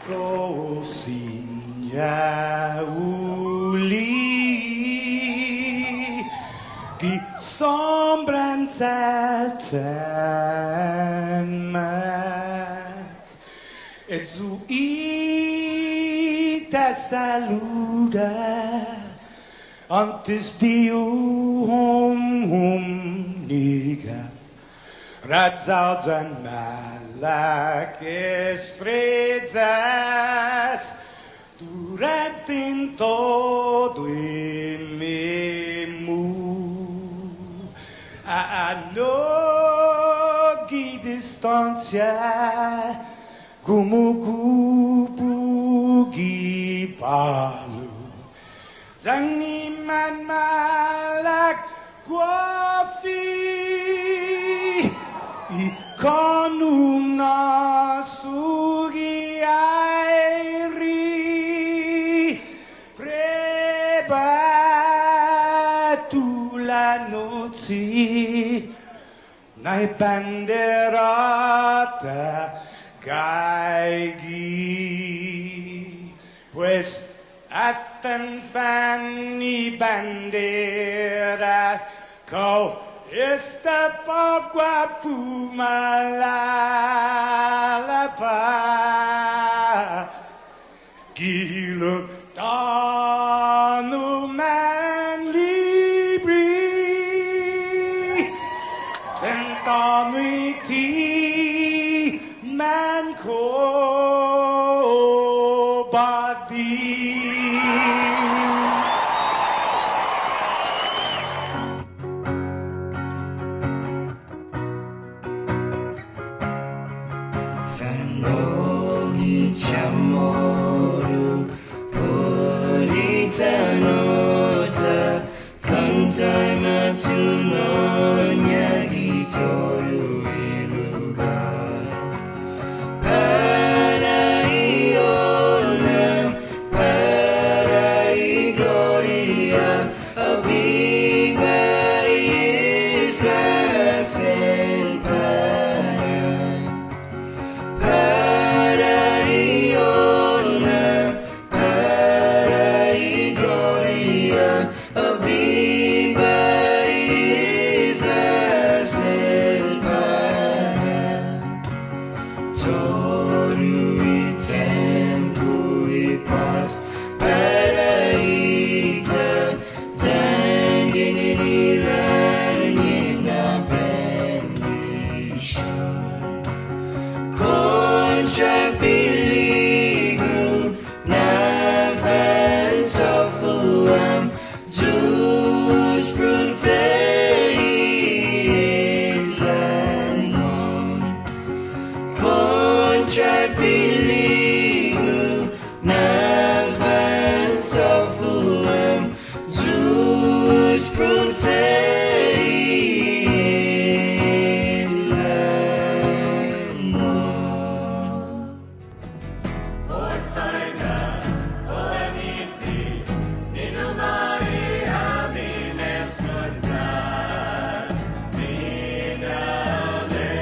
Così uli die sombren zelten mag et zu te saluda antes Dio niga Radzaudzen malakes fredzas Duret in todo in memu A nogi distancia Como kupugi palu Zangiman malak guafi Ikonum nasugi airi Prebatu la noci Nai banderata gaigi Pues atan fanni bandera Kau esta pagua pumalapa Gilo tanu man libri Sentami ti man ko badi Chamoru Puritanota Kantai Matunonya Gitoru Iluga Paraiona Parai Gloria Abiba Isla Senpaya Paraiona Parai Gloria Abiba Isla Senpaya Toru Itempu Ipas Paraita Zanginilangina Bendition Contrapiligu Nafan Sofuam Jus Bruteis Langmon Contrapiligu Nafan Sofuam Jus Bruteis Langmon Osaina, Oleniti, Ninumai Hamines Kunta, Ninale.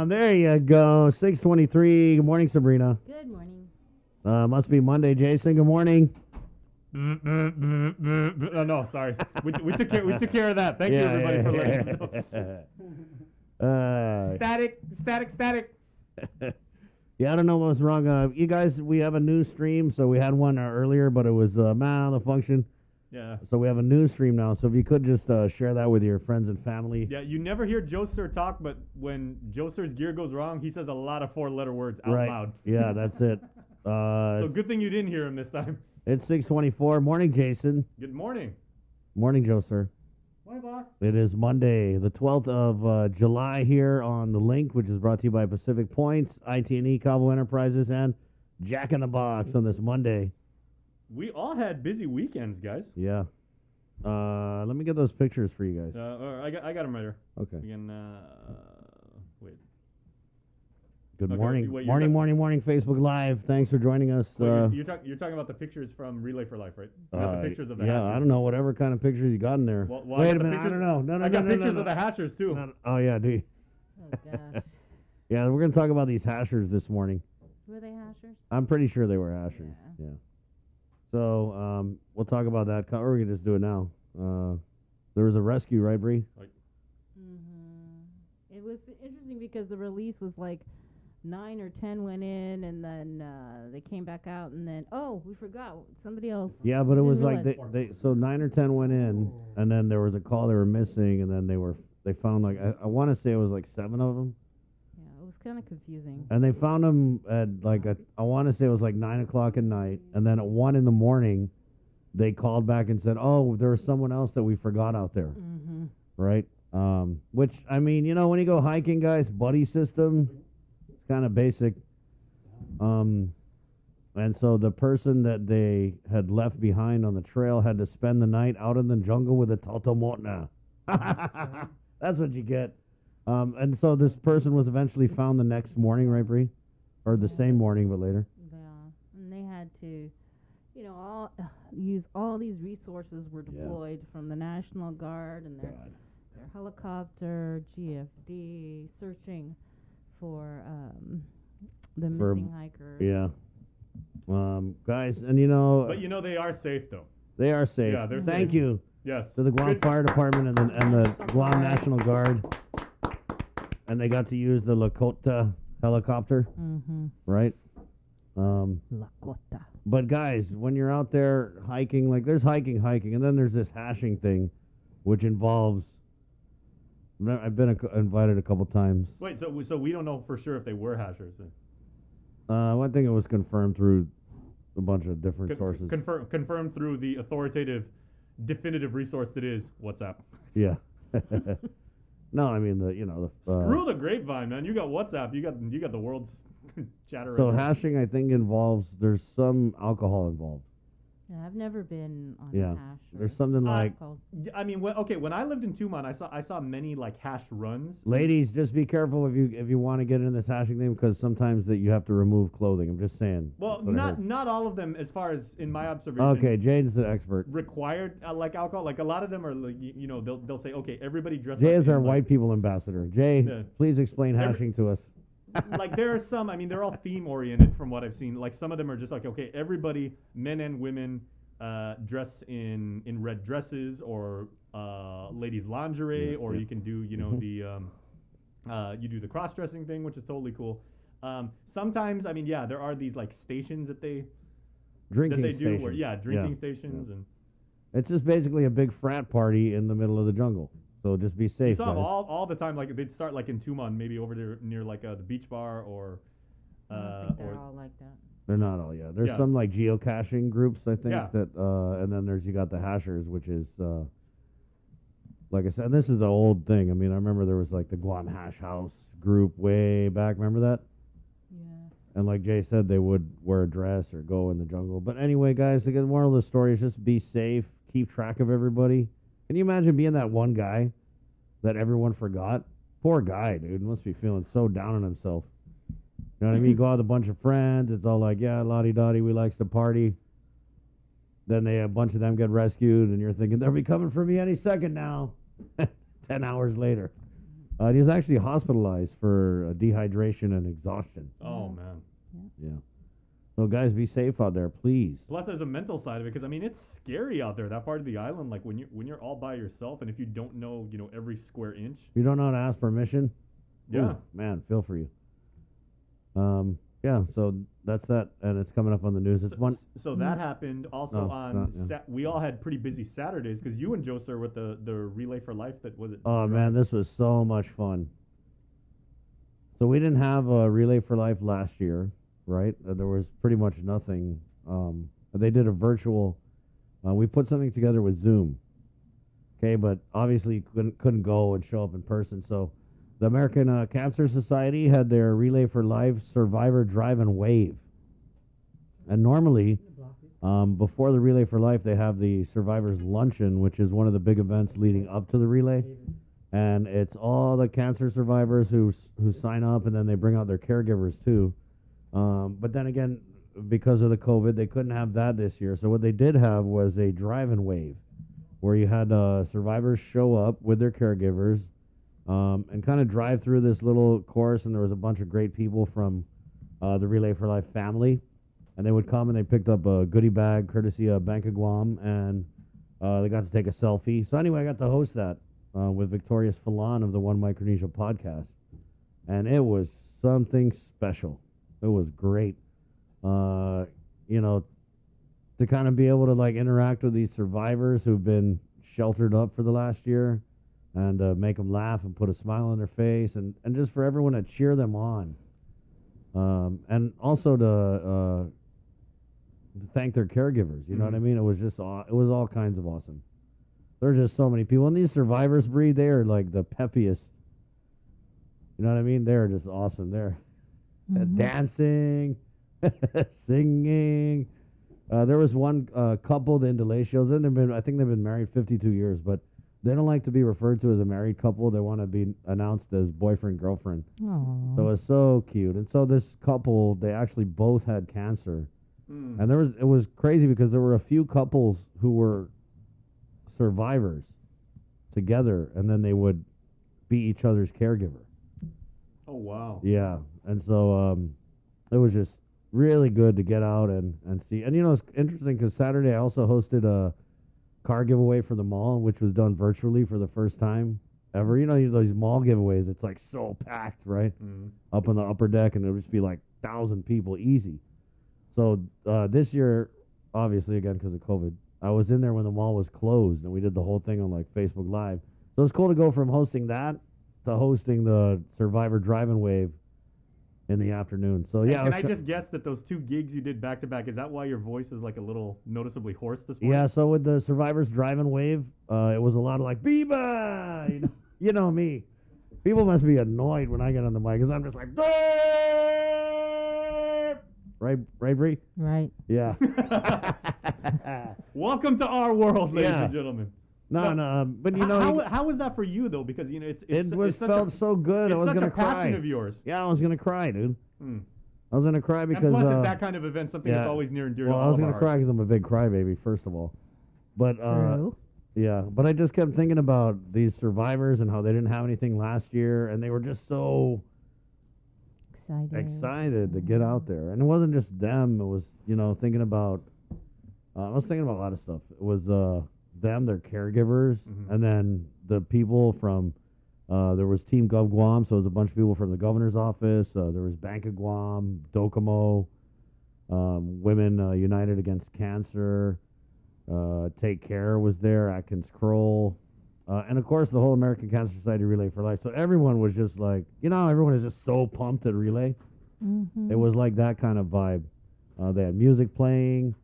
There you go. 6:23. Good morning, Sabrina. Good morning. Must be Monday, Jason. Good morning. Oh, no, sorry. We took care of that. Thank you, everybody, for letting us know. Static. Yeah, I don't know what's wrong. You guys, we have a new stream, so we had one earlier, but it was malfunction. Yeah. So we have a new stream now. So if you could just share that with your friends and family. Yeah, you never hear Joe Sir talk, but when Joe Sir's gear goes wrong, he says a lot of 4-letter words out loud. Yeah, that's it. So good thing you didn't hear him this time. It's 6:24. Morning, Jason. Good morning. Morning, Joe Sir. Morning, boss. It is Monday, the 12th of July here on The Link, which is brought to you by Pacific Points, IT&E, Cabo Enterprises, and Jack in the Box on this Monday. We all had busy weekends, guys. Yeah. Let me get those pictures for you guys. I got them right here. Okay. You can, wait. Good Okay, morning. wait, you're morning, Facebook Live. Thanks for joining us. Wait, you're talking about the pictures from Relay for Life, right? You got the pictures of the hashers. I don't know, whatever kind of pictures you got in there. Well, Wait a minute, I don't know. No, I got pictures of the hashers, too. No. Oh, yeah, do you? Oh, gosh. Yeah, we're going to talk about these hashers this morning. Were they hashers? I'm pretty sure they were hashers. Yeah. So we'll talk about that, or we can just do it now. There was a rescue, right, Bree? It was interesting because the release was like 9 or 10 went in, and then they came back out, and then we forgot somebody else. Yeah, but it was like realize. they so 9 or 10 went in, and then there was a call they were missing, and then they found like I want to say it was like 7 of them. Yeah, it was kind of confusing. And they found them at like I want to say it was like 9 o'clock at night, and then at 1 in the morning, they called back and said, "Oh, there was someone else that we forgot out there." Mm-hmm. Right? Which I mean, when you go hiking, guys, buddy system, it's kind of basic. And so the person that they had left behind on the trail had to spend the night out in the jungle with a totomotna. That's what you get. And so this person was eventually found the next morning, right, Bree? Or the same morning, but later. Yeah, and they had to, use all these resources were deployed from the National Guard and their helicopter, GFD, searching for the missing hikers. Yeah. Guys, and But they are safe, though. they are safe. Yeah, they're Thank safe. you Yes. to the Guam Fire Department and the Guam National Guard. And they got to use the Lakota helicopter, Mm-hmm. right? Lakota. But guys, when you're out there hiking, like there's hiking, and then there's this hashing thing, which involves. I've been invited a couple times. Wait, so we don't know for sure if they were hashers. I think it was confirmed through a bunch of different sources. Confirmed through the authoritative, definitive resource that is WhatsApp. Yeah. No, I mean Screw the grapevine, man. You got WhatsApp. You got the world's chatter. So right there. hashing, I think, involves there's some alcohol involved. Yeah, I've never been on Yeah. a hash. There's something like, alcohol. I mean, when I lived in Tucson, I saw many like hashed runs. ladies, just be careful if you want to get in this hashing thing, because sometimes that you have to remove clothing. I'm just saying. Well, That's what I heard. not all of them, as far as in my observation. Okay, Jade's the expert. Required like alcohol. Like a lot of them are like they'll say, okay, everybody dress. Jay up is in, our like, white people ambassador. Jay, Yeah. please explain hashing to us. Like there are some. I mean, they're all theme oriented from what I've seen. Like some of them are just like, okay, everybody, men and women, dress in red dresses or ladies lingerie, or you can do you do the cross dressing thing, which is totally cool. Sometimes, I mean, there are these like stations that they Drinking do stations. where drinking stations and. It's just basically a big frat party in the middle of the jungle. So just be safe, You saw them guys. all the time. Like they'd start like in Tucson, maybe over there near like the beach bar or. I don't think they're all like that. They're not all, There's Yeah. some like geocaching groups, I think, Yeah. that, and then you got the hashers, which is, like I said, this is an old thing. I mean, I remember there was like the Guam Hash House group way back. Remember that? Yeah. And like Jay said, they would wear a dress or go in the jungle. But anyway, guys, the moral of the story is just be safe, keep track of everybody. Can you imagine being that one guy that everyone forgot? Poor guy, dude. Must be feeling so down on himself. You know what I mean? You go out with a bunch of friends. It's all like, yeah, lottie-dottie, we likes to party. Then a bunch of them get rescued, and you're thinking, they'll be coming for me any second now. 10 hours later. He was actually hospitalized for dehydration and exhaustion. Oh man. Yeah. So guys, be safe out there, please. Plus, there's a mental side of it because I mean it's scary out there. That part of the island, like when you're all by yourself, and if you don't know, every square inch. You don't know how to ask permission? Yeah. Ooh, man, feel for you. Yeah. So that's that, and it's coming up on the news. It's one. So that happened also No, on. it's not, We all had pretty busy Saturdays because you and Joe sir with the Relay for Life. That was it. Oh man, this was so much fun. So we didn't have a Relay for Life last year, right? There was pretty much nothing. They did a virtual. We put something together with Zoom. Okay, but obviously couldn't go and show up in person. So the American Cancer Society had their Relay for Life Survivor Drive and Wave. And normally, before the Relay for Life, they have the Survivors Luncheon, which is one of the big events leading up to the relay. And it's all the cancer survivors who sign up, and then they bring out their caregivers too. But then again, because of the COVID, they couldn't have that this year. So what they did have was a drive and wave, where you had survivors show up with their caregivers and kind of drive through this little course, and there was a bunch of great people from the Relay for Life family, and they would come and they picked up a goodie bag courtesy of Bank of Guam, and they got to take a selfie. So anyway, I got to host that with Victorious Falon of the One Micronesia podcast, and it was something special. It was great, to kind of be able to like interact with these survivors who've been sheltered up for the last year, and make them laugh and put a smile on their face, and just for everyone to cheer them on, and also to thank their caregivers. You know what I mean? It was just it was all kinds of awesome. There's just so many people, and these survivors, breed, they are like the peppiest. You know what I mean? They're just awesome. They're dancing, singing. There was one couple, the Indalecios, and I think they've been married 52 years, but they don't like to be referred to as a married couple. They want to be announced as boyfriend, girlfriend. Aww. So it's so cute. And so this couple, they actually both had cancer. And it was crazy because there were a few couples who were survivors together, and then they would be each other's caregiver. Oh wow. Yeah. And so it was just really good to get out and see. And it's interesting because Saturday I also hosted a car giveaway for the mall, which was done virtually for the first time ever. Those mall giveaways, it's like so packed, right? Up on the upper deck, and it would just be like 1,000 people easy. So this year, obviously again because of COVID, I was in there when the mall was closed, and we did the whole thing on like Facebook Live. So it's cool to go from hosting that to hosting the Survivor Drive and Wave in the afternoon. So yeah. Can I just guess that those two gigs you did back to back, is that why your voice is like a little noticeably hoarse this morning? Yeah. So with the Survivors Drive and Wave, it was a lot of like Biba. You know me. People must be annoyed when I get on the mic because I'm just like, right, Bree? Right. Yeah. Welcome to our world, ladies and gentlemen. No, but how was that for you though? Because it's felt so good. I was gonna cry. Passion of yours. Yeah, I was gonna cry, dude. I was gonna cry because and plus, it's that kind of event, something that's always near and dear to all of our I was gonna cry because I'm a big crybaby, first of all. But True. yeah, but I just kept thinking about these survivors and how they didn't have anything last year, and they were just so excited to get out there. And it wasn't just them. It was thinking about. I was thinking about a lot of stuff. It was them, their caregivers, and then the people from. There was Team Gov Guam, so it was a bunch of people from the governor's office. There was Bank of Guam, Docomo, Women United Against Cancer, Take Care was there, Atkins Kroll, and of course the whole American Cancer Society Relay for Life. So everyone was just like, everyone is just so pumped at Relay. It was like that kind of vibe. They had music playing.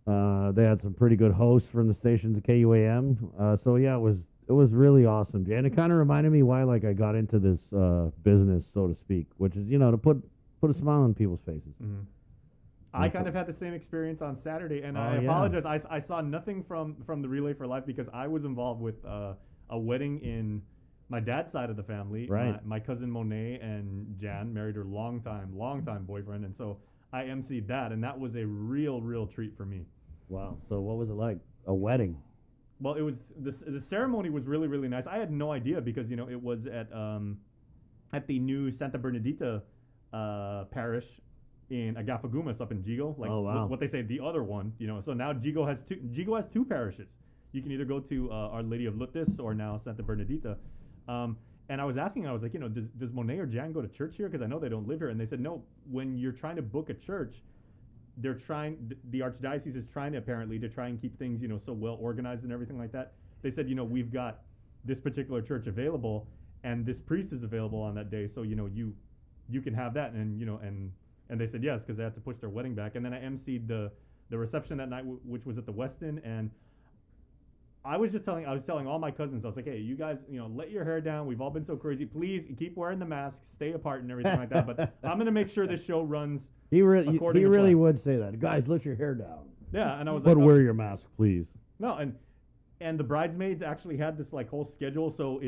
They had some pretty good hosts from the stations at KUAM. So yeah, it was really awesome, Jay. And it kind of reminded me why I got into this business, so to speak, which is to put a smile on people's faces. I kind of had the same experience on Saturday, and I apologize. I saw nothing from the Relay for Life because I was involved with a wedding in my dad's side of the family. Right. My cousin Monet and Jan married her long time boyfriend, and so I emceed that, and that was a real treat for me. Wow. So what was it like? A wedding? Well, it was the ceremony was really really nice. I had no idea because it was at the new Santa Bernadita parish in Agafagumas up in Jigo, like Oh, wow. what they say the other one. So now Jigo has two parishes. You can either go to Our Lady of Lourdes or now Santa Bernadita. And I was asking, I was like, does Monet or Jan go to church here? Because I know they don't live here. And they said, no, when you're trying to book a church, the archdiocese is trying to try and keep things, so well organized and everything like that. They said, we've got this particular church available and this priest is available on that day. So, you can have that. And, and they said yes, because they had to push their wedding back. And then I emceed the reception that night, which was at the Westin. And I was telling all my cousins, I was like, hey, you guys, let your hair down. We've all been so crazy. Please keep wearing the mask, stay apart and everything like that. But I'm going to make sure this show runs. He really plan. would say that. Guys, let your hair down. Yeah, and I was But like, wear your mask, please. no, and the bridesmaids actually had this like whole schedule, so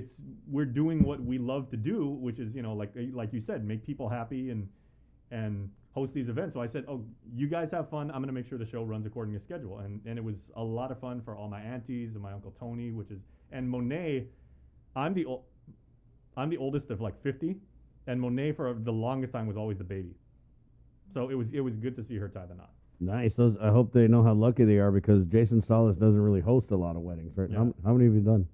we're doing what we love to do, which is like you said, make people happy and host these events. So I said, oh, you guys have fun. I'm gonna make sure the show runs according to schedule, and it was a lot of fun for all my aunties and my uncle Tony, and Monet. I'm the oldest of like 50, and Monet for the longest time was always the baby. So it was good to see her tie the knot. Nice. I hope they know how lucky they are because Jason Salas doesn't really host a lot of weddings, right? Yeah. How many have you done?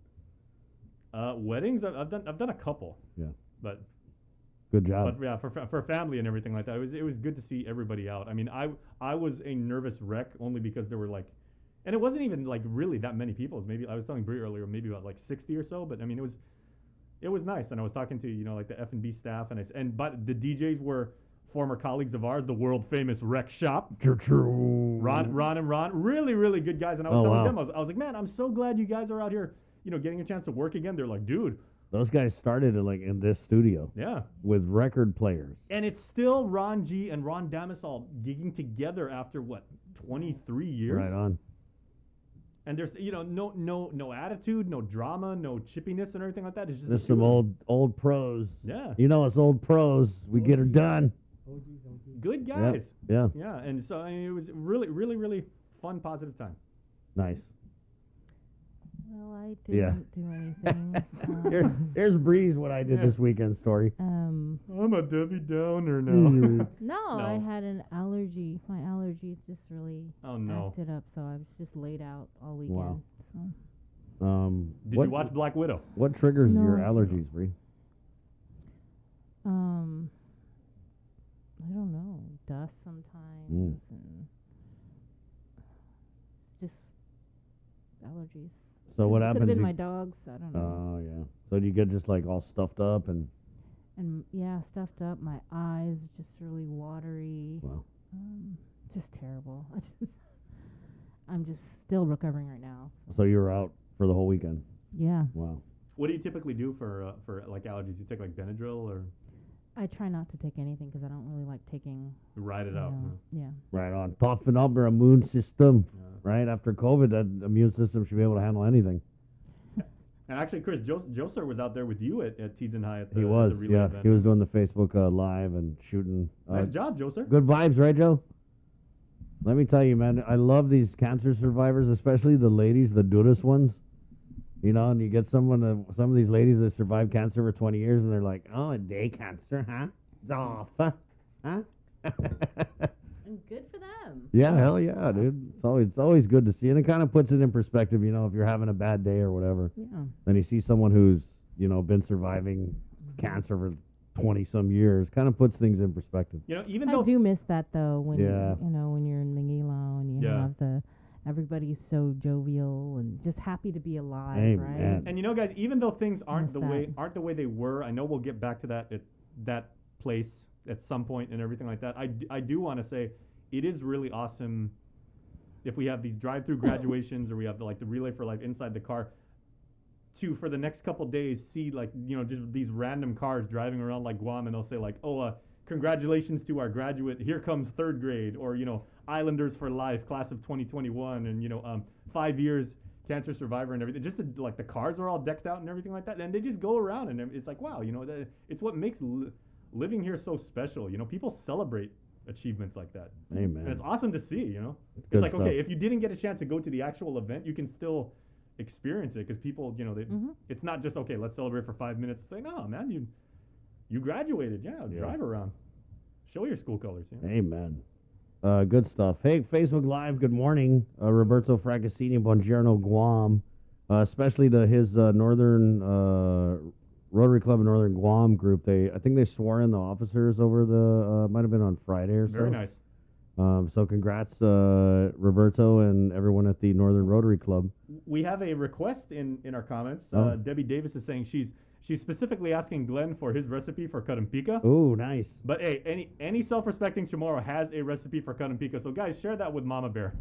Weddings, I've done a couple. Yeah. But Good job. yeah, for family and everything like that, it was good to see everybody out. I mean, I was a nervous wreck only because there were like, and it wasn't even like really that many people. It was maybe I was telling Brie earlier, maybe about like 60 or so. But I mean, it was nice, and I was talking to like the F&B staff, but the DJs were former colleagues of ours, the world famous Rec Shop. True. Ron and Ron, really, really good guys. And I was telling wow. them, I was like, man, I'm so glad you guys are out here, getting a chance to work again. They're like, dude. Those guys started in this studio. Yeah. With record players. And it's still Ron G and Ron Damasol gigging together after 23 years. Right on. And there's, no attitude, no drama, no chippiness and everything like that. It's just There's some old pros. Yeah. Us old pros, we get her done. Good guys. Yeah. Yeah. And so it was really, really, really fun, positive time. Nice. Well, I didn't do anything. Here's Breeze what I did this weekend story. I'm a Debbie Downer now. No, I had an allergy. My allergies just really acted up, so I was just laid out all weekend. Wow. So. Did you watch Black Widow? What triggers No. your allergies, Bree? I don't know. Dust sometimes, and it's just allergies. So what Could happens? have been my dogs. I don't know. Oh yeah. So do you get just like all stuffed up and? And yeah, stuffed up. My eyes just really watery. Wow. Just terrible. I'm just still recovering right now. So you were out for the whole weekend. Yeah. Wow. What do you typically do for like allergies? You take like Benadryl or I try not to take anything because I don't really like taking. ride it out? Yeah. Right on. Toughen up our immune system. Yeah. Right after COVID, that immune system should be able to handle anything. And actually, Chris, Joe Sir was out there with you at Teeds and High at the He was, at the relay yeah. event. He was doing the Facebook Live and shooting. Nice job, Joe Sir. Good vibes, right, Joe? Let me tell you, man, I love these cancer survivors, especially the ladies, the durest ones. And you get some of these ladies that survived cancer for 20 years, and they're like, oh, a day cancer, huh? It's off, huh? And good for them. Yeah, hell yeah, dude. It's always good to see, and it kind of puts it in perspective. If you're having a bad day or whatever, then you see someone who's been surviving cancer for 20 some years, kind of puts things in perspective. Even I though do miss that though when when you're in Manila and you have everybody's so jovial and just happy to be alive, right? And guys, even though things aren't the way they were, I know we'll get back to that at that place at some point and everything like that. I do want to say it is really awesome if we have these drive-through graduations or we have the Relay for Life inside the car to for the next couple days see just these random cars driving around like Guam, and they'll say congratulations to our graduate, here comes third grade, or Islanders for Life, class of 2021, and 5 years cancer survivor and everything. Just the cars are all decked out and everything like that, and they just go around, and it's like, wow, it's what makes living here so special. People celebrate achievements like that. Amen. And it's awesome to see. It's Good like, stuff. okay, if you didn't get a chance to go to the actual event, you can still experience it, because people, it's not just, okay, let's celebrate for 5 minutes. It's like, no, man, you graduated. Yeah, drive around. Show your school colors. Amen. Good stuff. Hey, Facebook Live, good morning. Roberto Fracassini, Buongiorno, Guam. Especially to his Northern Rotary Club in Northern Guam group. I think they swore in the officers over the, might have been on Friday or so. Very nice. So congrats, Roberto and everyone at the Northern Rotary Club. We have a request in our comments. Oh. Debbie Davis is saying she's specifically asking Glenn for his recipe for Karampika. Ooh, nice. But hey, any self-respecting Chamorro has a recipe for Karampika. So guys, share that with Mama Bear.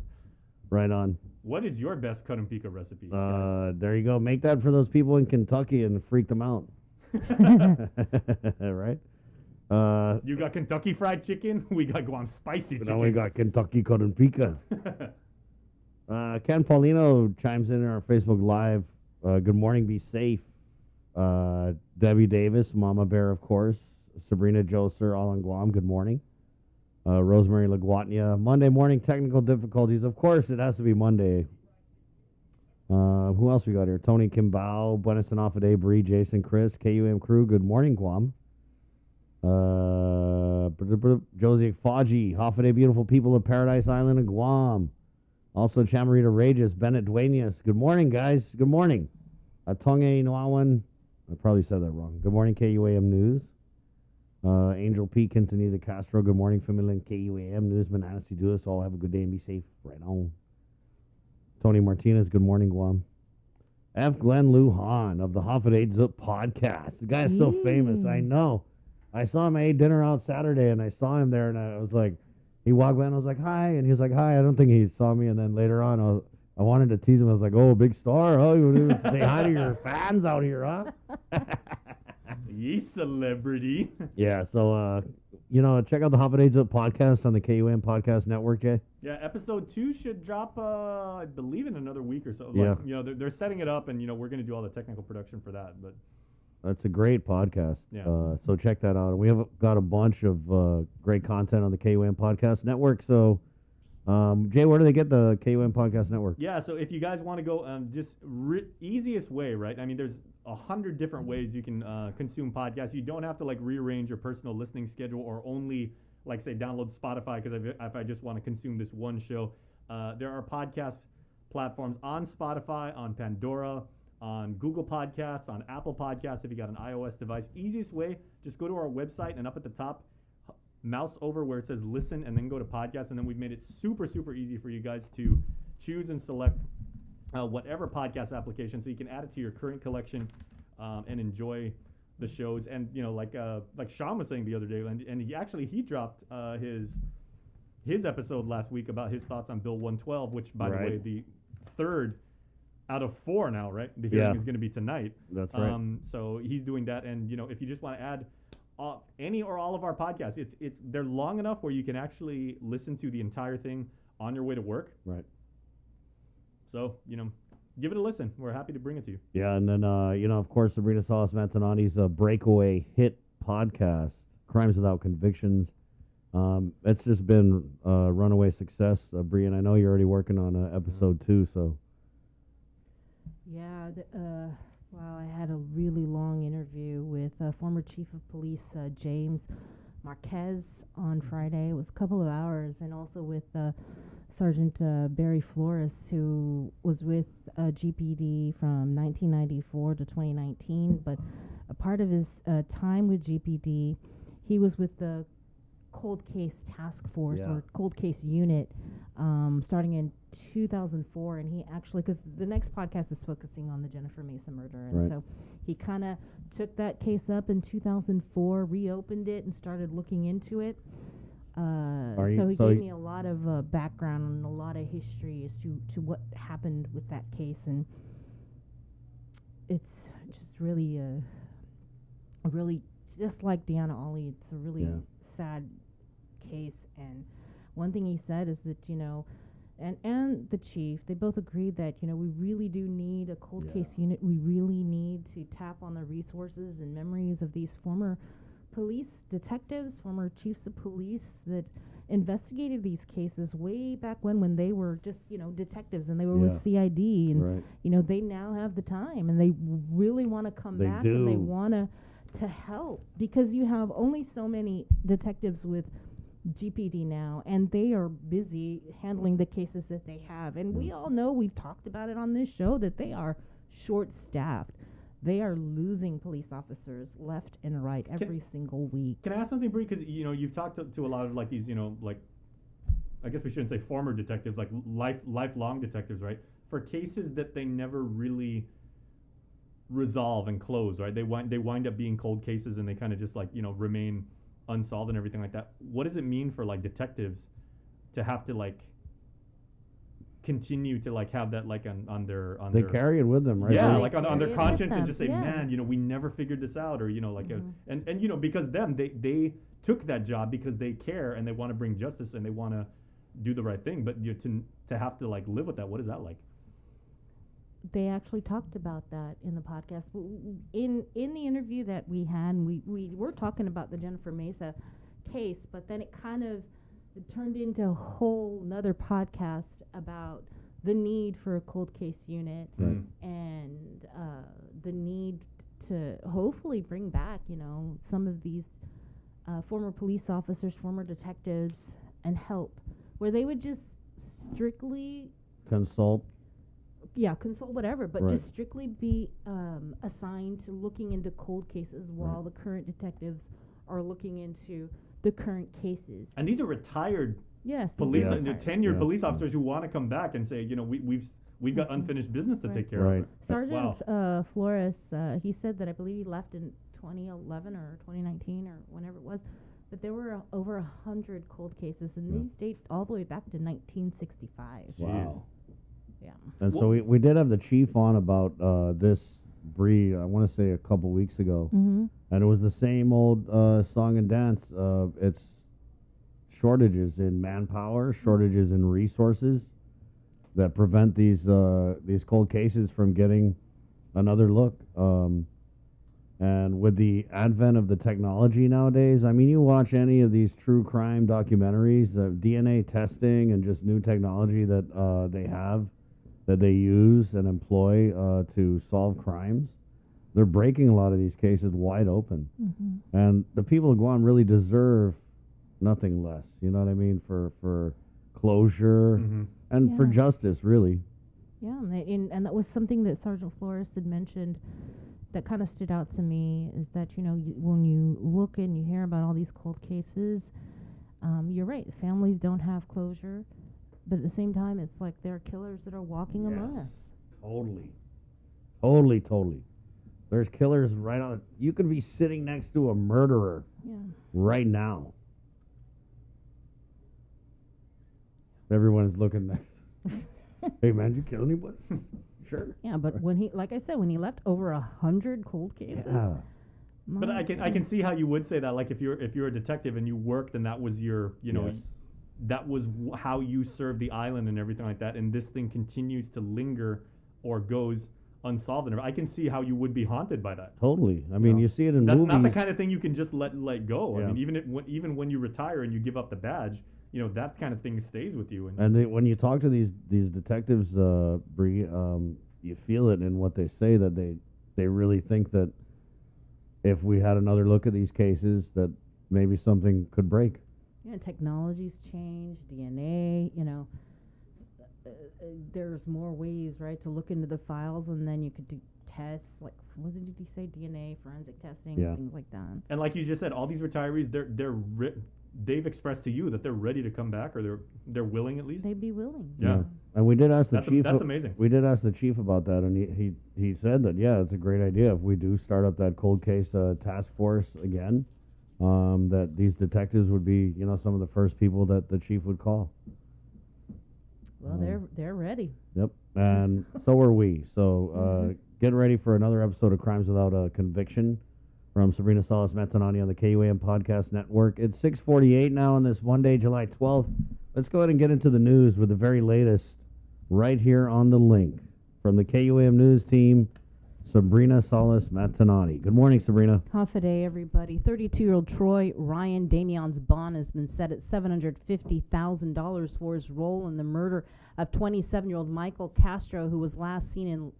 Right on. What is your best Karampika recipe? guys? There you go. Make that for those people in Kentucky and freak them out. Right? You got Kentucky Fried Chicken. We got Guam Spicy Chicken. Now we got Kentucky Karampika. Ken Paulino chimes in our Facebook Live. Good morning. Be safe. Debbie Davis, Mama Bear, of course. Sabrina Joser, all on Guam. Good morning. Rosemary Laguatnia. Monday morning technical difficulties. Of course, it has to be Monday. Who else we got here? Tony Kimbao, Buenos and Off a Day, Bree, Jason, Chris, KUM crew. Good morning, Guam. Josie Foggy, Half a Day, beautiful people of Paradise Island and Guam. Also, Chamarita Regis, Bennett Duenas. Good morning, guys. Good morning. Atonge Noawan. I probably said that wrong. Good morning, KUAM News. Angel P. Quintanilla Castro. Good morning, Family KUAM Newsman. Anasty Duas. All have a good day and be safe. Right on. Tony Martinez. Good morning, Guam. F. Glenn Lujan of the Hoffa Zup podcast. The guy's so famous. I know. I saw him. I ate dinner out Saturday, and I saw him there, and I was like, he walked by, and I was like, hi. And he was like, hi. I don't think he saw me. And then later on, I wanted to tease him. I was like, oh, big star. Oh, you want to say hi to your fans out here, huh? Ye celebrity. Yeah, so, check out the Hoffa Zup podcast on the KUM Podcast Network, Jay. Yeah, episode 2 should drop, I believe, in another week or so. Yeah. They're setting it up, and, we're going to do all the technical production for that. But That's a great podcast. Yeah. So check that out. And we have got a bunch of great content on the KUM Podcast Network. So, Jay, where do they get the KUM Podcast Network? Yeah, so if you guys want to go, easiest way, right? I mean, there's 100 different ways you can consume podcasts. You don't have to rearrange your personal listening schedule or only say download Spotify, because if I just want to consume this one show. There are podcast platforms on Spotify, on Pandora, on Google Podcasts, on Apple Podcasts if you got an iOS device. Easiest way, just go to our website and up at the top, mouse over where it says listen and then go to podcast, and then we've made it super, super easy for you guys to choose and select whatever podcast application so you can add it to your current collection and enjoy the shows. And like Sean was saying the other day, and he dropped his episode last week about his thoughts on Bill 112, which by the way, the third out of 4 now, right? The hearing is going to be tonight. That's right. So he's doing that, and if you just want to add any or all of our podcasts, they're long enough where you can actually listen to the entire thing on your way to work. Right. So give it a listen. We're happy to bring it to you. Yeah, and then of course, Sabrina Salas Mantonani's breakaway hit podcast, Crimes Without Convictions. It's just been a runaway success. Brian, I know you're already working on episode 2, so. Yeah, wow, I had a really long interview with former Chief of Police James Marquez on Friday. It was a couple of hours, and also with Sergeant Barry Flores, who was with GPD from 1994 to 2019, but a part of his time with GPD, he was with the Cold Case Task Force or Cold Case Unit starting in 2004, and he actually, because the next podcast is focusing on the Jennifer Mesa murder, and so he kind of took that case up in 2004, reopened it, and started looking into it. So he gave me a lot of background and a lot of history as to what happened with that case, and it's just really just like Deanna Ollie, it's a really sad case. And one thing he said is that and the chief, they both agreed that we really do need a cold case unit. We really need to tap on the resources and memories of these former police detectives, former chiefs of police that investigated these cases way back when they were just, detectives and they were Yeah. with CID and, Right. they now have the time and they really want to come They back and they do. want to help because you have only so many detectives with GPD now, and they are busy handling the cases that they have. And we all know, we've talked about it on this show, that they are short-staffed. They are losing police officers left and right every single week. Can I ask something, Bree? Because you've talked to a lot of like these, like, I guess we shouldn't say former detectives, like lifelong detectives, right? For cases that they never really resolve and close, right? They wind up being cold cases, and they kind of just like remain unsolved and everything like that. What does it mean for like detectives to have to like continue to like have that like on their They carry it with them, right? yeah, They like on carry their it with conscience and them, just say, yes. man, we never figured this out, or like and because they took that job because they care and they want to bring justice and they want to do the right thing, but to have to like live with that, what is that like? They actually talked about that in the podcast. In the interview that we had, we were talking about the Jennifer Mesa case, but then it turned into a whole nother podcast about the need for a cold case unit Right. and the need to hopefully bring back, some of these former police officers, former detectives, and help, where they would just strictly Consult. consult whatever, but Right. just strictly be assigned to looking into cold cases while the current detectives are looking into the current cases. And these are retired Yes, these police, are and retired. tenured Yeah. police officers who want to come back and say, we've got unfinished business to Right. take care Right. of. Sergeant Flores, he said that I believe he left in 2011 or 2019 or whenever it was, but there were over 100 cold cases, and these date all the way back to 1965. Wow. Yeah. And so we did have the chief on about this Bree, I want to say a couple weeks ago. Mm-hmm. And it was the same old song and dance. It's shortages in manpower, shortages in resources that prevent these cold cases from getting another look. And with the advent of the technology nowadays, I mean, you watch any of these true crime documentaries, the DNA testing and just new technology that they have, that they use and employ to solve crimes. They're breaking a lot of these cases wide open. Mm-hmm. And the people of Guam really deserve nothing less, you know what I mean, for closure and for Yeah. justice, really. Yeah, and that was something that Sergeant Flores had mentioned that kind of stood out to me, is that, when you look and you hear about all these cold cases, you're right, families don't have closure, but at the same time, it's like there are killers that are walking among us. Totally. There's killers right on. You could be sitting next to a murderer Yeah. right now. Everyone's looking next. Hey man, did you kill anybody? Sure. Yeah, but when he left over 100 cold cases. Yeah. But I can see how you would say that, like if you're a detective and you worked and that was your Yes. that was how you served the island and everything like that, and this thing continues to linger or goes unsolved. And I can see how you would be haunted by that. Totally. I mean, know, you see it in That's movies. not the kind of thing you can just let go. Yeah. I mean, even when you retire and you give up the badge, that kind of thing stays with you. And when you talk to these detectives, Bree, you feel it in what they say, that they really think that if we had another look at these cases, that maybe something could break. Yeah, technology's changed, DNA, there's more ways, right, to look into the files, and then you could do tests, like, did you say DNA, forensic testing, Yeah. things like that. And like you just said, all these retirees, they've expressed to you that they're ready to come back, or they're willing at least. They'd be willing. Yeah. And we did ask the chief. That's amazing. We did ask the chief about that, and he said that it's a great idea if we do start up that cold case task force again. That these detectives would be, some of the first people that the chief would call. Well, they're ready. Yep, and so are we. So get ready for another episode of Crimes Without a Conviction from Sabrina Salas Metanani on the KUAM Podcast Network. It's 6:48 now on this Monday, July 12th. Let's go ahead and get into the news with the very latest right here on the link from the KUAM News team. Sabrina Salas Matanani. Good morning, Sabrina. Half a day, everybody. 32-year-old Troy Ryan Damion's bond has been set at $750,000 for his role in the murder of 27-year-old Michael Castro, who was last seen in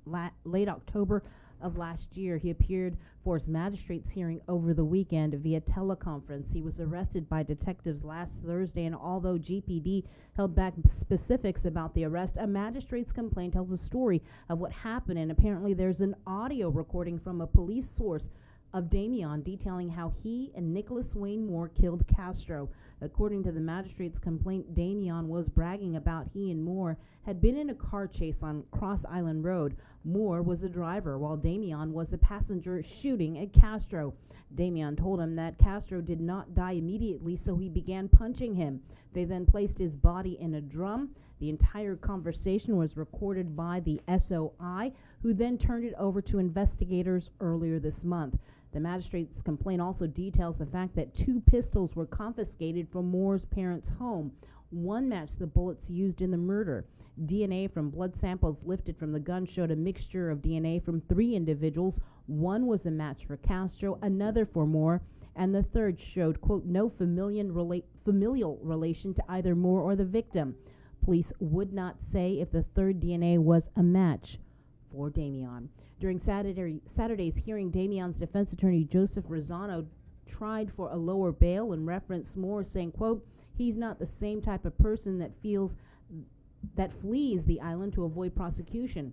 late October of last year. He appeared for his magistrate's hearing over the weekend via teleconference. He was arrested by detectives last Thursday, and although GPD held back specifics about the arrest, a magistrate's complaint tells a story of what happened, and apparently there's an audio recording from a police source of Damion detailing how he and Nicholas Wayne Moore killed Castro. According to the magistrate's complaint, Damion was bragging about he and Moore had been in a car chase on Cross Island Road. Moore was the driver, while Damion was a passenger shooting at Castro. Damion told him that Castro did not die immediately, so he began punching him. They then placed his body in a drum. The entire conversation was recorded by the SOI, who then turned it over to investigators earlier this month. The magistrate's complaint also details the fact that 2 pistols were confiscated from Moore's parents' home. One matched the bullets used in the murder. DNA from blood samples lifted from the gun showed a mixture of DNA from 3 individuals. One was a match for Castro, another for Moore, and the third showed, quote, no familial relation to either Moore or the victim. Police would not say if the third DNA was a match for Damion. During Saturday's hearing, Damion's defense attorney Joseph Rosano tried for a lower bail and referenced Moore, saying, quote, he's not the same type of person that flees the island to avoid prosecution,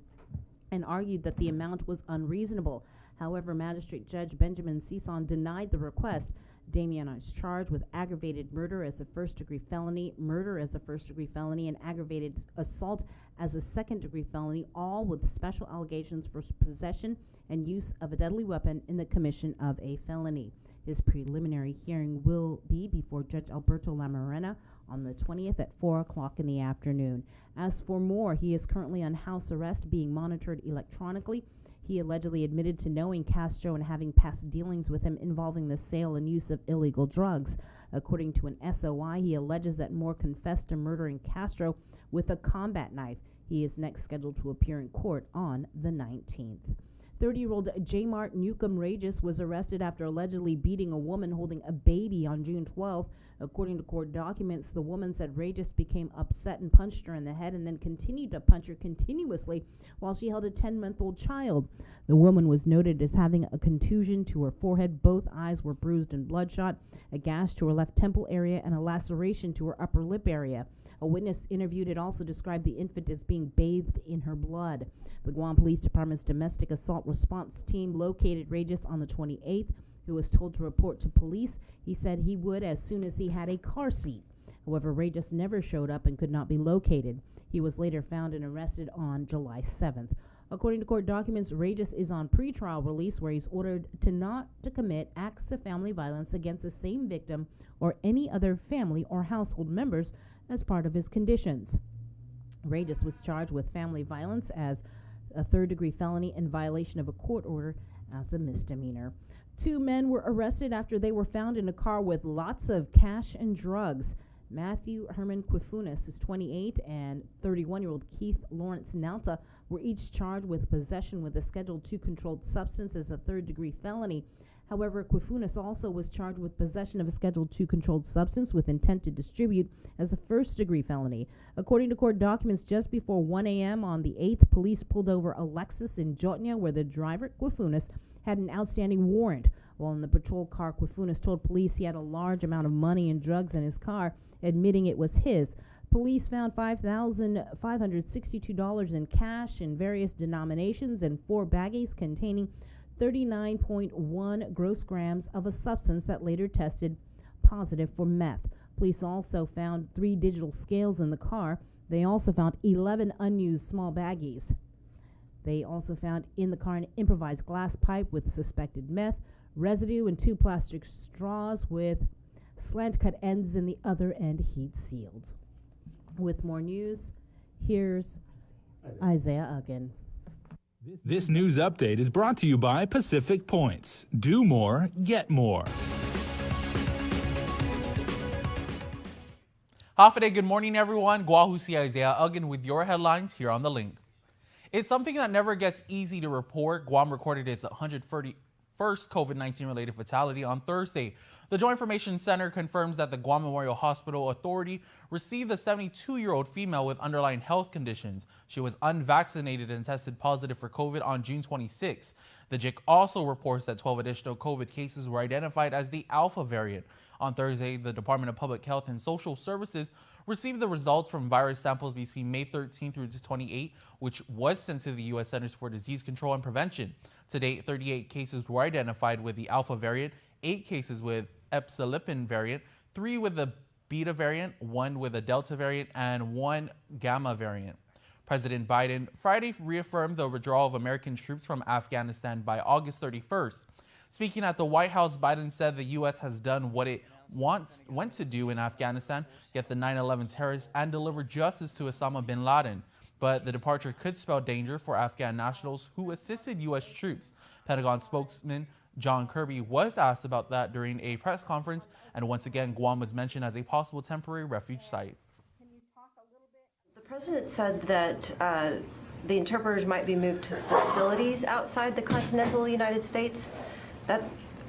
and argued that the amount was unreasonable. However, Magistrate Judge Benjamin Sison denied the request. Damion is charged with aggravated murder as a first-degree felony, murder as a first-degree felony, and aggravated assault as a second-degree felony, all with special allegations for possession and use of a deadly weapon in the commission of a felony. His preliminary hearing will be before Judge Alberto Lamarena on the 20th at 4 o'clock in the afternoon. As for Moore, he is currently on house arrest, being monitored electronically. He allegedly admitted to knowing Castro and having past dealings with him involving the sale and use of illegal drugs. According to an SOI, he alleges that Moore confessed to murdering Castro with a combat knife. He is next scheduled to appear in court on the 19th. 30-year-old Jaymar Nukem Regis was arrested after allegedly beating a woman holding a baby on June 12. According to court documents, the woman said Regis became upset and punched her in the head and then continued to punch her continuously while she held a 10-month-old child. The woman was noted as having a contusion to her forehead. Both eyes were bruised and bloodshot, a gash to her left temple area, and a laceration to her upper lip area. A witness interviewed had also described the infant as being bathed in her blood. The Guam Police Department's domestic assault response team located Regis on the 28th, who was told to report to police. He said he would as soon as he had a car seat. However, Regis never showed up and could not be located. He was later found and arrested on July 7th. According to court documents, Regis is on pretrial release, where he's ordered to not to commit acts of family violence against the same victim or any other family or household members as part of his conditions. Regis was charged with family violence as a third-degree felony and violation of a court order as a misdemeanor. 2 men were arrested after they were found in a car with lots of cash and drugs. Matthew Herman Quifunas, who's 28, and 31-year-old Keith Lawrence Nalta were each charged with possession with a Schedule II controlled substance as a third-degree felony. However, Quifunas also was charged with possession of a Schedule II controlled substance with intent to distribute as a first-degree felony. According to court documents, just before 1 a.m. on the 8th, police pulled over a Lexus in Jotnia, where the driver, Quifunas, had an outstanding warrant. While in the patrol car, Quifunas told police he had a large amount of money and drugs in his car, admitting it was his. Police found $5,562 in cash in various denominations and 4 baggies containing 39.1 gross grams of a substance that later tested positive for meth. Police also found 3 digital scales in the car. They also found 11 unused small baggies. They also found in the car an improvised glass pipe with suspected meth, residue, and 2 plastic straws with slant-cut ends in the other end heat-sealed. With more news, here's Isaiah Uggan. This news update is brought to you by Pacific Points. Do more, get more. Half a day, good morning everyone. Guahusi Isaiah Uggan with your headlines here on The Link. It's something that never gets easy to report. Guam recorded its 131st COVID-19 related fatality on Thursday. The Joint Information Center confirms that the Guam Memorial Hospital Authority received a 72-year-old female with underlying health conditions. She was unvaccinated and tested positive for COVID on June 26. The JIC also reports that 12 additional COVID cases were identified as the Alpha variant. On Thursday, the Department of Public Health and Social Services received the results from virus samples between May 13 through 28, which was sent to the U.S. Centers for Disease Control and Prevention. To date, 38 cases were identified with the Alpha variant, 8 cases with Epsilon variant, 3 with the Beta variant, 1 with a Delta variant, and 1 Gamma variant. President Biden Friday reaffirmed the withdrawal of American troops from Afghanistan by August 31st. Speaking at the White House, Biden said the U.S. has done what it went to do in Afghanistan, get the 9/11 terrorists and deliver justice to Osama bin Laden. But the departure could spell danger for Afghan nationals who assisted U.S. troops. Pentagon spokesman John Kirby was asked about that during a press conference, and once again, Guam was mentioned as a possible temporary refuge site. The president said that the interpreters might be moved to facilities outside the continental United States. That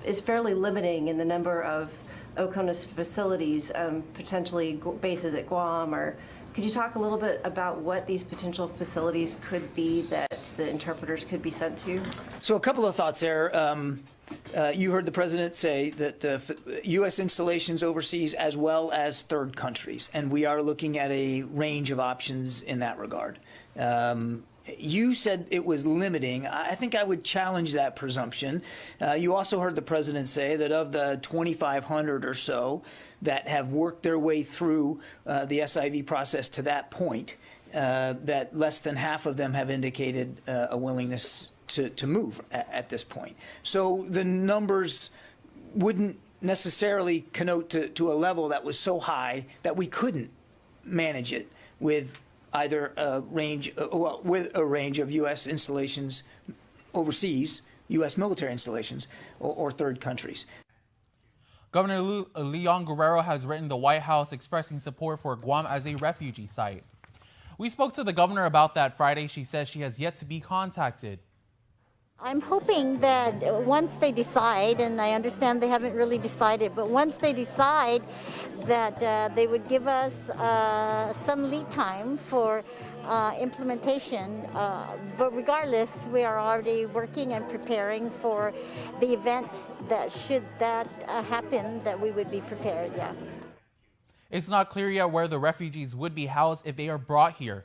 is fairly limiting in the number of OCONUS facilities, potentially bases at Guam, or could you talk a little bit about what these potential facilities could be that the interpreters could be sent to? So a couple of thoughts there. You heard the president say that U.S. installations overseas as well as third countries, and we are looking at a range of options in that regard. You said it was limiting. I think I would challenge that presumption. You also heard the president say that of the 2,500 or so that have worked their way through the SIV process to that point, that less than half of them have indicated a willingness to move at this point. So the numbers wouldn't necessarily connote to a level that was so high that we couldn't manage it with either a range, with a range of U.S. installations overseas, U.S. military installations, or third countries. Governor Leon Guerrero has written the White House expressing support for Guam as a refugee site. We spoke to the governor about that Friday. She says she has yet to be contacted. I'm hoping that once they decide, and I understand they haven't really decided, but once they decide that they would give us some lead time for implementation. But regardless, we are already working and preparing for the event that should that happen, that we would be prepared, yeah. It's not clear yet where the refugees would be housed if they are brought here.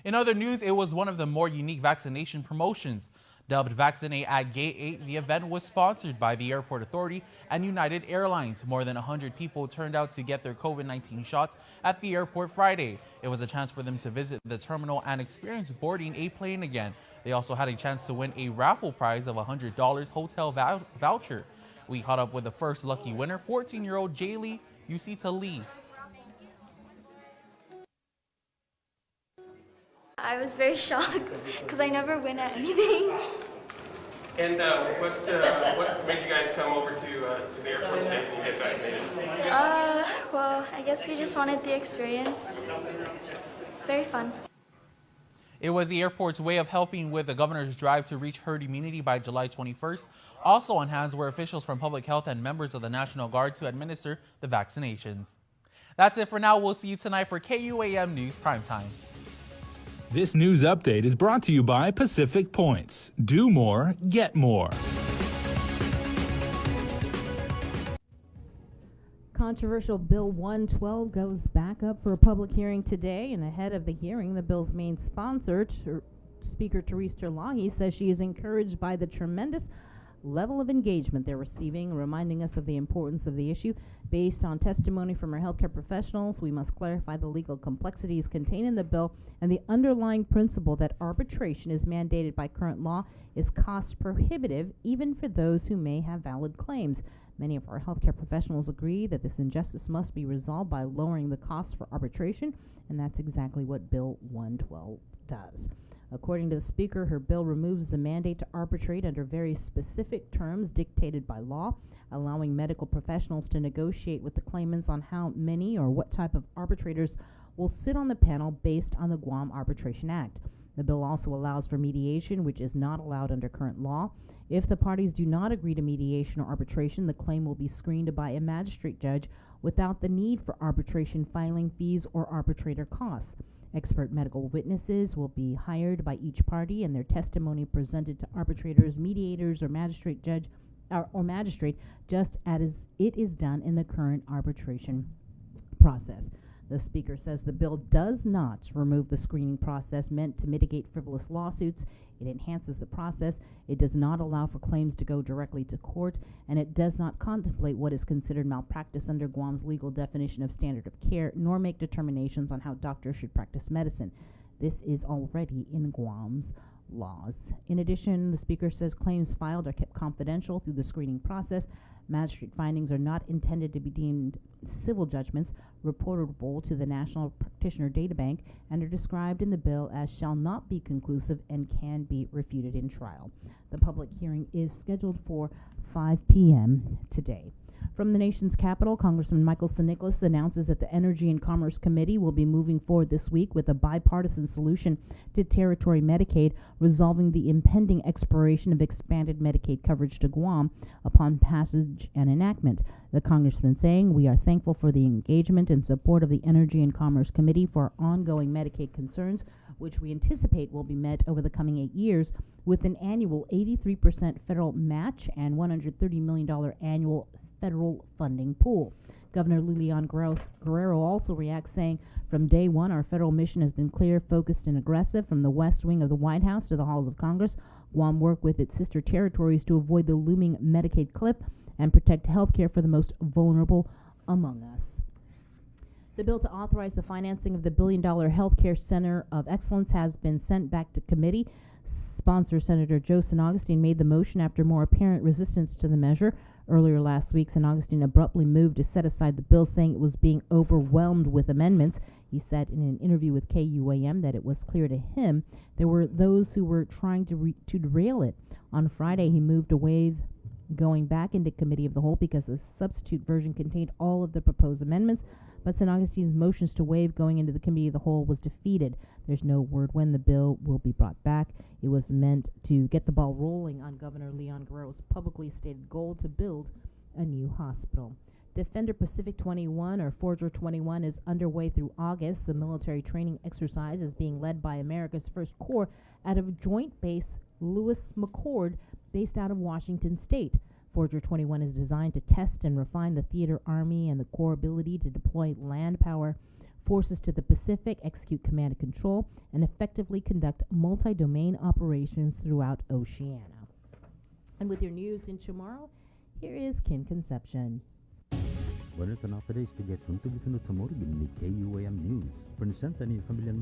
In other news, it was one of the more unique vaccination promotions. Dubbed Vaccinate at Gate 8, the event was sponsored by the Airport Authority and United Airlines. More than 100 people turned out to get their COVID-19 shots at the airport Friday. It was a chance for them to visit the terminal and experience boarding a plane again. They also had a chance to win a raffle prize of $100 hotel voucher. We caught up with the first lucky winner, 14-year-old Jaylee Usita Lee. I was very shocked because I never win at anything. And what made you guys come over to the airport today and get vaccinated? Well, I guess we just wanted the experience. It's very fun. It was the airport's way of helping with the governor's drive to reach herd immunity by July 21st. Also on hand were officials from public health and members of the National Guard to administer the vaccinations. That's it for now. We'll see you tonight for KUAM News Primetime. This news update is brought to you by Pacific Points. Do more, get more. Controversial Bill 112 goes back up for a public hearing today, and ahead of the hearing, the bill's main sponsor, Speaker Therese Terlahi, says she is encouraged by the tremendous level of engagement they're receiving, reminding us of the importance of the issue. Based on testimony from our healthcare professionals, we must clarify the legal complexities contained in the bill and the underlying principle that arbitration is mandated by current law is cost prohibitive even for those who may have valid claims. Many of our healthcare professionals agree that this injustice must be resolved by lowering the cost for arbitration, and that's exactly what Bill 112 does. According to the Speaker, her bill removes the mandate to arbitrate under very specific terms dictated by law, allowing medical professionals to negotiate with the claimants on how many or what type of arbitrators will sit on the panel based on the Guam Arbitration Act. The bill also allows for mediation, which is not allowed under current law. If the parties do not agree to mediation or arbitration, the claim will be screened by a magistrate judge without the need for arbitration filing fees or arbitrator costs. Expert medical witnesses will be hired by each party and their testimony presented to arbitrators, mediators, or magistrate judge or magistrate, just as it is done in the current arbitration process. The Speaker says the bill does not remove the screening process meant to mitigate frivolous lawsuits. It enhances the process. It does not allow for claims to go directly to court, and it does not contemplate what is considered malpractice under Guam's legal definition of standard of care, nor make determinations on how doctors should practice medicine. This is already in Guam's laws. In addition, the Speaker says claims filed are kept confidential through the screening process. Magistrate findings are not intended to be deemed civil judgments reportable to the National Practitioner Data Bank and are described in the bill as shall not be conclusive and can be refuted in trial. The public hearing is scheduled for 5 p.m. today. From the nation's capital, Congressman Michael Nicholas announces that the Energy and Commerce Committee will be moving forward this week with a bipartisan solution to territory Medicaid, resolving the impending expiration of expanded Medicaid coverage to Guam upon passage and enactment. The congressman saying, "We are thankful for the engagement and support of the Energy and Commerce Committee for our ongoing Medicaid concerns, which we anticipate will be met over the coming 8 years with an annual 83% federal match and $130 million annual federal funding pool." Governor Lilian Guerrero also reacts, saying, "From day one, our federal mission has been clear, focused, and aggressive. From the West Wing of the White House to the halls of Congress, Guam worked with its sister territories to avoid the looming Medicaid cliff and protect health care for the most vulnerable among us." The bill to authorize the financing of the billion-dollar Health Care Center of Excellence has been sent back to committee. Sponsor Senator Joe San Augustine made the motion after more apparent resistance to the measure. Earlier last week, San Augustine abruptly moved to set aside the bill, saying it was being overwhelmed with amendments. He said in an interview with KUAM that it was clear to him there were those who were trying to derail it. On Friday, he moved to waive going back into Committee of the Whole because the substitute version contained all of the proposed amendments, but San Augustine's motions to waive going into the Committee of the Whole was defeated. There's no word when the bill will be brought back. It was meant to get the ball rolling on Governor Leon Guerrero's publicly stated goal to build a new hospital. Defender Pacific 21, or Forger 21, is underway through August. The military training exercise is being led by America's First Corps out of Joint Base Lewis McChord, based out of Washington State. Forger 21 is designed to test and refine the theater army and the Corps' ability to deploy land power forces to the Pacific, execute command and control, and effectively conduct multi-domain operations throughout Oceania. And with your news in Chamorro, here is Kim Concepcion. Buenas tardes, untuk ni KUAM News. Presenta ni familian.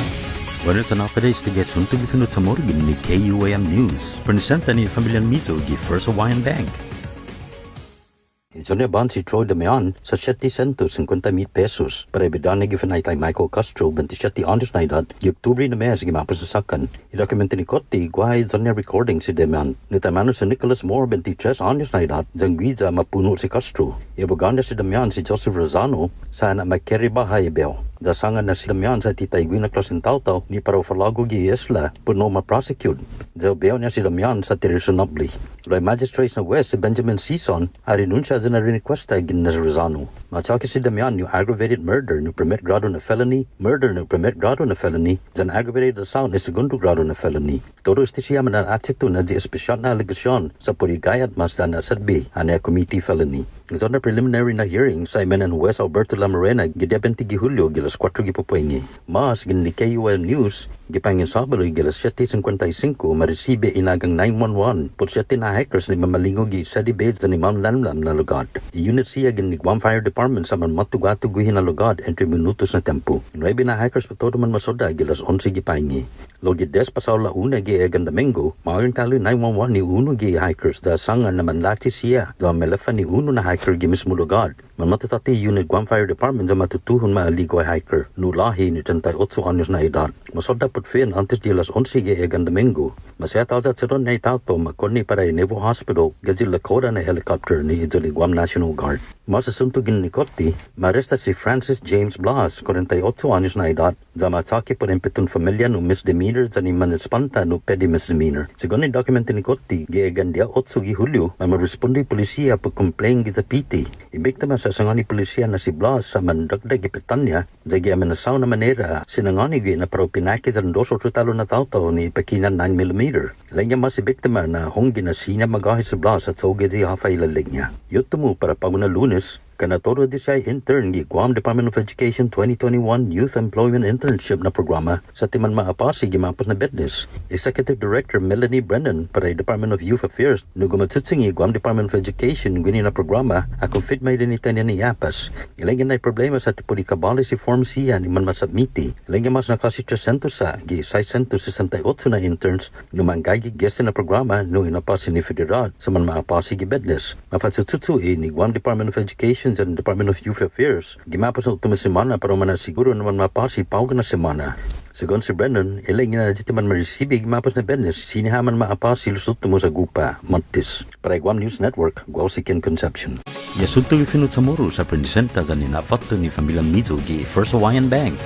Buenas tardes, untuk ni KUAM News. Presenta ni familian Mizo gi First Hawaiian Bank. Izonia bond si Troy de Meon sa 750 pesos para ibidana gi fanay Michael Castro 27 anos na edad gi Oktubre na mes gi mapasasakan. I-dokumento ni Kotti guay izonia recording si de Meon. Nitamano sa Nicholas Moore 23 anos na edad zangwiza mapuno si Castro. Ibuganda si de Meon si Joseph Rosano sa anak Makeri Bahay Bel. Dasangan na si Damian sa titay Gwina Klasintauto ni para ufalago gi isla puno ma-prosecute. Zaubayaw niya si Damian sa reasonably. Loy magistrates na West si Benjamin Sison arinunsya sa na-requesta gin na Rosano. Matsaki si Damian yung aggravated murder no permit grado na felony, murder no permit grado na felony, zan aggravated assault na segundo grado na felony. Todo este siya manan atito na di espesyal na alegasyon sa purigayat mas na sadbi ane committee felony. Ito na preliminary na hearing sa imenan West Alberto Lamarena gidebenti gi Hulyo gilas 4 gipupuengi. Mas gin ni KUAM News gipangin Sabado gilas 7:55 maresibe inagang 911 por 7 na hackers ni mamalingo gi sa debate sa ni Mount Lamlam na lugar. I-unit siya gin ni Guam Fire Department sa man matugatuguhin na lugar entre minutos na tempo. 9 na hackers pa todo man masoda gilas 11 gipangi. Logi des pasaw la una gi egan Domingo, maagang talo 911 ni uno gi hackers da sangan naman lati siya da melefan ni uno na hacker gi mismo lugar. Man matatati unit Guam Fire Department sa matutuhon maaligo ay hacker. Nulahi ni 38 anos na edad. Masoda put fin antes di las 11 gi egan Domingo. Masaya talzat sa ron na itauto makoni para Nevo Hospital gazil Lakota na helicopter ni Izuli Guam National Guard. Masasuntugin ni Cotti, maaresta si Francis James Blas, 48 años na edad, za maatake por impetun familia no misdemeanor za ni manespanta no petty misdemeanor. Según ni dokumento ni Cotti, giegan dia 8 Hulyo, marespondi polisia por complain gizapiti. Ibiktima sa sangani polisia na si Blas sa mandagdag ipetanya, za gia menasaw na manera, sinangani gi na para pinaki za ndoso totalo na tauto ni pekinan 9mm. Lenya mas ibiktima na hongi na sinya magahit si Blas at sauge di hafay lalignya. Yutumu para paguna Lunes, kanatoro di siya intern gi Guam Department of Education 2021 Youth Employment Internship na programa sa timan maapasi gimapos na business. Executive Director Melanie Brennan para Department of Youth Affairs no gumatutsingi Guam Department of Education gini na programa ako fit may dinita niya ni Yapas. Ilangyan na problema sa tipo di kabali si form siya ni man masabmiti. Ilangyan mas nakasi 300 sa gi 668 na interns no manggay guest na programa no inapasi ni Federal sa man maapasi gi business. Mafatsutsu ni Guam Department of Education sa Department of Youth Affairs. Gimapos na utama semana para manasiguro naman mapasi pauga na semana. Segon si Brennan, ilang na legitiman marisibi gimapos na business, sinihaman maapasi lusot mo sa gupa, Montis. Para Guam News Network, Guausikin Conception. Yasunto ifinut sa muro sa presenta za ninafatto ni Familia Mizo gi First Hawaiian Bank.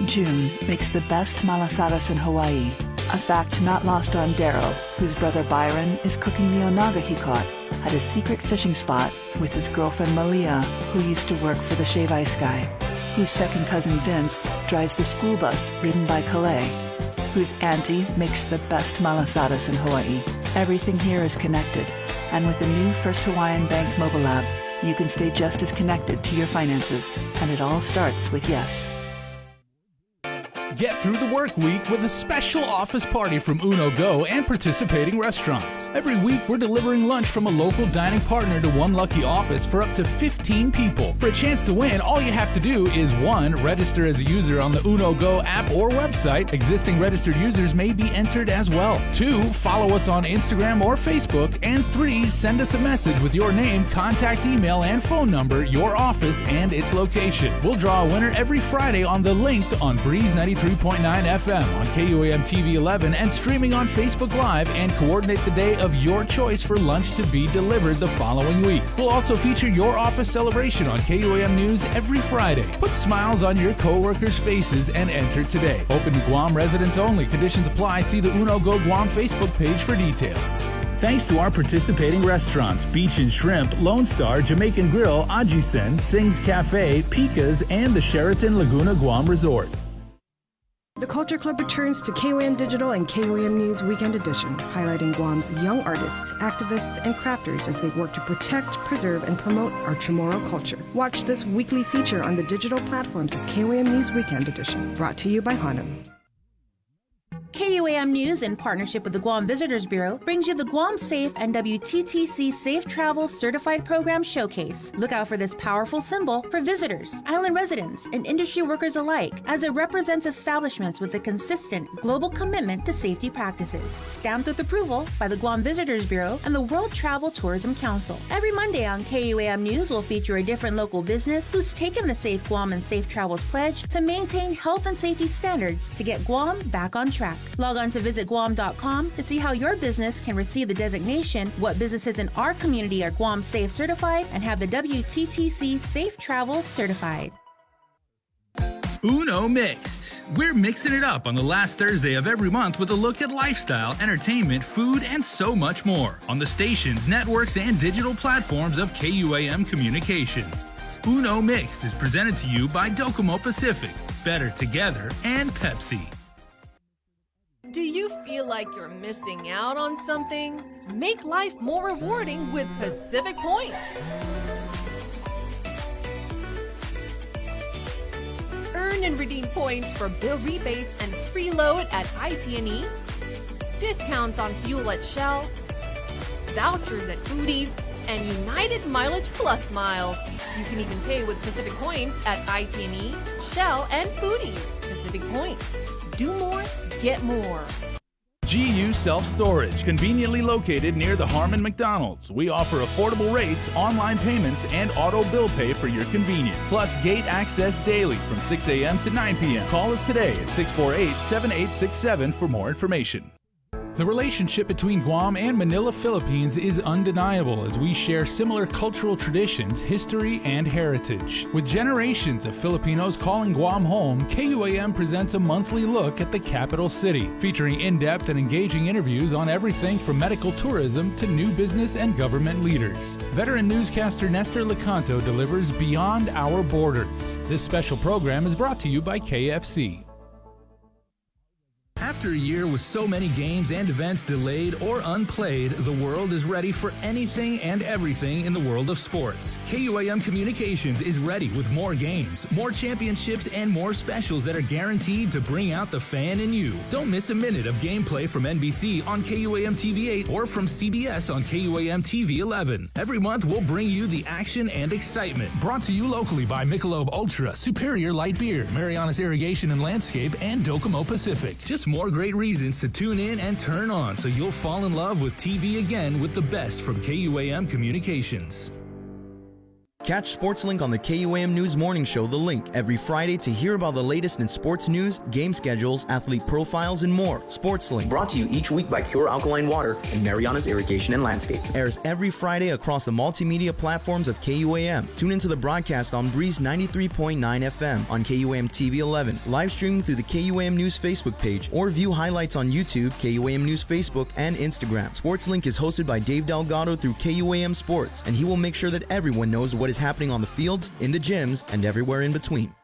June makes the best malasadas in Hawaii, a fact not lost on Daryl, whose brother Byron is cooking the onaga he caught at a secret fishing spot with his girlfriend Malia, who used to work for the Shave Ice Guy, whose second cousin Vince drives the school bus ridden by Calais, whose auntie makes the best malasadas in Hawaii. Everything here is connected, and with the new First Hawaiian Bank mobile app, you can stay just as connected to your finances, and it all starts with yes. Get through the work week with a special office party from Uno Go and participating restaurants. Every week, we're delivering lunch from a local dining partner to one lucky office for up to 15 people. For a chance to win, all you have to do is 1. Register as a user on the Uno Go app or website. Existing registered users may be entered as well. 2. Follow us on Instagram or Facebook. And 3. Send us a message with your name, contact email, and phone number, your office, and its location. We'll draw a winner every Friday on the link on Breeze 93.9 FM on KUAM TV 11 and streaming on Facebook Live, and coordinate the day of your choice for lunch to be delivered the following week. We'll also feature your office celebration on KUAM News every Friday. Put smiles on your co-workers' faces and enter today. Open to Guam residents only. Conditions apply. See the Uno Go Guam Facebook page for details. Thanks to our participating restaurants, Beach and Shrimp, Lone Star, Jamaican Grill, Ajisen, Sing's Cafe, Pika's, and the Sheraton Laguna Guam Resort. The Culture Club returns to KOAM Digital and KOAM News Weekend Edition, highlighting Guam's young artists, activists, and crafters as they work to protect, preserve, and promote our Chamorro culture. Watch this weekly feature on the digital platforms of KOAM News Weekend Edition, brought to you by Hanum. KUAM News, in partnership with the Guam Visitors Bureau, brings you the Guam Safe and WTTC Safe Travel Certified Program Showcase. Look out for this powerful symbol for visitors, island residents, and industry workers alike, as it represents establishments with a consistent global commitment to safety practices. Stamped with approval by the Guam Visitors Bureau and the World Travel Tourism Council. Every Monday on KUAM News will feature a different local business who's taken the Safe Guam and Safe Travels pledge to maintain health and safety standards to get Guam back on track. Log on to visitguam.com to see how your business can receive the designation, what businesses in our community are Guam Safe certified, and have the WTTC Safe Travel certified. Uno Mixed. We're mixing it up on the last Thursday of every month with a look at lifestyle, entertainment, food, and so much more on the stations, networks, and digital platforms of KUAM Communications. Uno Mixed is presented to you by Docomo Pacific, Better Together, and Pepsi. Do you feel like you're missing out on something? Make life more rewarding with Pacific Points. Earn and redeem points for bill rebates and free load at IT&E, discounts on fuel at Shell, vouchers at Foodies, and United Mileage Plus miles. You can even pay with Pacific Points at IT&E, Shell, and Foodies. Pacific Points. Do more, get more. GU Self-Storage, conveniently located near the Harmon McDonald's. We offer affordable rates, online payments, and auto bill pay for your convenience. Plus gate access daily from 6 a.m. to 9 p.m. Call us today at 648-7867 for more information. The relationship between Guam and Manila, Philippines is undeniable as we share similar cultural traditions, history, and heritage. With generations of Filipinos calling Guam home, KUAM presents a monthly look at the capital city, featuring in-depth and engaging interviews on everything from medical tourism to new business and government leaders. Veteran newscaster Nestor Lecanto delivers Beyond Our Borders. This special program is brought to you by KFC. After a year with so many games and events delayed or unplayed, the world is ready for anything and everything in the world of sports. KUAM Communications is ready with more games, more championships, and more specials that are guaranteed to bring out the fan in you. Don't miss a minute of gameplay from NBC on KUAM TV 8 or from CBS on KUAM TV 11. Every month, we'll bring you the action and excitement. Brought to you locally by Michelob Ultra, Superior Light Beer, Marianas Irrigation and Landscape, and Docomo Pacific. Just more great reasons to tune in and turn on so you'll fall in love with TV again with the best from KUAM Communications. Catch SportsLink on the KUAM News Morning Show, The Link, every Friday to hear about the latest in sports news, game schedules, athlete profiles, and more. SportsLink, brought to you each week by Pure Alkaline Water and Marianas Irrigation and Landscape, airs every Friday across the multimedia platforms of KUAM. Tune into the broadcast on Breeze 93.9 FM on KUAM TV 11, live streaming through the KUAM News Facebook page, or view highlights on YouTube, KUAM News Facebook, and Instagram. SportsLink is hosted by Dave Delgado through KUAM Sports, and he will make sure that everyone knows what is happening on the fields, in the gyms, and everywhere in between.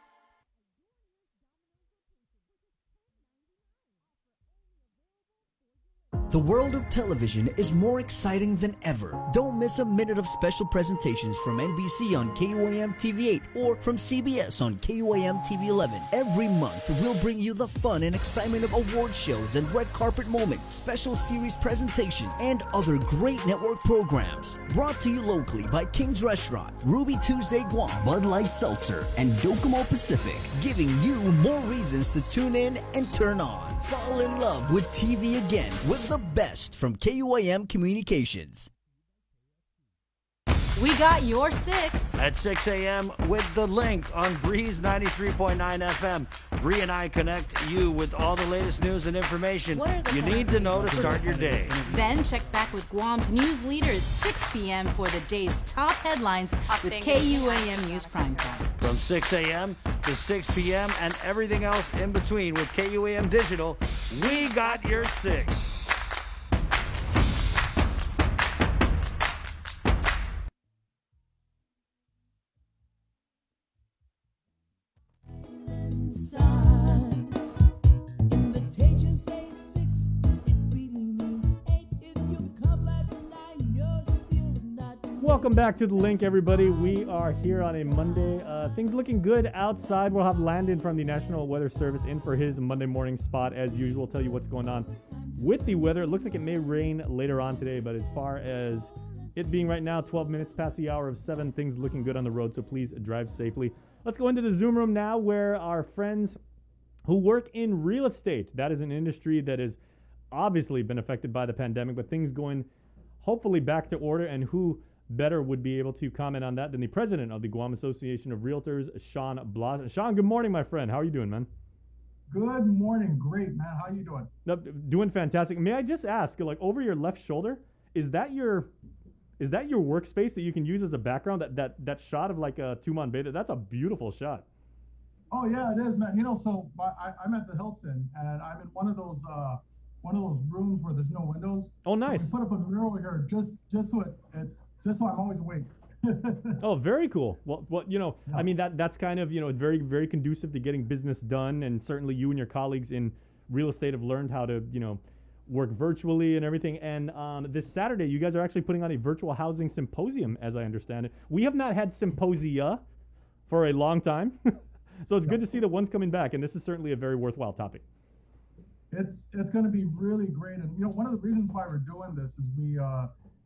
The world of television is more exciting than ever. Don't miss a minute of special presentations from NBC on KUAM TV 8 or from CBS on KUAM TV 11. Every month, we'll bring you the fun and excitement of award shows and red carpet moments, special series presentations, and other great network programs. Brought to you locally by King's Restaurant, Ruby Tuesday Guam, Bud Light Seltzer, and Docomo Pacific, giving you more reasons to tune in and turn on. Fall in love with TV again with the best from KUAM Communications. We got your 6. At 6 a.m. with The Link on Breeze 93.9 FM. Bree and I connect you with all the latest news and information you need to know to start your day. Then check back with Guam's news leader at 6 p.m. for the day's top headlines with KUAM News Primetime. From 6 a.m. to 6 p.m. and everything else in between with KUAM Digital, we got your 6. Welcome back to The Link, everybody. We are here on a Monday. Things looking good outside. We'll have Landon from the National Weather Service in for his Monday morning spot as usual. Tell you what's going on with the weather. It looks like it may rain later on today, but as far as it being right now, 12 minutes past the hour of 7, things looking good on the road, so please drive safely. Let's go into the Zoom room now where our friends who work in real estate, that is an industry that has obviously been affected by the pandemic, but things going hopefully back to order, and who better would be able to comment on that than the president of the Guam Association of Realtors, Sean Blas. Sean, good morning, my friend. How are you doing, man? Good morning. Great, man. How you doing? Doing fantastic. May I just ask, like, over your left shoulder, is that your workspace that you can use as a background? That shot of like a Tuman Bay, that's a beautiful shot. Oh yeah, it is, man. You know, so I'm at the Hilton, and I'm in one of those rooms where there's no windows. Oh, nice. So we put up a mural here just so I'm always awake. Oh, very cool. Well, you know, yeah. I mean, that's kind of, you know, very, very conducive to getting business done, and certainly you and your colleagues in real estate have learned how to, you know, work virtually and everything. And this Saturday, you guys are actually putting on a virtual housing symposium, as I understand it. We have not had symposia for a long time, so it's good to see that one's coming back, and this is certainly a very worthwhile topic. It's going to be really great, and you know, one of the reasons why we're doing this is we.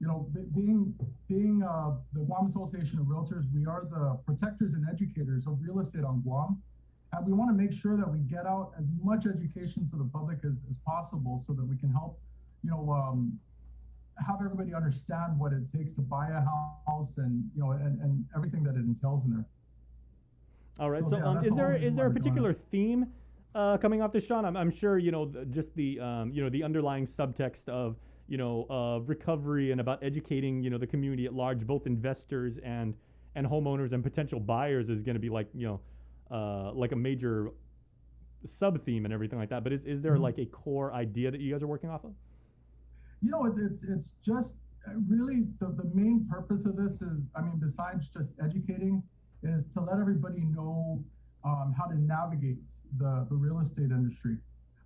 You know, being the Guam Association of Realtors, we are the protectors and educators of real estate on Guam. And we want to make sure that we get out as much education to the public as possible so that we can help, you know, have everybody understand what it takes to buy a house and, you know, and everything that it entails in there. All right. So yeah, is there a particular theme coming off this, Sean? I'm sure just the the underlying subtext of recovery and about educating the community at large, both investors and homeowners and potential buyers, is going to be like a major sub theme and everything like that. But is there like a core idea that you guys are working off of? It's just really the main purpose of this is, I mean, besides just educating, is to let everybody know how to navigate the real estate industry.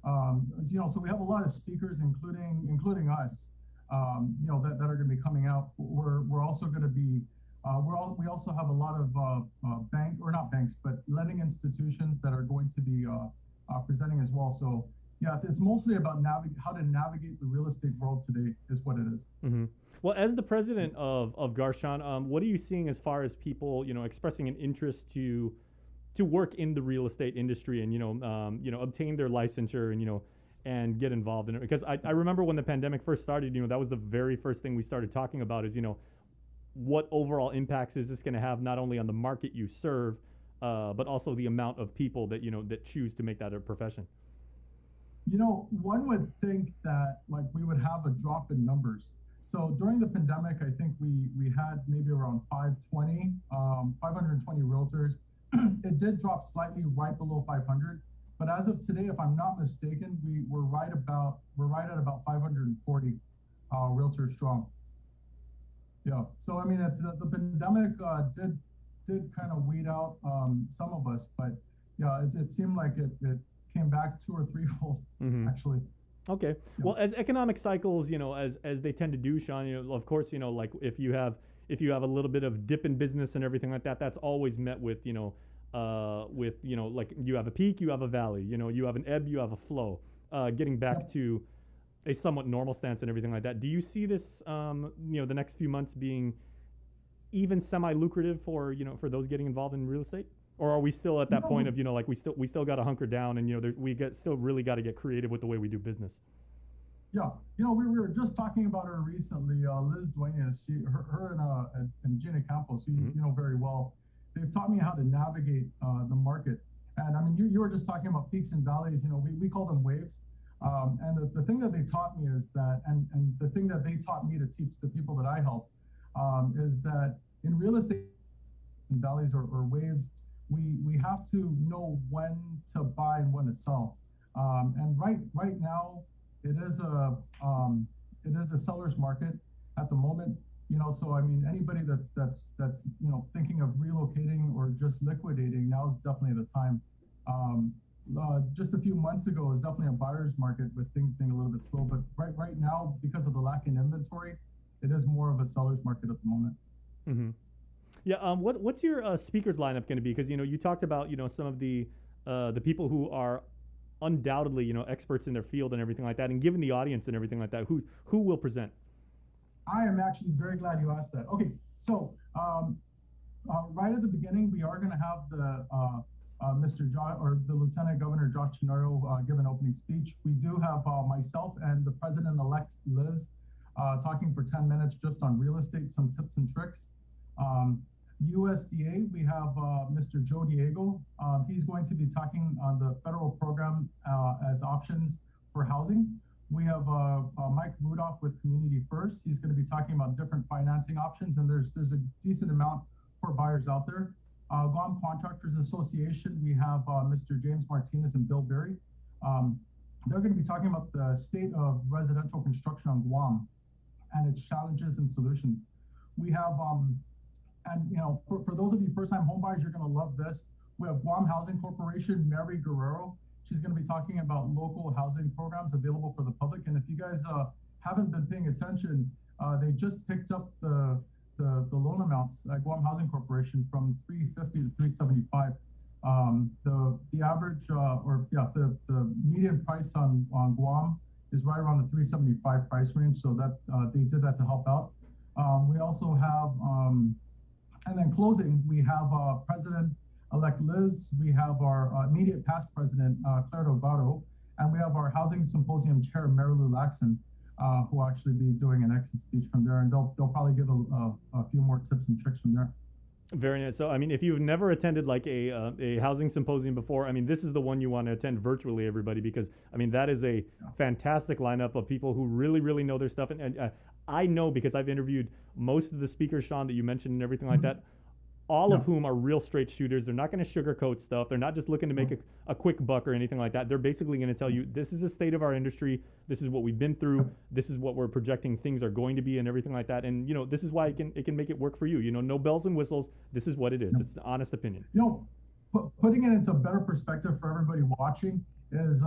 So we have a lot of speakers, including us, that are going to be coming out. We're also going to be we also have a lot of not banks, but lending institutions that are going to be presenting as well. So yeah, it's mostly about how to navigate the real estate world today is what it is. Mm-hmm. Well, as the president of Garshan, what are you seeing as far as people, expressing an interest to work in the real estate industry and obtain their licensure and get involved in it? Because I remember when the pandemic first started, that was the very first thing we started talking about is what overall impacts is this going to have not only on the market you serve, but also the amount of people that that choose to make that a profession. One would think that like we would have a drop in numbers. So during the pandemic, I think we had maybe around 520 realtors. It did drop slightly right below 500, but as of today, if I'm not mistaken, we're right at about 540 realtors strong. Yeah. So I mean, it's the pandemic did kind of weed out some of us, but yeah, it seemed like it came back 2 or 3-fold actually. Okay. Yeah. Well, as economic cycles, as they tend to do, Sean, of course, like if you have a little bit of dip in business and everything like that, that's always met with, like you have a peak, you have a valley, you have an ebb, you have a flow, getting back to a somewhat normal stance and everything like that. Do you see this, the next few months being even semi-lucrative for those getting involved in real estate? Or are we still at that point of, like we still got to hunker down and, still really got to get creative with the way we do business? Yeah, we were just talking about her recently, Liz Duenas. Her and Gina Campos, who you know very well. They've taught me how to navigate the market. And I mean, you were just talking about peaks and valleys. We call them waves. And the thing that they taught me is that, and the thing that they taught me to teach the people that I help, is that in real estate, valleys or waves, we have to know when to buy and when to sell. And right now, it is a seller's market at the moment. So I mean, anybody that's thinking of relocating or just liquidating, now is definitely the time. Just a few months ago, it was definitely a buyer's market with things being a little bit slow. But right now, because of the lack in inventory, it is more of a seller's market at the moment. Mm-hmm. Yeah. What's your speakers lineup going to be? Because you talked about some of the people who are undoubtedly experts in their field and everything like that, and given the audience and everything like that, who will present? I am actually very glad you asked that. Okay, so right at the beginning, we are going to have the the Lieutenant Governor Josh Chinario give an opening speech. We do have myself and the President-elect Liz talking for 10 minutes just on real estate, some tips and tricks. USDA, we have Mr. Joe Diego. He's going to be talking on the federal program as options for housing. We have Mike Rudolph with Community First. He's going to be talking about different financing options, and there's a decent amount for buyers out there. Guam Contractors Association, we have Mr. James Martinez and Bill Berry. They're going to be talking about the state of residential construction on Guam and its challenges and solutions. We have for those of you first-time homebuyers, you're going to love this. We have Guam Housing Corporation, Mary Guerrero. She's going to be talking about local housing programs available for the public. And if you guys haven't been paying attention, they just picked up the loan amounts at Guam Housing Corporation from $350 to $375. The average the median price on Guam is right around the $375 price range. So that they did that to help out. We also have and then closing, we have President-elect Liz, we have our immediate past president, Claire Delgado, and we have our Housing Symposium chair, Marilu Laxon, who will actually be doing an exit speech from there, and they'll probably give a few more tips and tricks from there. Very nice. So, I mean, if you've never attended like a housing symposium before, I mean, this is the one you want to attend virtually, everybody, because, I mean, that is a fantastic lineup of people who really, really know their stuff. And I know because I've interviewed most of the speakers, Sean, that you mentioned and everything like that, all of whom are real straight shooters. They're not going to sugarcoat stuff. They're not just looking to make a quick buck or anything like that. They're basically going to tell you, this is the state of our industry. This is what we've been through. This is what we're projecting things are going to be and everything like that. And, you know, this is why it can make it work for you. You know, no bells and whistles. This is what it is. It's an honest opinion. You know, putting it into a better perspective for everybody watching is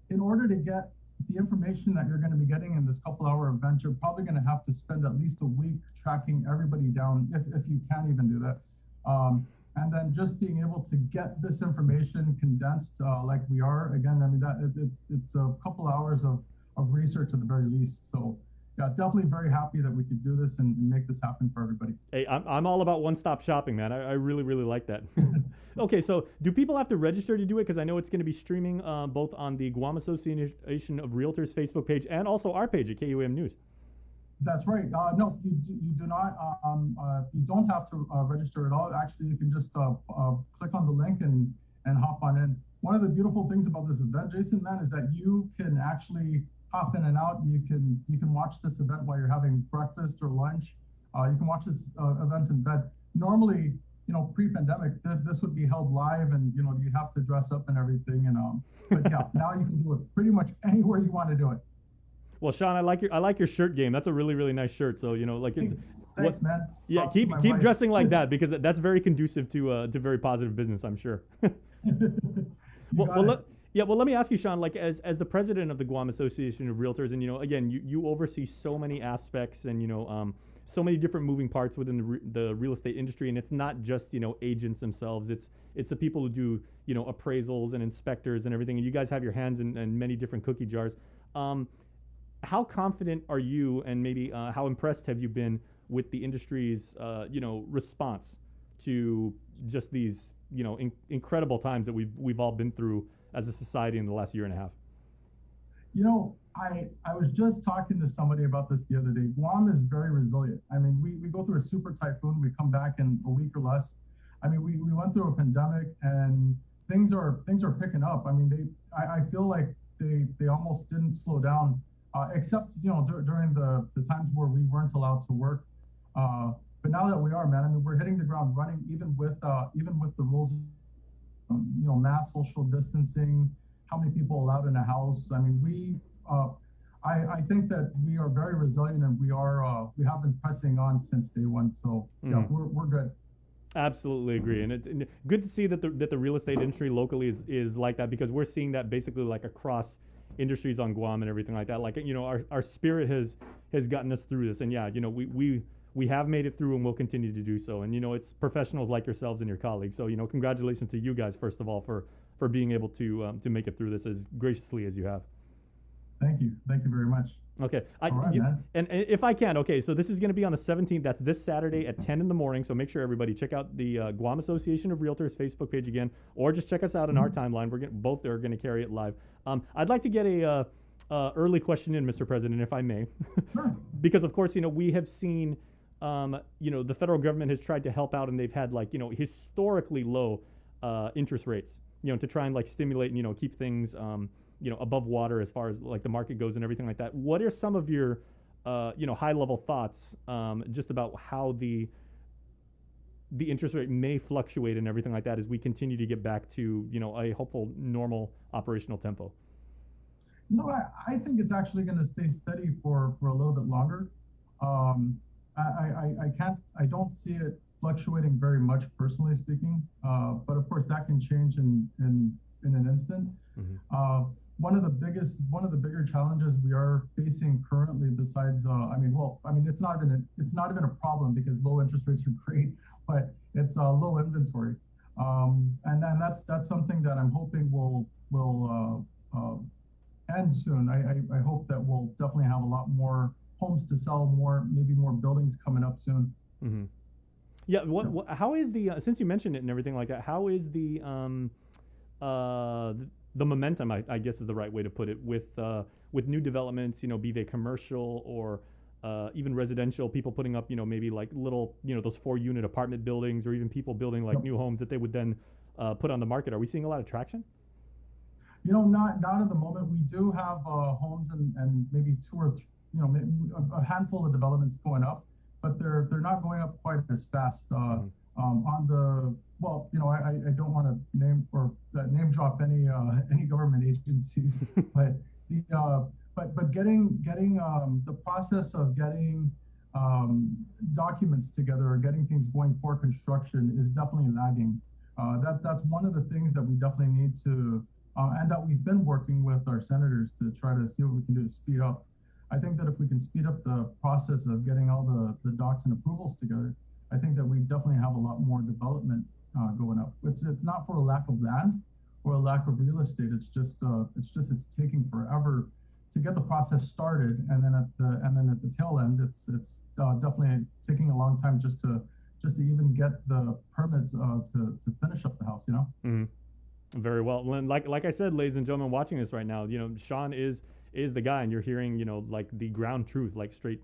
in order to get the information that you're going to be getting in this couple-hour event, you're probably going to have to spend at least a week tracking everybody down, if you can even do that. And then just being able to get this information condensed like we are, again, I mean, it's a couple hours of research at the very least. So yeah, definitely very happy that we could do this and make this happen for everybody. Hey, I'm all about one-stop shopping, man. I really, really like that. Okay, so do people have to register to do it? Because I know it's going to be streaming both on the Guam Association of Realtors Facebook page and also our page at KUAM News. That's right. No, you do not. You don't have to register at all. Actually, you can just click on the link and hop on in. One of the beautiful things about this event, Jason, man, is that you can actually hop in and out. You can watch this event while you're having breakfast or lunch. You can watch this event in bed. Normally, you know, pre-pandemic, this would be held live, and you know, you'd have to dress up and everything. And but yeah, now you can do it pretty much anywhere you want to do it. Well, Sean, I like your shirt game. That's a really, really nice shirt. So, you know, like, thanks, man. Yeah, keep dressing like that, because that's very conducive to very positive business, I'm sure. Well, let me ask you, Sean, like, as the president of the Guam Association of Realtors, and you know, again, you oversee so many aspects and, you know, so many different moving parts within the real estate industry, and it's not just, you know, agents themselves. It's the people who do, you know, appraisals and inspectors and everything, and you guys have your hands in many different cookie jars. How confident are you, and maybe how impressed have you been with the industry's, you know, response to just these, you know, incredible times that we've all been through as a society in the last year and a half? You know, I was just talking to somebody about this the other day. Guam is very resilient. I mean, we go through a super typhoon, we come back in a week or less. I mean, we went through a pandemic, and things are picking up. I mean, I feel like they almost didn't slow down. Except, you know, during the times where we weren't allowed to work. But now that we are, man, I mean, we're hitting the ground running, even with the rules, you know, mass social distancing, how many people allowed in a house. I mean, I think that we are very resilient, and we have been pressing on since day one. So yeah, we're good. Absolutely agree, and it's good to see that the real estate industry locally is like that, because we're seeing that basically like across industries on Guam and everything like that. Like, you know, our spirit has gotten us through this, and yeah, you know, we have made it through, and we'll continue to do so. And you know, it's professionals like yourselves and your colleagues. So, you know, congratulations to you guys, first of all, for being able to make it through this as graciously as you have. Thank you very much. Okay. Man. And if I can, okay, so this is going to be on the 17th. That's this Saturday at 10 in the morning. So make sure everybody check out the Guam Association of Realtors Facebook page again, or just check us out on our timeline. Both are going to carry it live. I'd like to get a early question in, Mr. President, if I may. Sure. Because, of course, you know, we have seen, you know, the federal government has tried to help out, and they've had, like, you know, historically low interest rates, you know, to try and, like, stimulate and, you know, keep things, you know, above water as far as, like, the market goes and everything like that. What are some of your, you know, high-level thoughts just about how the interest rate may fluctuate and everything like that as we continue to get back to, you know, a hopeful normal operational tempo? You know, I think it's actually going to stay steady for a little bit longer. I don't see it fluctuating very much, personally speaking. But of course, that can change in an instant. Mm-hmm. One of the bigger challenges we are facing currently, besides, it's not even a problem, because low interest rates are great, but it's low inventory, and then that's something that I'm hoping will end soon. I hope that we'll definitely have a lot more homes to sell, maybe more buildings coming up soon. Mm-hmm. Yeah. How is since you mentioned it and everything like that, how is the momentum, I guess is the right way to put it, with new developments, you know, be they commercial or even residential people putting up, maybe like little, those 4-unit apartment buildings, or even people building like new homes that they would then put on the market. Are we seeing a lot of traction? Not at the moment. We do have homes and maybe 2 or 3, maybe a handful of developments going up, but they're not going up quite as fast. On the I don't want to name drop any government agencies, but getting the process of getting documents together or getting things going for construction is definitely lagging. That's one of the things that we definitely need to, and that we've been working with our senators to try to see what we can do to speed up. I think that if we can speed up the process of getting all the docs and approvals together, I think that we definitely have a lot more development going up. It's not for a lack of land or a lack of real estate. It's taking forever to get the process started, and then at the tail end, it's definitely taking a long time just to even get the permits to finish up the house. Mm-hmm. Very well. Like I said, ladies and gentlemen, watching this right now, Sean is the guy, and you're hearing like the ground truth, like straight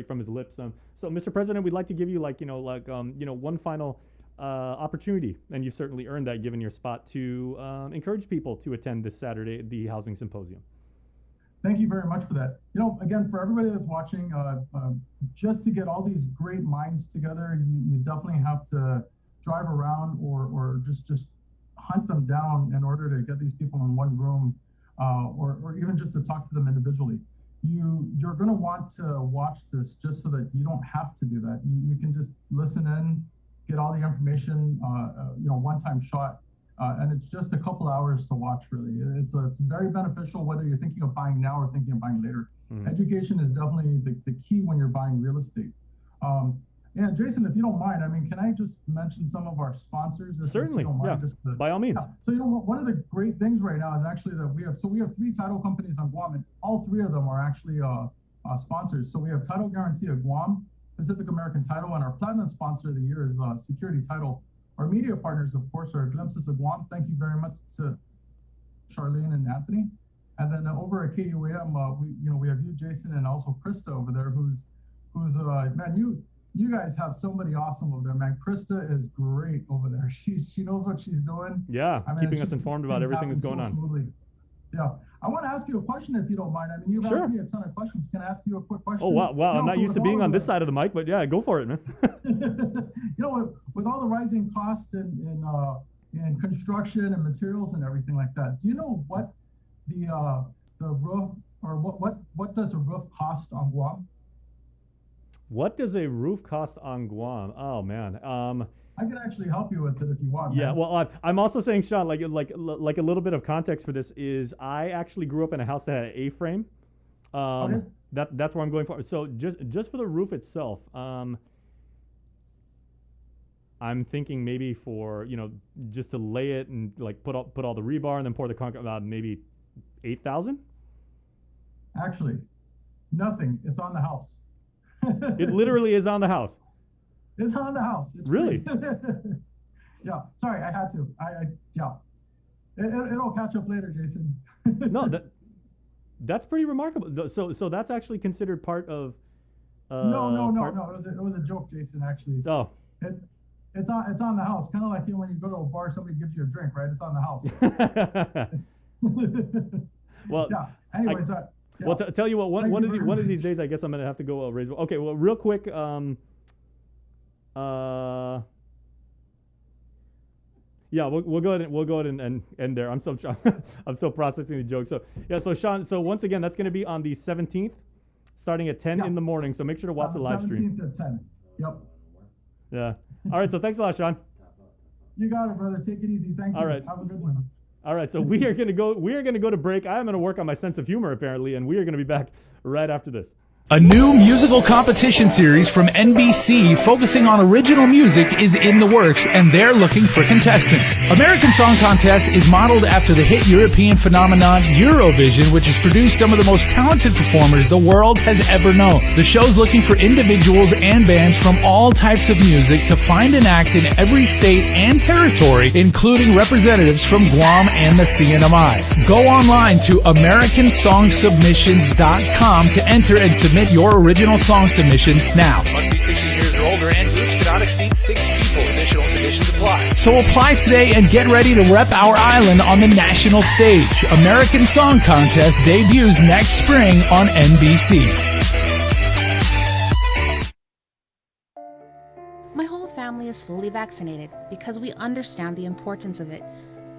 from his lips. So, Mr. President, we'd like to give you one final opportunity, and you've certainly earned that given your spot, to encourage people to attend this Saturday the Housing Symposium. Thank you very much for that. Again, for everybody that's watching, just to get all these great minds together, you definitely have to drive around or just hunt them down in order to get these people in one room, or even just to talk to them individually. You're going to want to watch this just so that you don't have to do that. You can just listen in, get all the information, one-time shot, and it's just a couple hours to watch. Really, it's very beneficial whether you're thinking of buying now or thinking of buying later. Mm-hmm. Education is definitely the key when you're buying real estate. Yeah, Jason, if you don't mind, can I just mention some of our sponsors? Certainly, by all means. Yeah. So, one of the great things right now is actually that we have 3 title companies on Guam, and all 3 of them are actually sponsors. So we have Title Guarantee of Guam, Pacific American Title, and our platinum sponsor of the year is Security Title. Our media partners, of course, are Glimpses of Guam. Thank you very much to Charlene and Anthony. And then over at KUAM, we have you, Jason, and also Krista over there, who's man, you guys have somebody awesome over there, man. Krista is great over there. She knows what she's doing. Yeah, keeping us informed about everything that's going on. Smoothly. Yeah. I want to ask you a question, if you don't mind. You've asked me a ton of questions. Can I ask you a quick question? Oh, wow. I'm not used to being on this side of the mic, but yeah, go for it, man. With all the rising costs in construction and materials and everything like that, do you know what the roof, or what does a roof cost on Guam? What does a roof cost on Guam? Oh, man. I can actually help you with it if you want. Yeah, man. well, I'm also saying, Sean, like a little bit of context for this is I actually grew up in a house that had an A-frame. Okay. That's where I'm going for. So just for the roof itself, I'm thinking maybe for just to lay it and like put all the rebar and then pour the concrete, maybe $8,000. Actually, nothing. It's on the house. It literally is on the house. It's on the house. It's really? Yeah. Sorry, I had to. Yeah. It'll catch up later, Jason. No, that's pretty remarkable. So that's actually considered part of. No. It was a joke, Jason. Actually. Oh. It's on the house. Kind of like when you go to a bar, somebody gives you a drink, right? It's on the house. Well. Yeah. Anyways. Yeah. Well, tell you what, one of these days, I guess I'm gonna have to go raise. Okay, well, real quick, yeah, we'll go ahead and end there. I'm so processing the joke. So yeah, so Sean, so once again, that's gonna be on the 17th, starting at 10 in the morning. So make sure to watch the live stream. 17th at 10. Yep. Yeah. All right. So thanks a lot, Sean. You got it, brother. Take it easy. Thank you. All right. Have a good one. All right, so we are going to go to break. I am going to work on my sense of humor, apparently, and we are going to be back right after this. A new musical competition series from NBC focusing on original music is in the works, and they're looking for contestants. American Song Contest is modeled after the hit European phenomenon Eurovision, which has produced some of the most talented performers the world has ever known. The show's looking for individuals and bands from all types of music to find an act in every state and territory, including representatives from Guam and the CNMI. Go online to AmericanSongSubmissions.com to enter and submit Submit your original song submissions now. Must be 16 years or older, and groups cannot exceed 6 people. Additional conditions apply. So apply today and get ready to rep our island on the national stage. American Song Contest debuts next spring on NBC. My whole family is fully vaccinated because we understand the importance of it.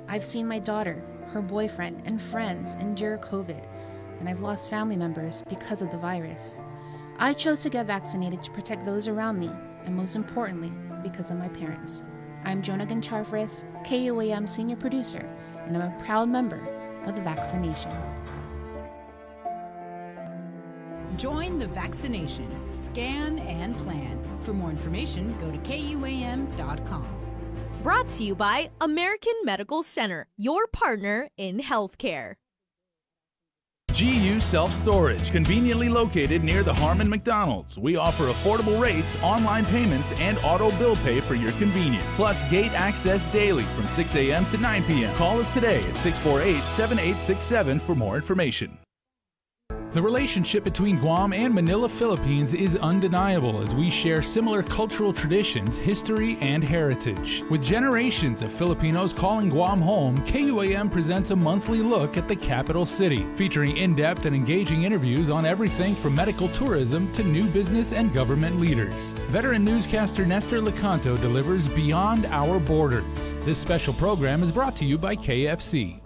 I've seen my daughter, her boyfriend, and friends endure COVID, and I've lost family members because of the virus. I chose to get vaccinated to protect those around me, and most importantly, because of my parents. I'm Jonah Gancharfris, KUAM Senior Producer, and I'm a proud member of the vaccination. Join the vaccination. Scan and plan. For more information, go to KUAM.com. Brought to you by American Medical Center, your partner in healthcare. GU Self-Storage, conveniently located near the Harmon McDonald's. We offer affordable rates, online payments, and auto bill pay for your convenience. Plus gate access daily from 6 a.m. to 9 p.m. Call us today at 648-7867 for more information. The relationship between Guam and Manila, Philippines is undeniable as we share similar cultural traditions, history, and heritage. With generations of Filipinos calling Guam home, KUAM presents a monthly look at the capital city, featuring in-depth and engaging interviews on everything from medical tourism to new business and government leaders. Veteran newscaster Nestor Lecanto delivers Beyond Our Borders. This special program is brought to you by KFC.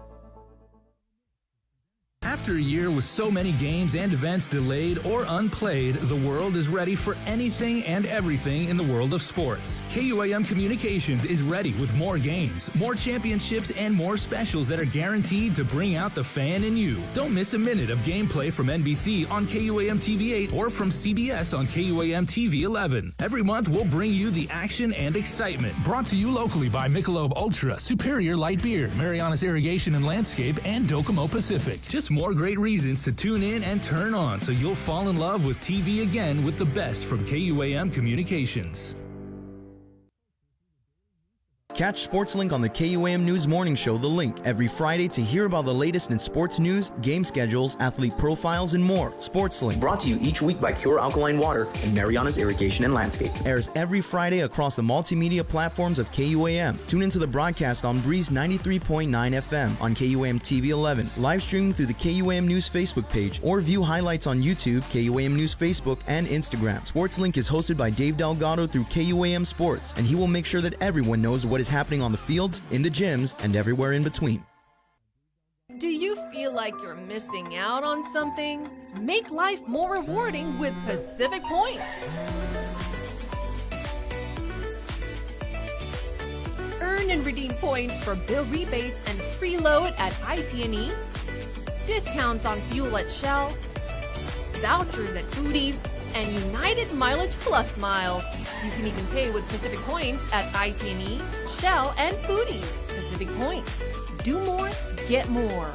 After a year with so many games and events delayed or unplayed, the world is ready for anything and everything in the world of sports. KUAM Communications is ready with more games, more championships, and more specials that are guaranteed to bring out the fan in you. Don't miss a minute of gameplay from NBC on KUAM TV 8 or from CBS on KUAM TV 11. Every month, we'll bring you the action and excitement. Brought to you locally by Michelob Ultra, Superior Light Beer, Marianas Irrigation and Landscape, and Docomo Pacific. Just more great reasons to tune in and turn on so you'll fall in love with TV again with the best from KUAM Communications. Catch SportsLink on the KUAM News Morning Show, The Link, every Friday to hear about the latest in sports news, game schedules, athlete profiles, and more. SportsLink, brought to you each week by Cure Alkaline Water and Marianas Irrigation and Landscape, airs every Friday across the multimedia platforms of KUAM. Tune into the broadcast on Breeze 93.9 FM on KUAM TV 11, live streaming through the KUAM News Facebook page, or view highlights on YouTube, KUAM News Facebook, and Instagram. SportsLink is hosted by Dave Delgado through KUAM Sports, and he will make sure that everyone knows what is happening on the fields, in the gyms, and everywhere in between. Do you feel like you're missing out on something? Make life more rewarding with Pacific Points. Earn and redeem points for bill rebates and free load at IT&E, discounts on fuel at Shell, vouchers at Foodies, and United Mileage Plus miles. You can even pay with Pacific Points at IT&E, Shell, and Foodies. Pacific Points. Do more, get more.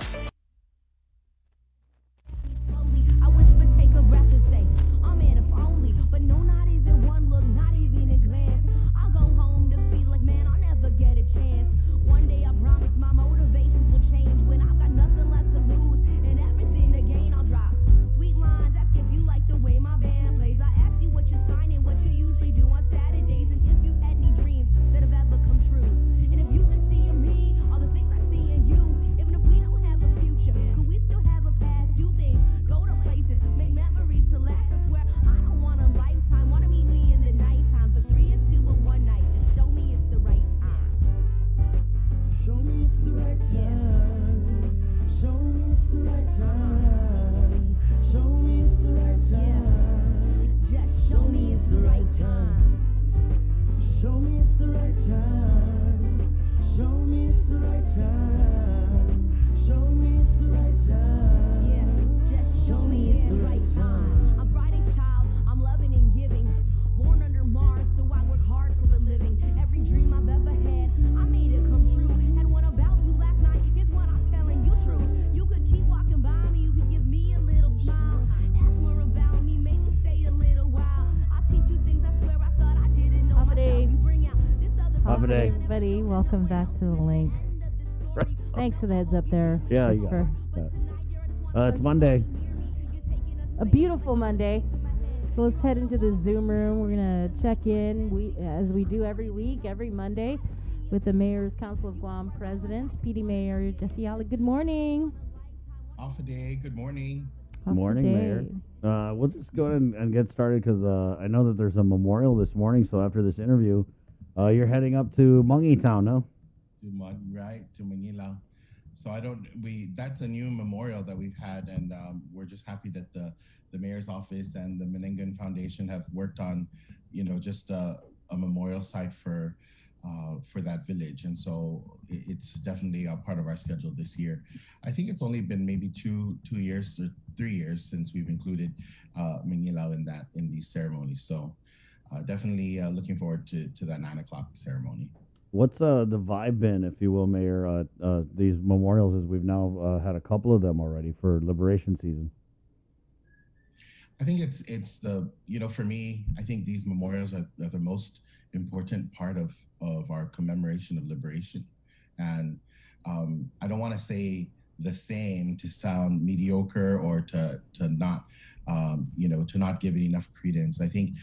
Everybody, welcome back to the link. Thanks for the heads up there. Yeah, you got it. It's Monday. a beautiful Monday. So let's head into the Zoom room. We're going to check in, as we do every week, every Monday, with the Mayor's Council of Guam President, PD Mayor Jesse Ali. Good morning. Off a day. Good morning. Good morning, Mayor. We'll just go ahead and get started because I know that there's a memorial this morning. So after this interview, you're heading up to Mungi Town, no? To Manila. So that's a new memorial that we've had, and we're just happy that the mayor's office and the Menengan Foundation have worked on, just a memorial site for that village, and so it's definitely a part of our schedule this year. I think it's only been maybe 2 years or 3 years since we've included Manila in these ceremonies. So definitely looking forward to that 9:00 ceremony. What's the vibe been, if you will, Mayor? These memorials, as we've now had a couple of them already for Liberation Season. I think it's the for me, I think these memorials are the most important part of our commemoration of liberation, and I don't want to say the same to sound mediocre or to not to not give it enough credence. I think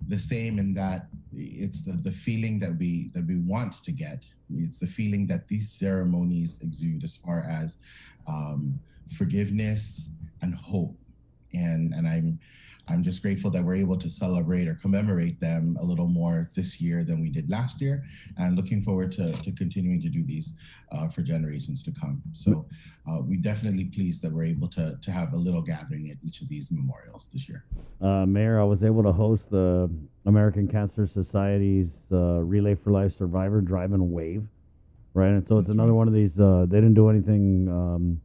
the same in that it's the feeling that we want to get. It's the feeling that these ceremonies exude as far as forgiveness and hope. And I'm just grateful that we're able to celebrate or commemorate them a little more this year than we did last year, and looking forward to continuing to do these for generations to come. So we're definitely pleased that we're able to have a little gathering at each of these memorials this year. Mayor, I was able to host the American Cancer Society's Relay for Life Survivor Drive and Wave, right? And so it's another one of these, they didn't do anything...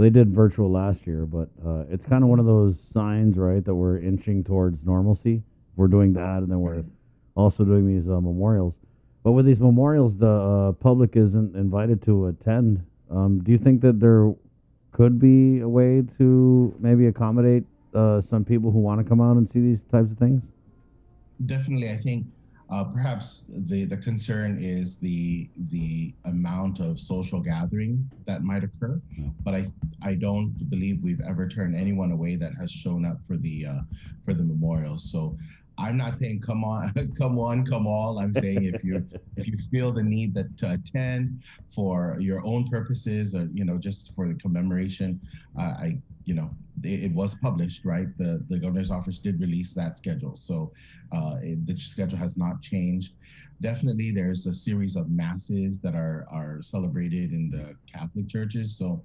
They did virtual last year, but it's kind of one of those signs, right, that we're inching towards normalcy. We're doing that, and then we're also doing these memorials. But with these memorials, the public isn't invited to attend. Do you think that there could be a way to maybe accommodate some people who want to come out and see these types of things? Definitely, I think perhaps the concern is the amount of social gathering that might occur, but I don't believe we've ever turned anyone away that has shown up for the memorials. So I'm not saying come on, come all. I'm saying if you feel the need to attend for your own purposes, or just for the commemoration, it was published, right? The governor's office did release that schedule, so the schedule has not changed. Definitely, there's a series of masses that are celebrated in the Catholic churches, so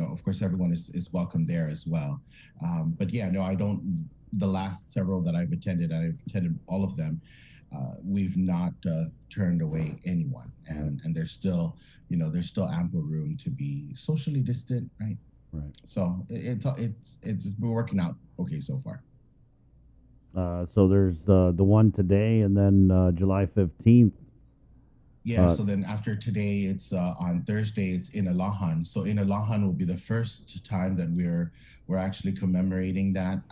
of course, everyone is welcome there as well. But yeah, no, I don't. The last several that I've attended all of them. We've not turned away anyone, and there's still ample room to be socially distant, right? Right. So it's been working out okay so far. So there's the one today, and then July 15th. Yeah. So then after today, it's on Thursday. It's in Alahan. So in Alahan will be the first time that we're actually commemorating that.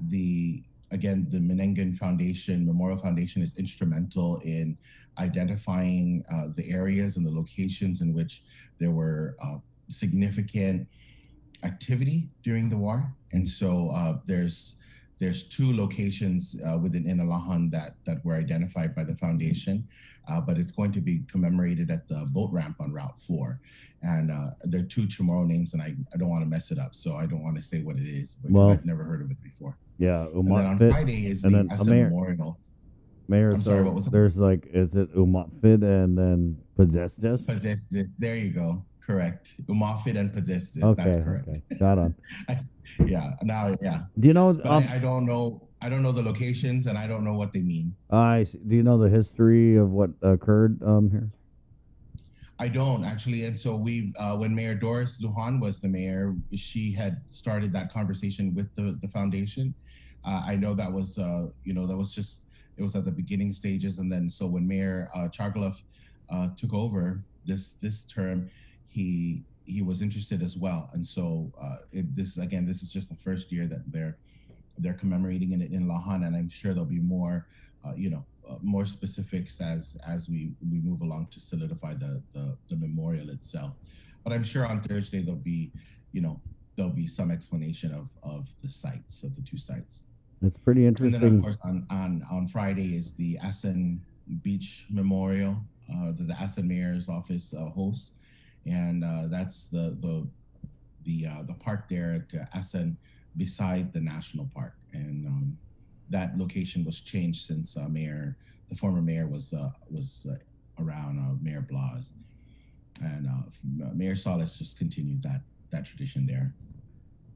The Menengan Foundation, Memorial Foundation, is instrumental in identifying the areas and the locations in which there were significant activity during the war, and so there's 2 locations within Inalahan that were identified by the foundation, but it's going to be commemorated at the boat ramp on Route 4, and there are 2 Chamorro names, and I don't want to mess it up, so I don't want to say what it is because I've never heard of it before. Yeah, and then on Friday is the Assen Memorial. Mayor, I'm sorry, what was there's is it Umatfid and then Possesses? Possesses, there you go. Correct. Umafid and Possesses. Okay, That's correct. Okay. Got on. Yeah. Now, yeah. Do you know? But I don't know. I don't know the locations, and I don't know what they mean. I see. Do you know the history of what occurred here? I don't actually. And so when Mayor Doris Lujan was the mayor, she had started that conversation with the foundation. I know that was, it was at the beginning stages, and then so when Mayor Chargaloff took over this term, he was interested as well, and so this is just the first year that they're commemorating it in Lahan, and I'm sure there'll be more, more specifics as we move along to solidify the memorial itself. But I'm sure on Thursday there'll be, there'll be some explanation of the sites, of the two sites. It's pretty And interesting. then, of course, on Friday is the Assen Beach Memorial that the Assen Mayor's Office hosts, and that's the park there at Assen, beside the national park, and that location was changed since the former mayor was around, Mayor Blas, and Mayor Solis just continued that tradition there.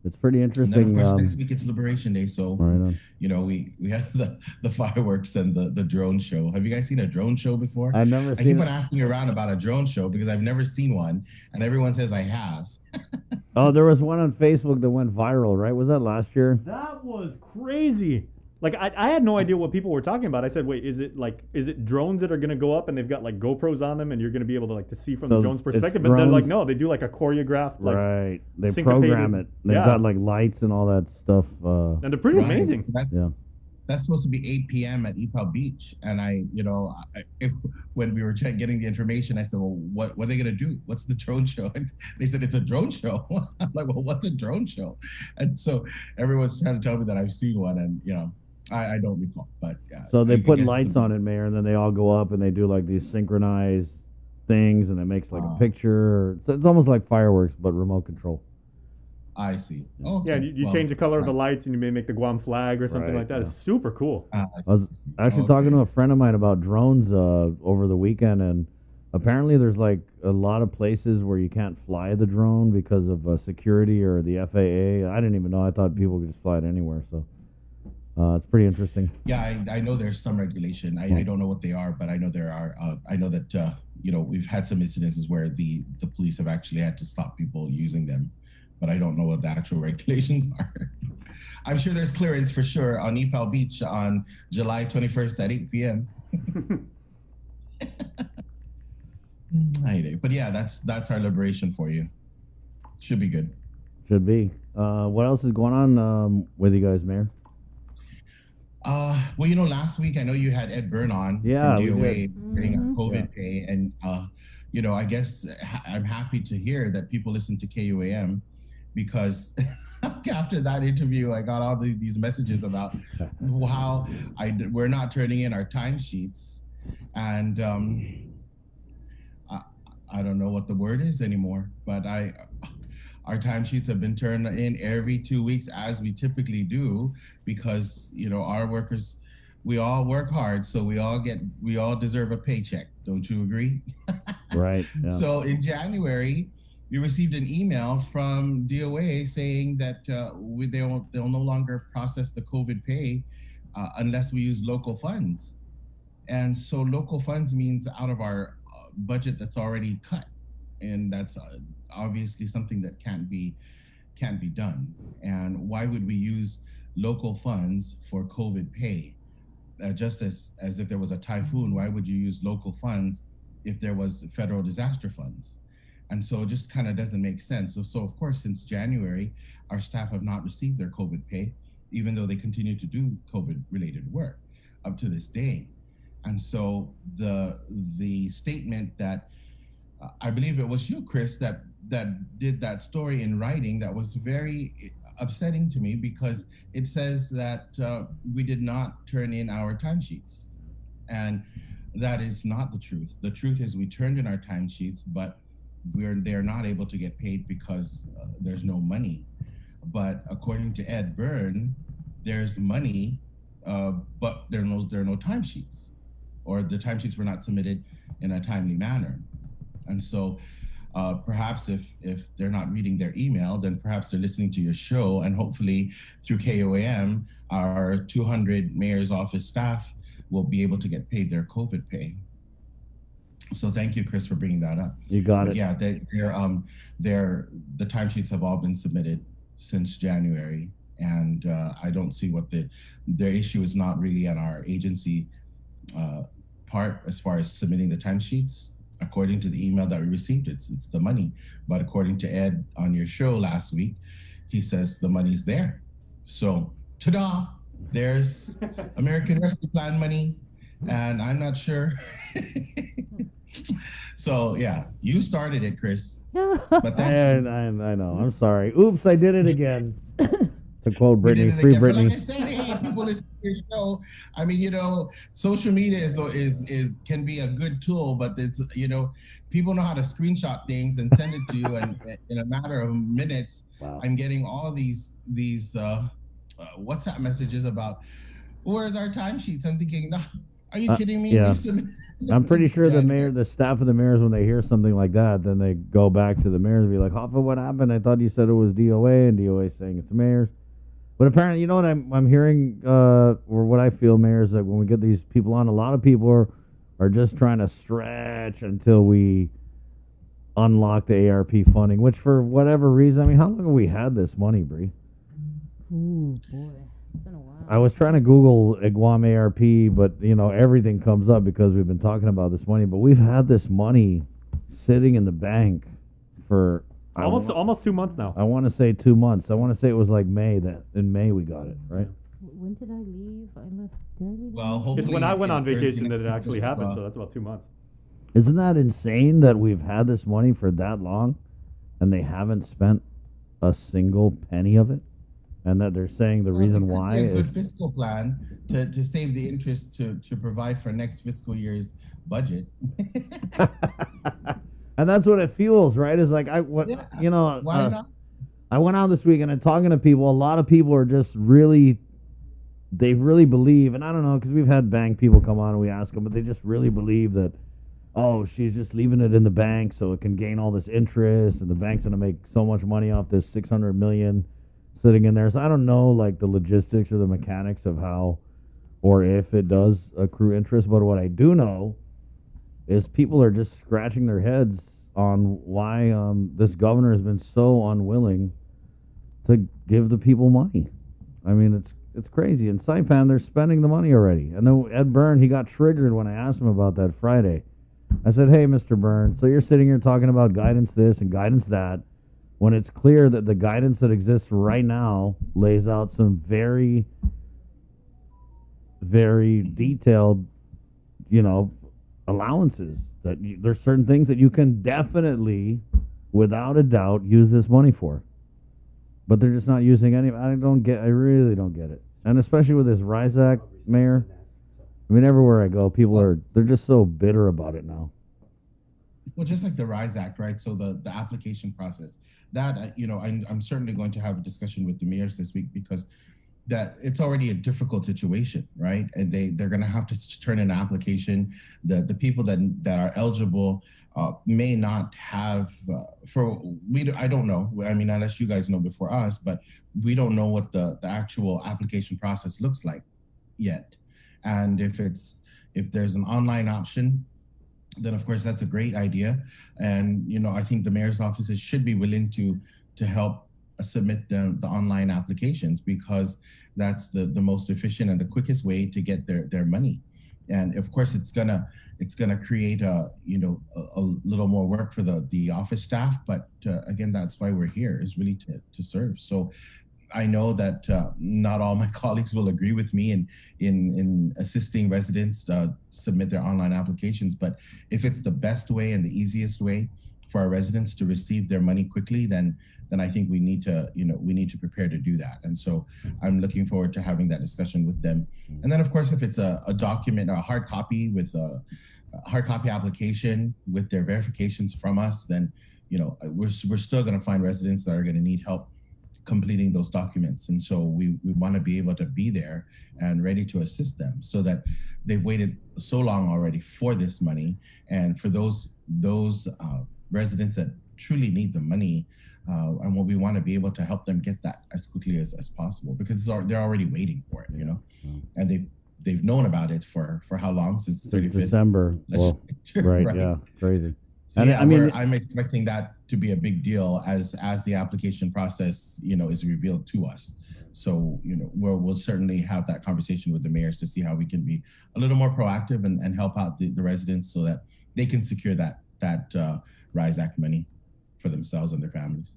It's pretty And then, interesting. of course, next week it's Liberation Day, so Right on. you know we have the fireworks and the drone show. Have you guys seen a drone show before? I've never I seen keep it. on asking around about a drone show because I've never seen one, and everyone says I have. Oh, there was one on Facebook that went viral, right? Was that last year? That was crazy. Like I had no idea what people were talking about. I said, wait, is it drones that are gonna go up and they've got like GoPros on them and you're gonna be able to see from the So drone's it's perspective? But they're like, drones- no, they do like a choreographed, like Right. They syncopated- program it. They've yeah. got like lights and all that stuff. And they're pretty Right. amazing. So Yeah. That's supposed to be 8 p.m. at EPAL Beach, and when we were getting the information, I said, "Well, what are they gonna do? What's the drone show?" And they said it's a drone show. I'm like, "Well, what's a drone show?" And so everyone's trying to tell me that I've seen one, and I don't recall, but yeah. So they I put guess lights on it, Mayor, and then they all go up and they do like these synchronized things, and it makes like a picture. So it's almost like fireworks, but remote control. I see. Oh, Yeah, you change the color of the lights and you may make the Guam flag or something Right, like that. yeah. It's super cool. I was actually talking to a friend of mine about drones over the weekend, and apparently there's like a lot of places where you can't fly the drone because of security or the FAA. I didn't even know. I thought people could just fly it anywhere. So it's pretty interesting. Yeah, I know there's some regulation. I don't know what they are, but I know there are. I know that we've had some incidences where the police have actually had to stop people using them, but I don't know what the actual regulations are. I'm sure there's clearance for sure on EPAL Beach on July 21st at 8 p.m. But yeah, that's our liberation for you. Should be good. Should be. What else is going on with you guys, Mayor? Well, last week I know you had Ed Byrne on Yeah, from we DOA did. getting our COVID pay, and I guess I'm happy to hear that people listen to KUAM, because after that interview I got all these messages about how we're not turning in our timesheets, and I don't know what the word is anymore, but our timesheets have been turned in every 2 weeks as we typically do, because our workers, we all work hard, so we all deserve a paycheck. Don't you agree? Right. Yeah. So in January, we received an email from DOA saying that they'll no longer process the COVID pay unless we use local funds, and so local funds means out of our budget that's already cut, and that's obviously something that can't be done. And why would we use local funds for COVID pay? Just as if there was a typhoon, why would you use local funds if there was federal disaster funds? And so it just kind of doesn't make sense. So of course, since January, our staff have not received their COVID pay, even though they continue to do COVID-related work up to this day. And so the statement that I believe it was you, Chris, that did that story in writing, that was very upsetting to me, because it says that we did not turn in our timesheets, and that is not the truth. The truth is we turned in our timesheets, but they're not able to get paid because there's no money. But according to Ed Byrne, there's money, but there are no timesheets, or the timesheets were not submitted in a timely manner. And so perhaps if they're not reading their email, then perhaps they're listening to your show, and hopefully through KOAM, our 200 mayor's office staff will be able to get paid their COVID pay. So thank you, Chris, for bringing that up. You got it. Yeah, the timesheets have all been submitted since January, and I don't see what their issue is. Not really on our agency part as far as submitting the timesheets. According to the email that we received, it's the money. But according to Ed on your show last week, he says the money's there. So, ta-da! There's American Rescue Plan money, and I'm not sure. So yeah, you started it, Chris. But And I know. I'm sorry. Oops, I did it again. To quote you Brittany, did it free again. But like Brittany. I said, hey, people listen to your show. I mean, social media is can be a good tool, but it's people know how to screenshot things and send it to you, and in a matter of minutes, I'm getting all these WhatsApp messages about where's our timesheets. I'm thinking, no, are you kidding me? Yeah. We submitted I'm pretty sure January. the staff of the mayors, when they hear something like that, then they go back to the mayors and be like, Hoffa, what happened? I thought you said it was DOA, and DOA is saying it's the mayors. But apparently, you know what I'm hearing, or what I feel, Mayor, is that when we get these people on, a lot of people are just trying to stretch until we unlock the ARP funding, which for whatever reason, I mean, how long have we had this money, Bree? Ooh, boy. It's been a while. I was trying to Google Guam ARP, but, everything comes up because we've been talking about this money. But we've had this money sitting in the bank for... Almost 2 months now. I want to say 2 months. I want to say it was like May, that in May we got it, right? When did I leave? Did I leave? Well, hopefully It's when I went on there's vacation gonna that it be actually just, happened, so that's about 2 months. Isn't that insane that we've had this money for that long and they haven't spent a single penny of it? And that they're saying the reason why a is... good fiscal plan to save the interest to provide for next fiscal year's budget. And that's what it feels, right? Is like, Why not? I went out this weekend and talking to people. A lot of people are just really, they really believe, and I don't know, because we've had bank people come on and we ask them, but they just really believe that, oh, she's just leaving it in the bank so it can gain all this interest, and the bank's going to make so much money off this $600 million sitting in there. So I don't know, like, the logistics or the mechanics of how or if it does accrue interest, but what I do know is people are just scratching their heads on why this governor has been so unwilling to give the people money. I mean, it's crazy. In Saipan, they're spending the money already. And then Ed Byrne, he got triggered when I asked him about that Friday. I said, hey, Mr. Byrne, so you're sitting here talking about guidance this and guidance that, when it's clear that the guidance that exists right now lays out some very, very detailed, allowances. That there's certain things that you can definitely, without a doubt, use this money for. But they're just not using any. I really don't get it. And especially with this RISE Act, Mayor. I mean, everywhere I go, they're just so bitter about it now. Well, just like the RISE Act, right? So the application process, that, I'm certainly going to have a discussion with the mayors this week, because that it's already a difficult situation, right? And they're going to have to turn in an application. The people that are eligible may not have I don't know. I mean, unless you guys know before us, but we don't know what the actual application process looks like yet. And if there's an online option, then of course that's a great idea. And I think the mayor's offices should be willing to help submit the online applications, because that's the most efficient and the quickest way to get their money. And of course it's gonna create a little more work for the office staff, but again, that's why we're here, is really to serve. So I know that not all my colleagues will agree with me in assisting residents submit their online applications, but if it's the best way and the easiest way for our residents to receive their money quickly, then I think we need to prepare to do that. And so I'm looking forward to having that discussion with them. And then of course, if it's a document, a hard copy with a hard copy application with their verifications from us, then we're still going to find residents that are going to need help completing those documents. And so we want to be able to be there and ready to assist them, so that they've waited so long already for this money. And for those residents that truly need the money, and we want to be able to help them get that as quickly as possible, because they're already waiting for it, and they've known about it for how long? Since 35th December. Well, right, yeah, crazy. So And yeah, I mean, I'm expecting that to be a big deal as the application process, is revealed to us. So, we'll certainly have that conversation with the mayors to see how we can be a little more proactive and help out the residents, so that they can secure that RISE Act money for themselves and their families.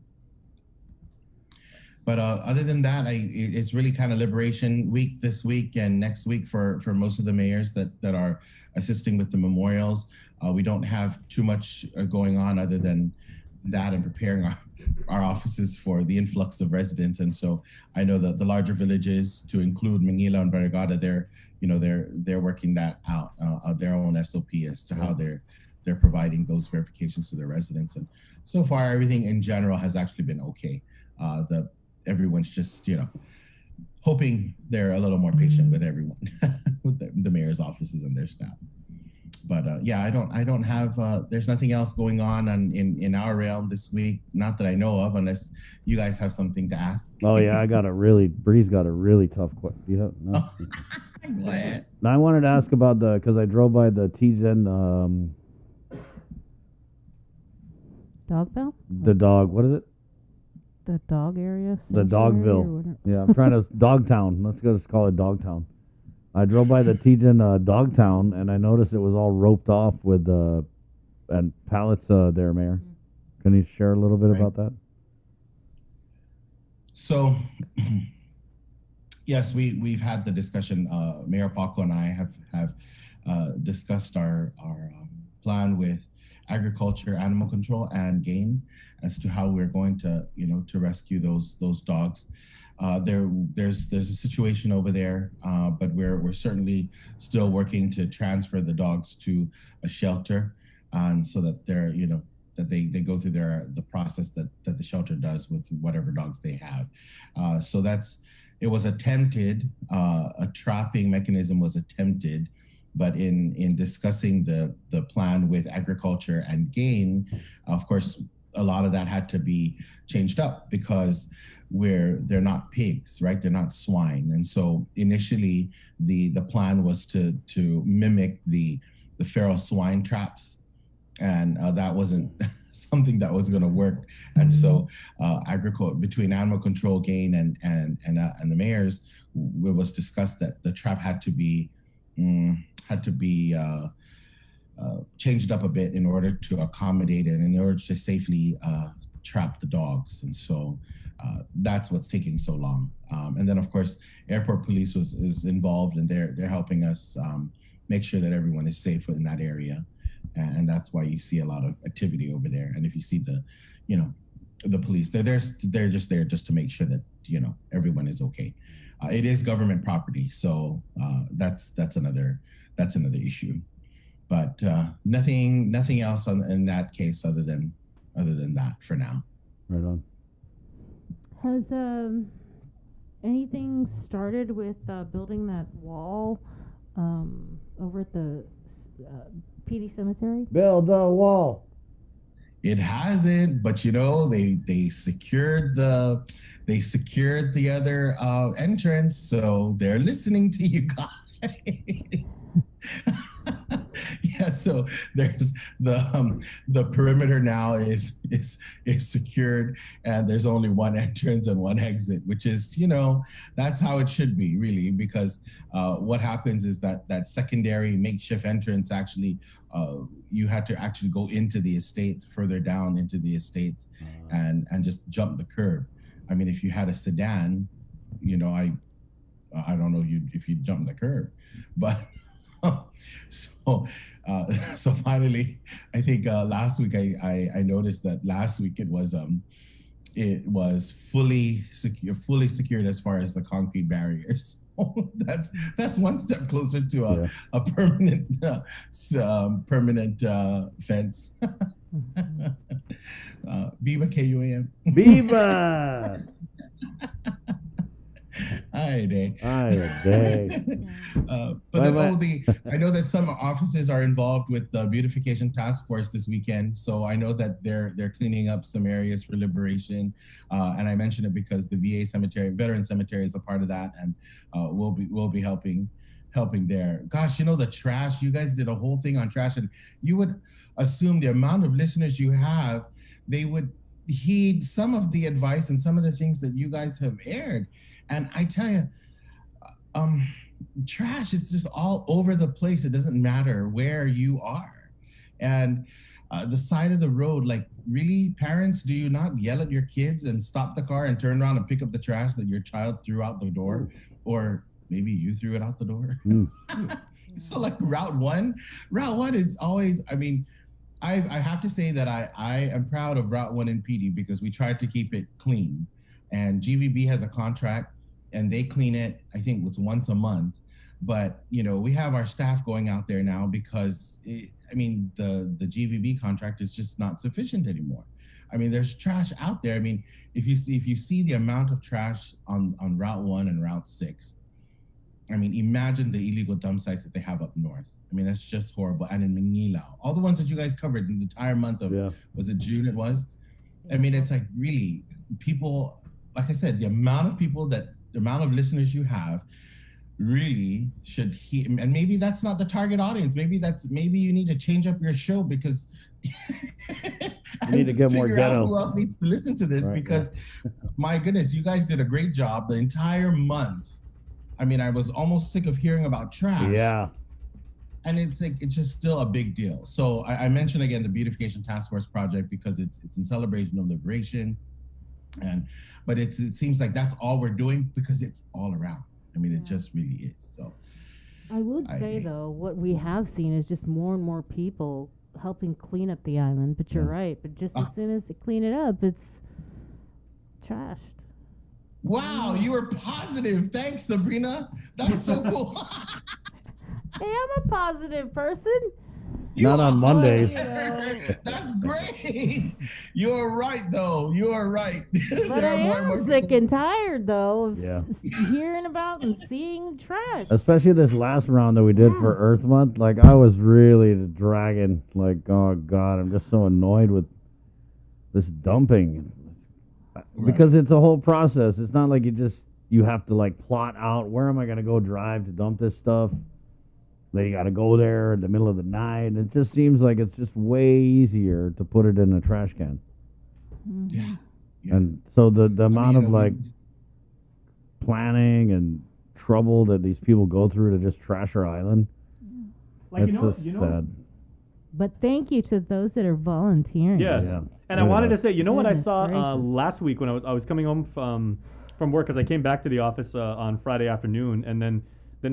But other than that, it's really kind of Liberation Week this week and next week for most of the mayors that are assisting with the memorials. we don't have too much going on other than that and preparing our offices for the influx of residents. And so I know that the larger villages, to include Manila and Barrigada, they're working that out, their own SOP as to how they're providing those verifications to their residents. And so far, everything in general has actually been okay. Everyone's just, hoping they're a little more patient with everyone, with the mayor's offices and their staff. But I don't have. There's nothing else going on in our realm this week, not that I know of, unless you guys have something to ask. Oh yeah, Bree's got a really tough question. You have no? Go ahead. Now I wanted to ask about because I drove by the Tijen Dogville? The dog. What is it? The dog area? The Dogville. Yeah, I'm trying to Dogtown. Let's just call it Dogtown. I drove by the Tijen Dogtown, and I noticed it was all roped off with and pallets there, Mayor. Can you share a little bit about that? So, yes, we've had the discussion. Mayor Paco and I have discussed our plan with agriculture, animal control, and game as to how we're going to rescue those dogs. There's a situation over there, but we're certainly still working to transfer the dogs to a shelter, and so that they're that they go through the process that the shelter does with whatever dogs they have. So it was attempted, a trapping mechanism was attempted, but in discussing the plan with agriculture and game, of course, a lot of that had to be changed up because they're not pigs, right? They're not swine. And so initially the plan was to mimic the feral swine traps. And that wasn't something that was going to work. And so between animal control, gain, and the mayors, it was discussed that the trap had to be changed up a bit in order to accommodate it, in order to safely trap the dogs. And so that's what's taking so long. And then, of course, airport police is involved, and they're helping us make sure that everyone is safe in that area. And that's why you see a lot of activity over there. And if you see the police, they're just there just to make sure that everyone is okay. It is government property, so that's another issue. But nothing else in that case other than that for now. Right on. Has anything started with building that wall over at the PD cemetery? Build the wall. It hasn't, but they secured the other entrance, so they're listening to you guys. Yeah, so there's the perimeter now is secured, and there's only one entrance and one exit, which is that's how it should be, really, because what happens is that secondary makeshift entrance actually you had to actually go into the estates, further down into the estates, and just jump the curb. I mean, if you had a sedan, I don't know if you jump the curb, but so finally, I think last week I noticed that last week it was fully secured as far as the concrete barriers. That's one step closer to a permanent fence. Viva KUAM. Viva. Hi day. But I know that some offices are involved with the beautification task force this weekend, so I know that they're cleaning up some areas for liberation, and I mention it because the VA cemetery, veteran cemetery, is a part of that, and we'll be helping there. Gosh, the trash. You guys did a whole thing on trash, and you would assume the amount of listeners you have, they would heed some of the advice and some of the things that you guys have aired. And I tell you, trash, it's just all over the place. It doesn't matter where you are. And the side of the road, like, really, parents, do you not yell at your kids and stop the car and turn around and pick up the trash that your child threw out the door? Or maybe you threw it out the door? So like Route 1 is always, I mean, I have to say that I am proud of Route 1 and PD because we tried to keep it clean. And GVB has a contract and they clean it, I think it's once a month. But, you know, we have our staff going out there now because, the GVB contract is just not sufficient anymore. I mean, there's trash out there. I mean, if you see the amount of trash on Route 1 and Route 6, I mean, imagine the illegal dump sites that they have up north. I mean, that's just horrible. And in Manila, all the ones that you guys covered in the entire month of, was it June it was? I mean, it's like really people, like I said, the amount of listeners you have really should hear, and maybe that's not the target audience. Maybe you need to change up your show because you need to get more ghetto. Who else needs to listen to this? Right, because my goodness, you guys did a great job the entire month. I mean, I was almost sick of hearing about trash. Yeah. And it's just still a big deal. So I mentioned again the Beautification Task Force project because it's in celebration of liberation, but it seems like that's all we're doing because it's all around. I mean, it just really is. So I would say though, what we have seen is just more and more people helping clean up the island. But you're right. But just as soon as they clean it up, it's trashed. Wow, you were positive. Thanks, Sabrina. That's so cool. Hey, I'm a positive person. Not on Mondays. That's great. You're right, though. You are right. But I am sick and tired, though, of hearing about and seeing trash. Especially this last round that we did for Earth Month. Like, I was really dragging. Like, oh, God, I'm just so annoyed with this dumping. Because it's a whole process. It's not like you have to, like, plot out, where am I going to go drive to dump this stuff? Then you got to go there in the middle of the night. And it just seems like it's just way easier to put it in a trash can. Yeah. And so the amount of like planning and trouble that these people go through to just trash our island, like, it's sad. But thank you to those that are volunteering. Yes. Yeah. And I wanted to say, you know what I saw last week when I was coming home from work, because I came back to the office on Friday afternoon, and then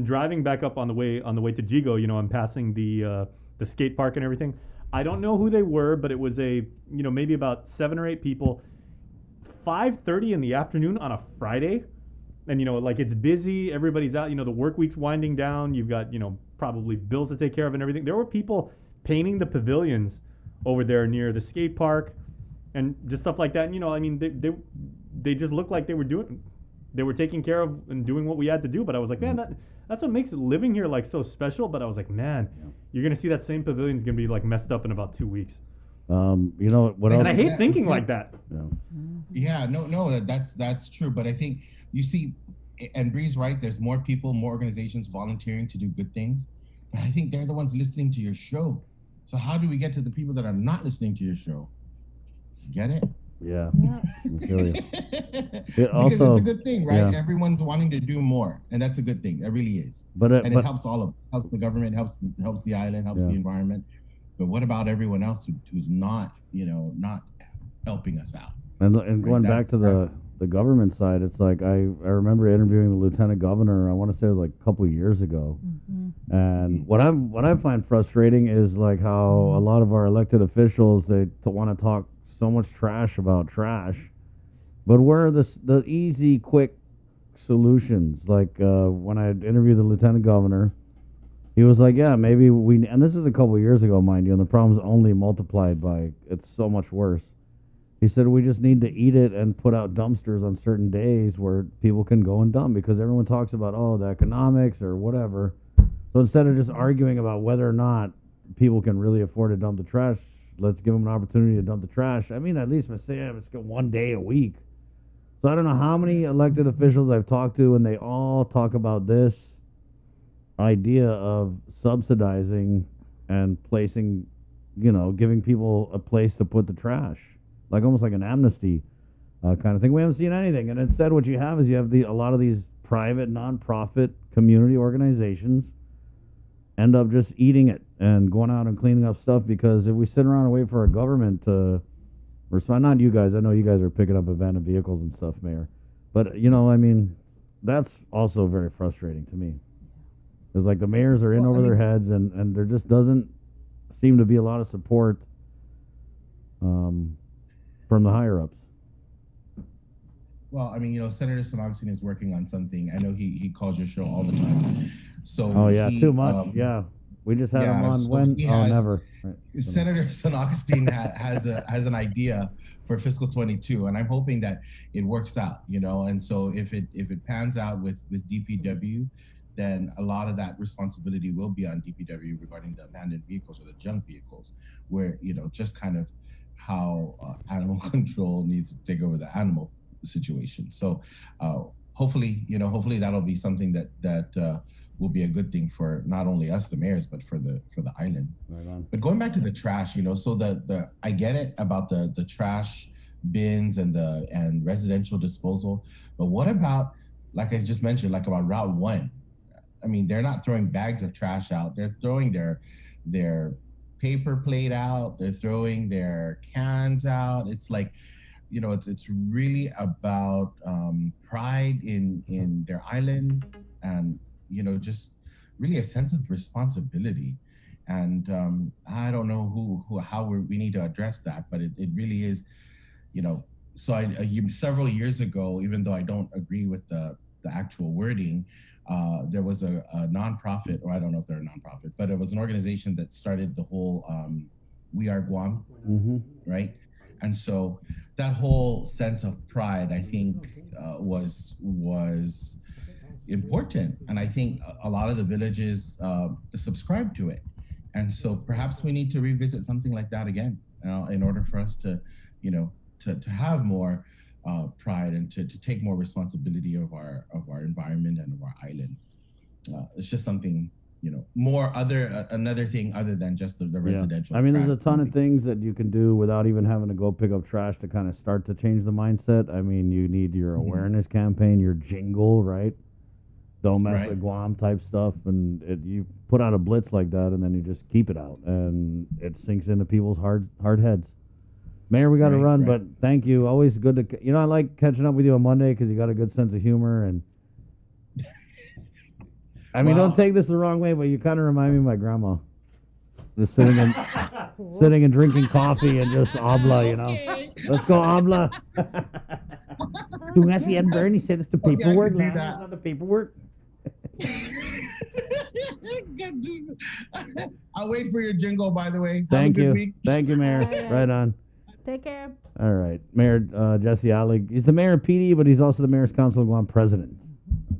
driving back up on the way to Jigo, you know, I'm passing the skate park and everything. I don't know who they were, but it was maybe about 7 or 8 people. 5:30 in the afternoon on a Friday, and like it's busy, everybody's out. The work week's winding down. You've got probably bills to take care of and everything. There were people painting the pavilions over there near the skate park, and just stuff like that. And, they just looked like they were taking care of and doing what we had to do. But I was like, man, that's what makes living here like so special. But I was like, man, you're gonna see that same pavilion's gonna be like messed up in about 2 weeks. What else? And I hate thinking like that. Yeah, no, that's true. But I think you see, and Bree's right. There's more people, more organizations volunteering to do good things. But I think they're the ones listening to your show. So how do we get to the people that are not listening to your show? Get it? Yeah. I feel you. Because it's a good thing, right? Yeah. Everyone's wanting to do more, and that's a good thing. It really is. It helps all of us. Helps the government, helps the island, helps the environment. But what about everyone else who's not, not helping us out? And going back to the government side, it's like I remember interviewing the lieutenant governor. I want to say it was like a couple of years ago. Mm-hmm. And what I find frustrating is like how a lot of our elected officials, they want to talk so much trash about trash, but where are the easy, quick solutions? Like when I interviewed the lieutenant governor, he was like, yeah, maybe and this is a couple of years ago, mind you, and the problem's only multiplied by, it's so much worse. He said we just need to eat it and put out dumpsters on certain days where people can go and dump, because everyone talks about, the economics or whatever. So instead of just arguing about whether or not people can really afford to dump the trash, let's give them an opportunity to dump the trash. I mean, at least let's get 1 day a week. So I don't know how many elected officials I've talked to, and they all talk about this idea of subsidizing and placing, giving people a place to put the trash, like almost like an amnesty kind of thing. We haven't seen anything, and instead what you have is a lot of these private, non-profit community organizations end up just eating it and going out and cleaning up stuff, because if we sit around and wait for our government to respond, not you guys, I know you guys are picking up abandoned vehicles and stuff, Mayor, but that's also very frustrating to me. Because like the mayors are in over their heads, and there just doesn't seem to be a lot of support from the higher ups. Well, I mean, Senator Sonogstein is working on something. I know he calls your show all the time. So Too much. We just had him on when? Never. Right. Senator Sonogstein has an idea for fiscal 22, and I'm hoping that it works out. And so if it pans out with DPW, then a lot of that responsibility will be on DPW regarding the abandoned vehicles or the junk vehicles, where just kind of how animal control needs to take over the animal situation. So hopefully that'll be something that will be a good thing for not only us, the mayors, but for the island. Right on. But going back to the trash, so the I get it about the trash bins and residential disposal, but what about, like I just mentioned, like about Route 1? I mean, they're not throwing bags of trash out. They're throwing their paper plate out. They're throwing their cans out. It's like, it's really about pride in their island, and just really a sense of responsibility. And I don't know how we need to address that, but it really is, So several years ago, even though I don't agree with the actual wording, there was a nonprofit, or I don't know if they're a nonprofit, but it was an organization that started the whole We Are Guam, right? And so that whole sense of pride, I think, was important. And I think a lot of the villages subscribe to it. And so perhaps we need to revisit something like that again, in order for us to, to have more pride and to take more responsibility of our environment and of our island. It's just something, another thing other than just the residential. I mean, there's a ton of things that you can do without even having to go pick up trash to kind of start to change the mindset. I mean, you need your awareness campaign, your jingle, right? Don't mess with Guam type stuff, and you put out a blitz like that, and then you just keep it out, and it sinks into people's hard heads. Mayor, we got to run, but thank you. Always good to, I like catching up with you on Monday because you got a good sense of humor, and I mean, don't take this the wrong way, but you kind of remind me of my grandma, just sitting and drinking coffee and just habla, Let's go habla. And Bernie said it's the paperwork. It's not the paperwork. I'll wait for your jingle, by the way. Thank you. Have a good week. Thank you, Mayor. Right on. Take care. All right. Mayor Jesse Allig. He's the mayor of PD, but he's also the Mayor's Council of Guam president.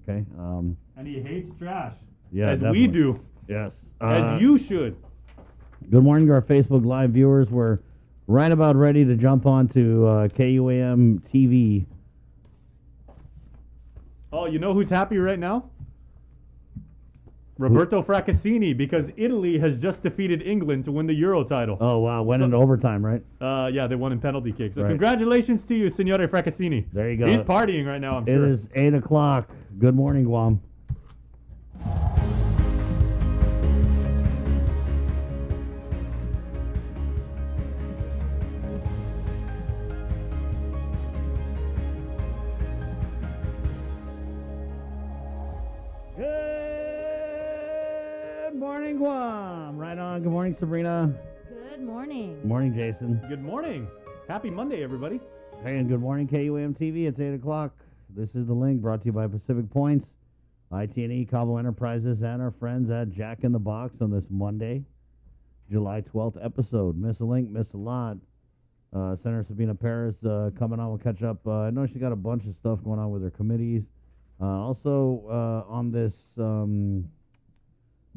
Okay. And he hates trash. Yeah, as definitely. we do. Yes. As you should. Good morning to our Facebook Live viewers. We're right about ready to jump on to KUAM TV. Oh, you know who's happy right now? Roberto Fraccassini, because Italy has just defeated England to win the Euro title. Oh, wow. Went into overtime, right? Yeah, they won in penalty kicks. So congratulations to you, Signore Fraccassini. There you go. He's partying right now, I'm sure. It is 8 o'clock. Good morning, Guam. Good morning, Guam. Right on. Good morning, Sabrina. Good morning. Good morning, Jason. Good morning. Happy Monday, everybody. Hey, and good morning, KUAM TV. It's 8 o'clock. This is The Link, brought to you by Pacific Points, IT&E, Cabo Enterprises, and our friends at Jack in the Box on this Monday, July 12th episode. Miss a link, miss a lot. Senator Sabina Paris coming on. We'll catch up. I know she's got a bunch of stuff going on with her committees. Also, on this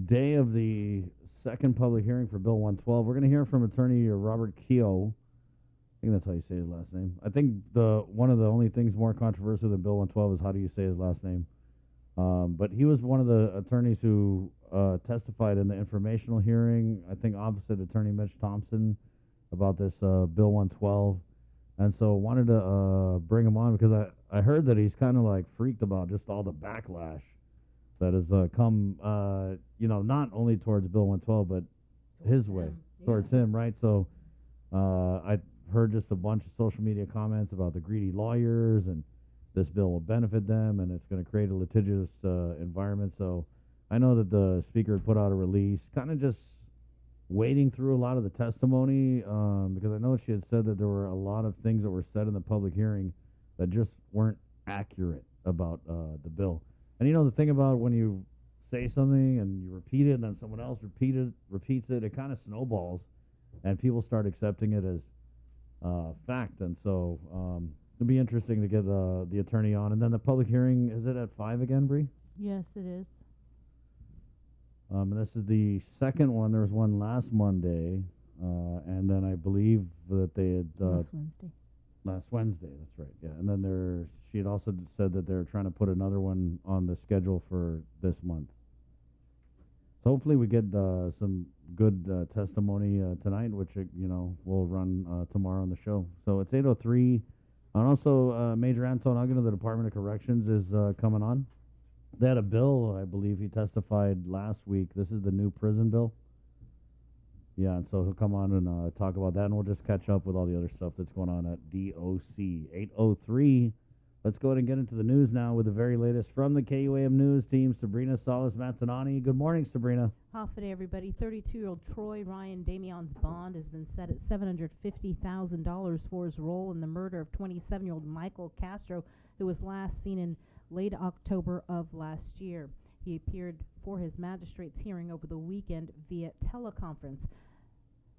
day of the second public hearing for Bill 112, we're going to hear from attorney Robert Keogh. I think that's how you say his last name. I think one of the only things more controversial than Bill 112 is how do you say his last name. But he was one of the attorneys who testified in the informational hearing, I think opposite Attorney Mitch Thompson, about this Bill 112. And so wanted to bring him on because I heard that he's kind of like freaked about just all the backlash that has come, not only towards Bill 112, but his way, towards him, right? So I heard just a bunch of social media comments about the greedy lawyers and this bill will benefit them and it's going to create a litigious environment. So I know that the speaker had put out a release, kind of just wading through a lot of the testimony, because I know she had said that there were a lot of things that were said in the public hearing that just weren't accurate about the bill. And the thing about when you say something and you repeat it and then someone else repeats it, it kind of snowballs and people start accepting it as fact. And so it'll be interesting to get the attorney on. And then the public hearing, is it at 5 again, Bree? Yes, it is. And this is the second one. There was one last Monday, and then I believe that they had last Wednesday. That's right. Yeah, and then she had also said that they're trying to put another one on the schedule for this month. So hopefully we get some good testimony tonight, which we'll run tomorrow on the show. So it's 8:03, and also Major Anton Uggan of the Department of Corrections is coming on. They had a bill, I believe he testified last week. This is the new prison bill. Yeah, and so he'll come on and talk about that, and we'll just catch up with all the other stuff that's going on at DOC. 8:03. Let's go ahead and get into the news now with the very latest from the KUAM News team, Sabrina Salas-Matanani. Good morning, Sabrina. Half a day, everybody. 32-year-old Troy Ryan Damion's bond has been set at $750,000 for his role in the murder of 27-year-old Michael Castro, who was last seen in late October of last year. He appeared for his magistrate's hearing over the weekend via teleconference.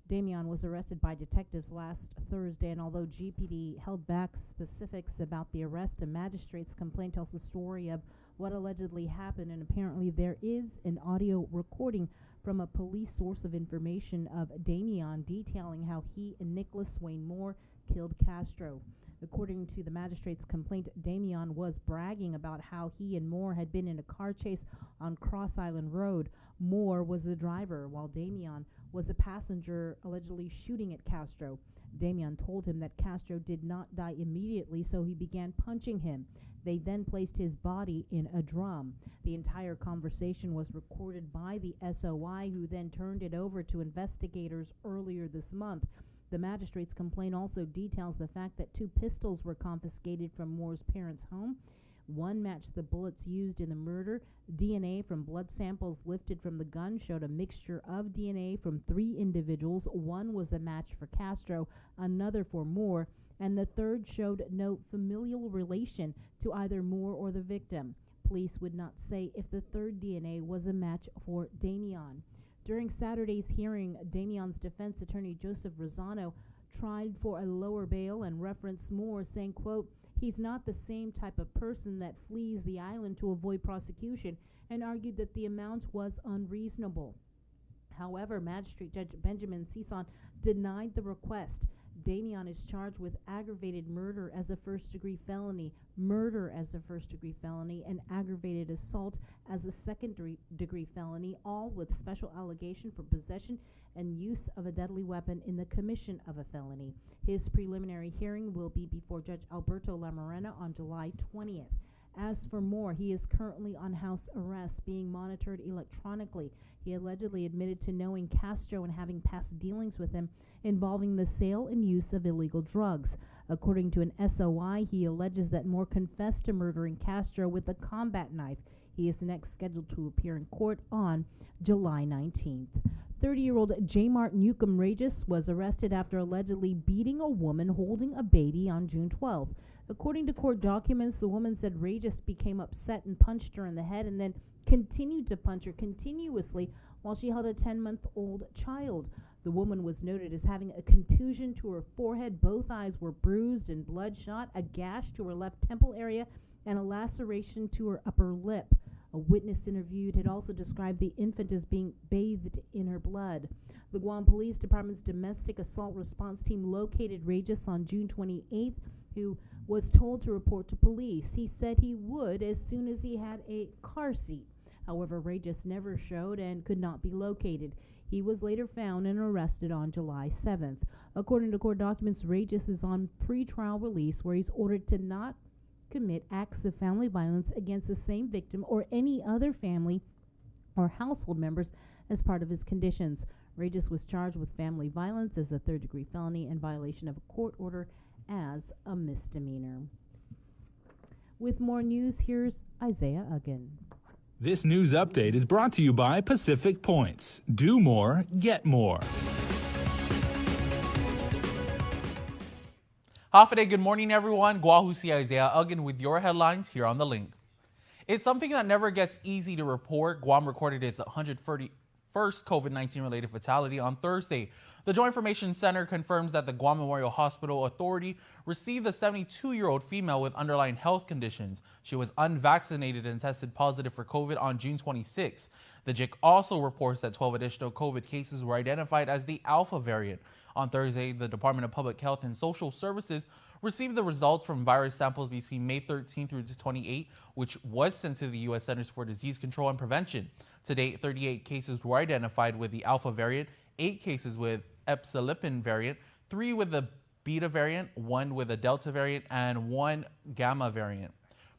Damion was arrested by detectives last Thursday, and although GPD held back specifics about the arrest, a magistrate's complaint tells the story of what allegedly happened, and apparently there is an audio recording from a police source of information of Damion detailing how he and Nicholas Wayne Moore killed Castro. According to the magistrate's complaint, Damion was bragging about how he and Moore had been in a car chase on Cross Island Road. Moore was the driver, while Damion was the passenger allegedly shooting at Castro. Damion told him that Castro did not die immediately, so he began punching him. They then placed his body in a drum. The entire conversation was recorded by the SOI, who then turned it over to investigators earlier this month. The magistrate's complaint also details the fact that 2 pistols were confiscated from Moore's parents' home. One matched the bullets used in the murder. DNA from blood samples lifted from the gun showed a mixture of DNA from 3 individuals. One was a match for Castro, another for Moore, and the third showed no familial relation to either Moore or the victim. Police would not say if the third DNA was a match for Damion. During Saturday's hearing, Damion's defense attorney Joseph Rosano tried for a lower bail and referenced Moore, saying, quote, "He's not the same type of person that flees the island to avoid prosecution," and argued that the amount was unreasonable. However, Magistrate Judge Benjamin Sison denied the request. Damion is charged with aggravated murder as a first-degree felony, murder as a first-degree felony, and aggravated assault as a second-degree felony, all with special allegation for possession and use of a deadly weapon in the commission of a felony. His preliminary hearing will be before Judge Alberto Lamorena on July 20th. As for Moore, he is currently on house arrest, being monitored electronically. He allegedly admitted to knowing Castro and having past dealings with him involving the sale and use of illegal drugs. According to an SOI, he alleges that Moore confessed to murdering Castro with a combat knife. He is next scheduled to appear in court on July 19th. 30-year-old Jaymar Nukem Regis was arrested after allegedly beating a woman holding a baby on June 12th. According to court documents, the woman said Regis became upset and punched her in the head and then continued to punch her continuously while she held a 10-month-old child. The woman was noted as having a contusion to her forehead. Both eyes were bruised and bloodshot, a gash to her left temple area, and a laceration to her upper lip. A witness interviewed had also described the infant as being bathed in her blood. The Guam Police Department's domestic assault response team located Regis on June 28th, who was told to report to police. He said he would as soon as he had a car seat. However, Regis never showed and could not be located. He was later found and arrested on July 7th. According to court documents, Regis is on pretrial release, where he's ordered to not commit acts of family violence against the same victim or any other family or household members as part of his conditions. Regis was charged with family violence as a third-degree felony and violation of a court order as a misdemeanor. With more news, here's Isaiah Uggan. This news update is brought to you by Pacific Points. Do more, get more. Hafide, good morning, everyone. Guahusi Isaiah Uggan with your headlines here on the link. It's something that never gets easy to report. Guam recorded its 131st COVID-19 related fatality on Thursday. The Joint Information Center confirms that the Guam Memorial Hospital Authority received a 72-year-old female with underlying health conditions. She was unvaccinated and tested positive for COVID on June 26. The JIC also reports that 12 additional COVID cases were identified as the Alpha variant. On Thursday, the Department of Public Health and Social Services received the results from virus samples between May 13 through 28, which was sent to the U.S. Centers for Disease Control and Prevention. To date, 38 cases were identified with the Alpha variant, 8 cases with Epsilon variant, 3 with the Beta variant, 1 with the Delta variant, and 1 Gamma variant.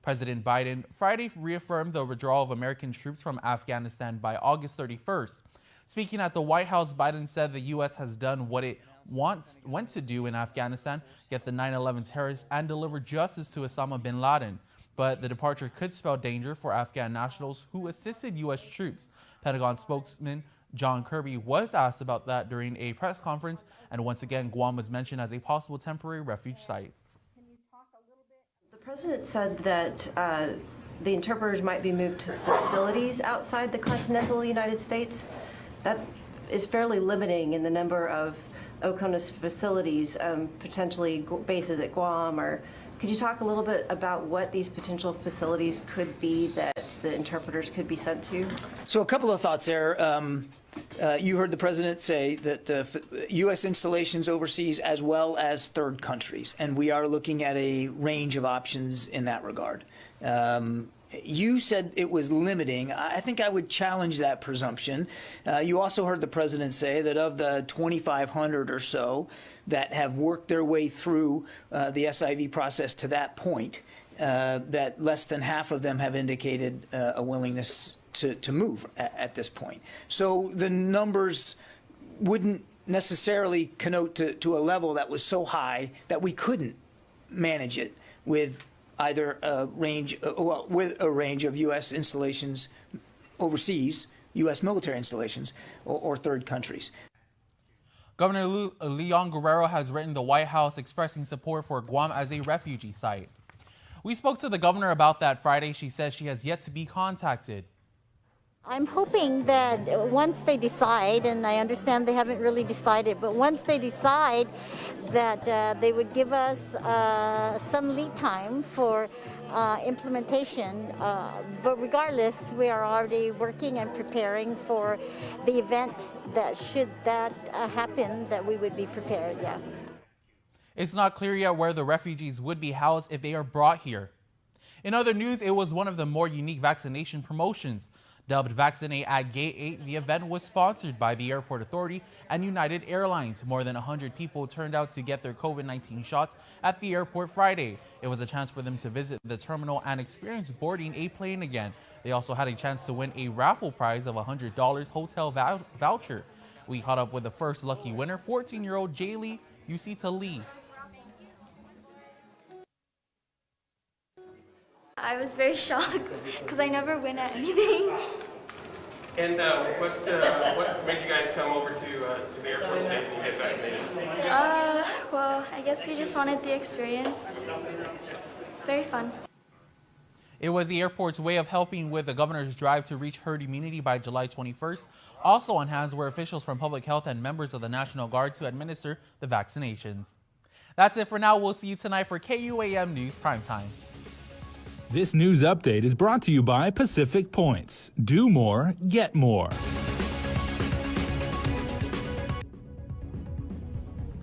President Biden Friday reaffirmed the withdrawal of American troops from Afghanistan by August 31st. Speaking at the White House, Biden said the U.S. has done what it went to do in Afghanistan, get the 9/11 terrorists and deliver justice to Osama bin Laden. But the departure could spell danger for Afghan nationals who assisted U.S. troops. Pentagon spokesman John Kirby was asked about that during a press conference, and once again, Guam was mentioned as a possible temporary refuge site. The president said that the interpreters might be moved to facilities outside the continental United States. That is fairly limiting in the number of OCONUS facilities, potentially bases at Guam. Or could you talk a little bit about what these potential facilities could be that the interpreters could be sent to? So a couple of thoughts there. You heard the president say that U.S. installations overseas as well as third countries, and we are looking at a range of options in that regard. You said it was limiting. I think I would challenge that presumption. You also heard the president say that of the 2,500 or so that have worked their way through the SIV process to that point, that less than half of them have indicated a willingness to move at this point. So the numbers wouldn't necessarily connote to a level that was so high that we couldn't manage it with either a range, with a range of U.S. installations overseas, U.S. military installations, or third countries. Governor Leon Guerrero has written the White House expressing support for Guam as a refugee site. We spoke to the governor about that Friday. She says she has yet to be contacted. I'm hoping that once they decide, and I understand they haven't really decided, but once they decide that they would give us some lead time for implementation. But regardless, we are already working and preparing for the event that should that happen, that we would be prepared, yeah. It's not clear yet where the refugees would be housed if they are brought here. In other news, it was one of the more unique vaccination promotions. Dubbed Vaccinate at Gate 8, the event was sponsored by the Airport Authority and United Airlines. More than 100 people turned out to get their COVID-19 shots at the airport Friday. It was a chance for them to visit the terminal and experience boarding a plane again. They also had a chance to win a raffle prize of $100 hotel voucher. We caught up with the first lucky winner, 14-year-old Jaylee Usita Lee. I was very shocked because I never win at anything. And what made you guys come over to the airport today and get vaccinated? Well, I guess we just wanted the experience. It's very fun. It was the airport's way of helping with the governor's drive to reach herd immunity by July 21st. Also on hand were officials from public health and members of the National Guard to administer the vaccinations. That's it for now. We'll see you tonight for KUAM News Primetime. This news update is brought to you by Pacific Points. Do more, get more.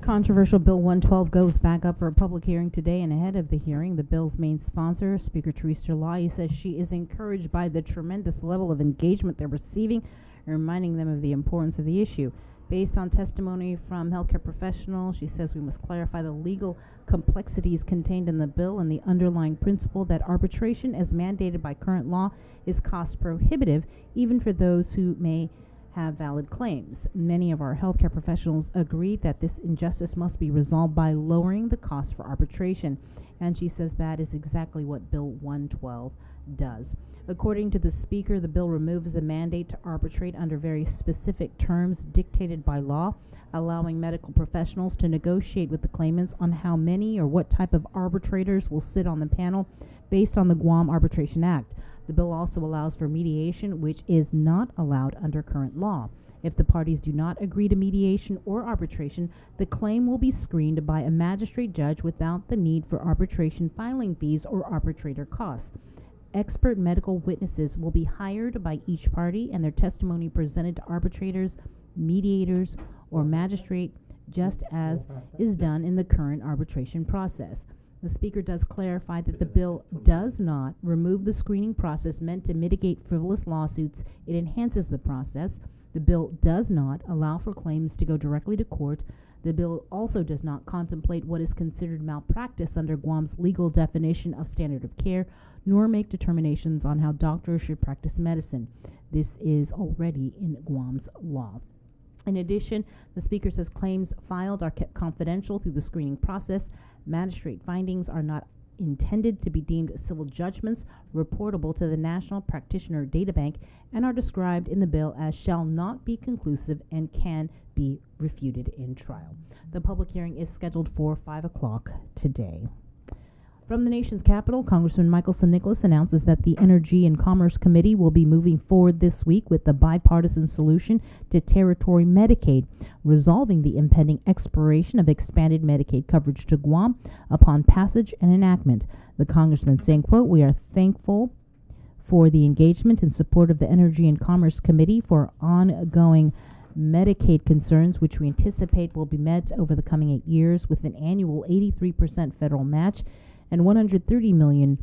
Controversial Bill 112 goes back up for a public hearing today, and ahead of the hearing, the bill's main sponsor, Speaker Teresa Lai, says she is encouraged by the tremendous level of engagement they're receiving, reminding them of the importance of the issue. Based on testimony from healthcare professionals, she says we must clarify the legal complexities contained in the bill and the underlying principle that arbitration, as mandated by current law, is cost prohibitive, even for those who may have valid claims. Many of our healthcare professionals agree that this injustice must be resolved by lowering the cost for arbitration, and she says that is exactly what Bill 112 does. According to the Speaker, the bill removes the mandate to arbitrate under very specific terms dictated by law, allowing medical professionals to negotiate with the claimants on how many or what type of arbitrators will sit on the panel based on the Guam Arbitration Act. The bill also allows for mediation, which is not allowed under current law. If the parties do not agree to mediation or arbitration, the claim will be screened by a magistrate judge without the need for arbitration filing fees or arbitrator costs. Expert medical witnesses will be hired by each party and their testimony presented to arbitrators, mediators, or magistrate, just as is done in the current arbitration process. The Speaker does clarify that the bill does not remove the screening process meant to mitigate frivolous lawsuits. It enhances the process. The bill does not allow for claims to go directly to court. The bill also does not contemplate what is considered malpractice under Guam's legal definition of standard of care, nor make determinations on how doctors should practice medicine. This is already in Guam's law. In addition, the Speaker says claims filed are kept confidential through the screening process. Magistrate findings are not intended to be deemed civil judgments reportable to the National Practitioner Databank and are described in the bill as shall not be conclusive and can be refuted in trial. The public hearing is scheduled for 5 o'clock today. From the nation's capital, Congressman Michael San Nicolas announces that the Energy and Commerce Committee will be moving forward this week with the bipartisan solution to territory Medicaid, resolving the impending expiration of expanded Medicaid coverage to Guam upon passage and enactment. The congressman saying, quote, "We are thankful for the engagement and support of the Energy and Commerce Committee for ongoing Medicaid concerns, which we anticipate will be met over the coming 8 years with an annual 83% federal match and $130 million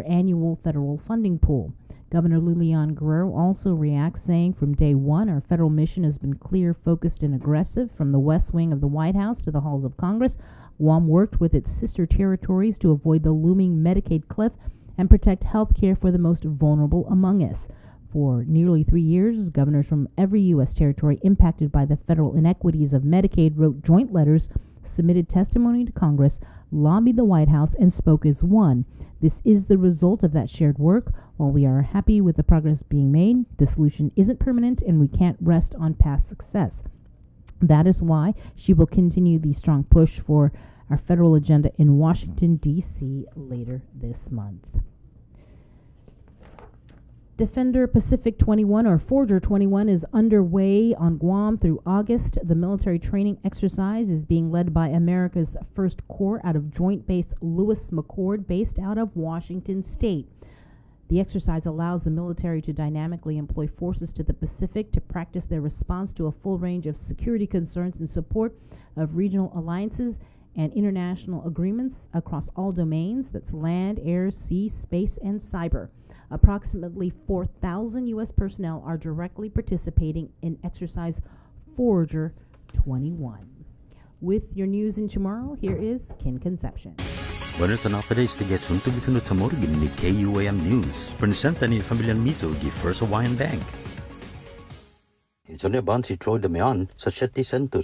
annual federal funding pool." Governor Lilian Guerrero also reacts, saying, "From day one, our federal mission has been clear, focused, and aggressive. From the West Wing of the White House to the halls of Congress, Guam worked with its sister territories to avoid the looming Medicaid cliff and protect health care for the most vulnerable among us." For nearly 3 years, governors from every U.S. territory impacted by the federal inequities of Medicaid wrote joint letters, submitted testimony to Congress, lobbied the White House, and spoke as one. This is the result of that shared work. While we are happy with the progress being made, the solution isn't permanent and we can't rest on past success. That is why she will continue the strong push for our federal agenda in Washington, D.C. later this month. Defender Pacific 21, or Forger 21, is underway on Guam through August. The military training exercise is being led by America's 1st Corps out of Joint Base Lewis McChord, based out of Washington State. The exercise allows the military to dynamically employ forces to the Pacific to practice their response to a full range of security concerns in support of regional alliances and international agreements across all domains. That's land, air, sea, space, and cyber. Approximately 4,000 U.S. personnel are directly participating in exercise Forger 21. With your news in tomorrow, here is Ken Conception. Buenos updates to get some to be kunut sa morgin ni KUAM News. Presenta ni Familian Mizo gi First Hawaiian Bank. Isonya ban si Troy Damian sa 750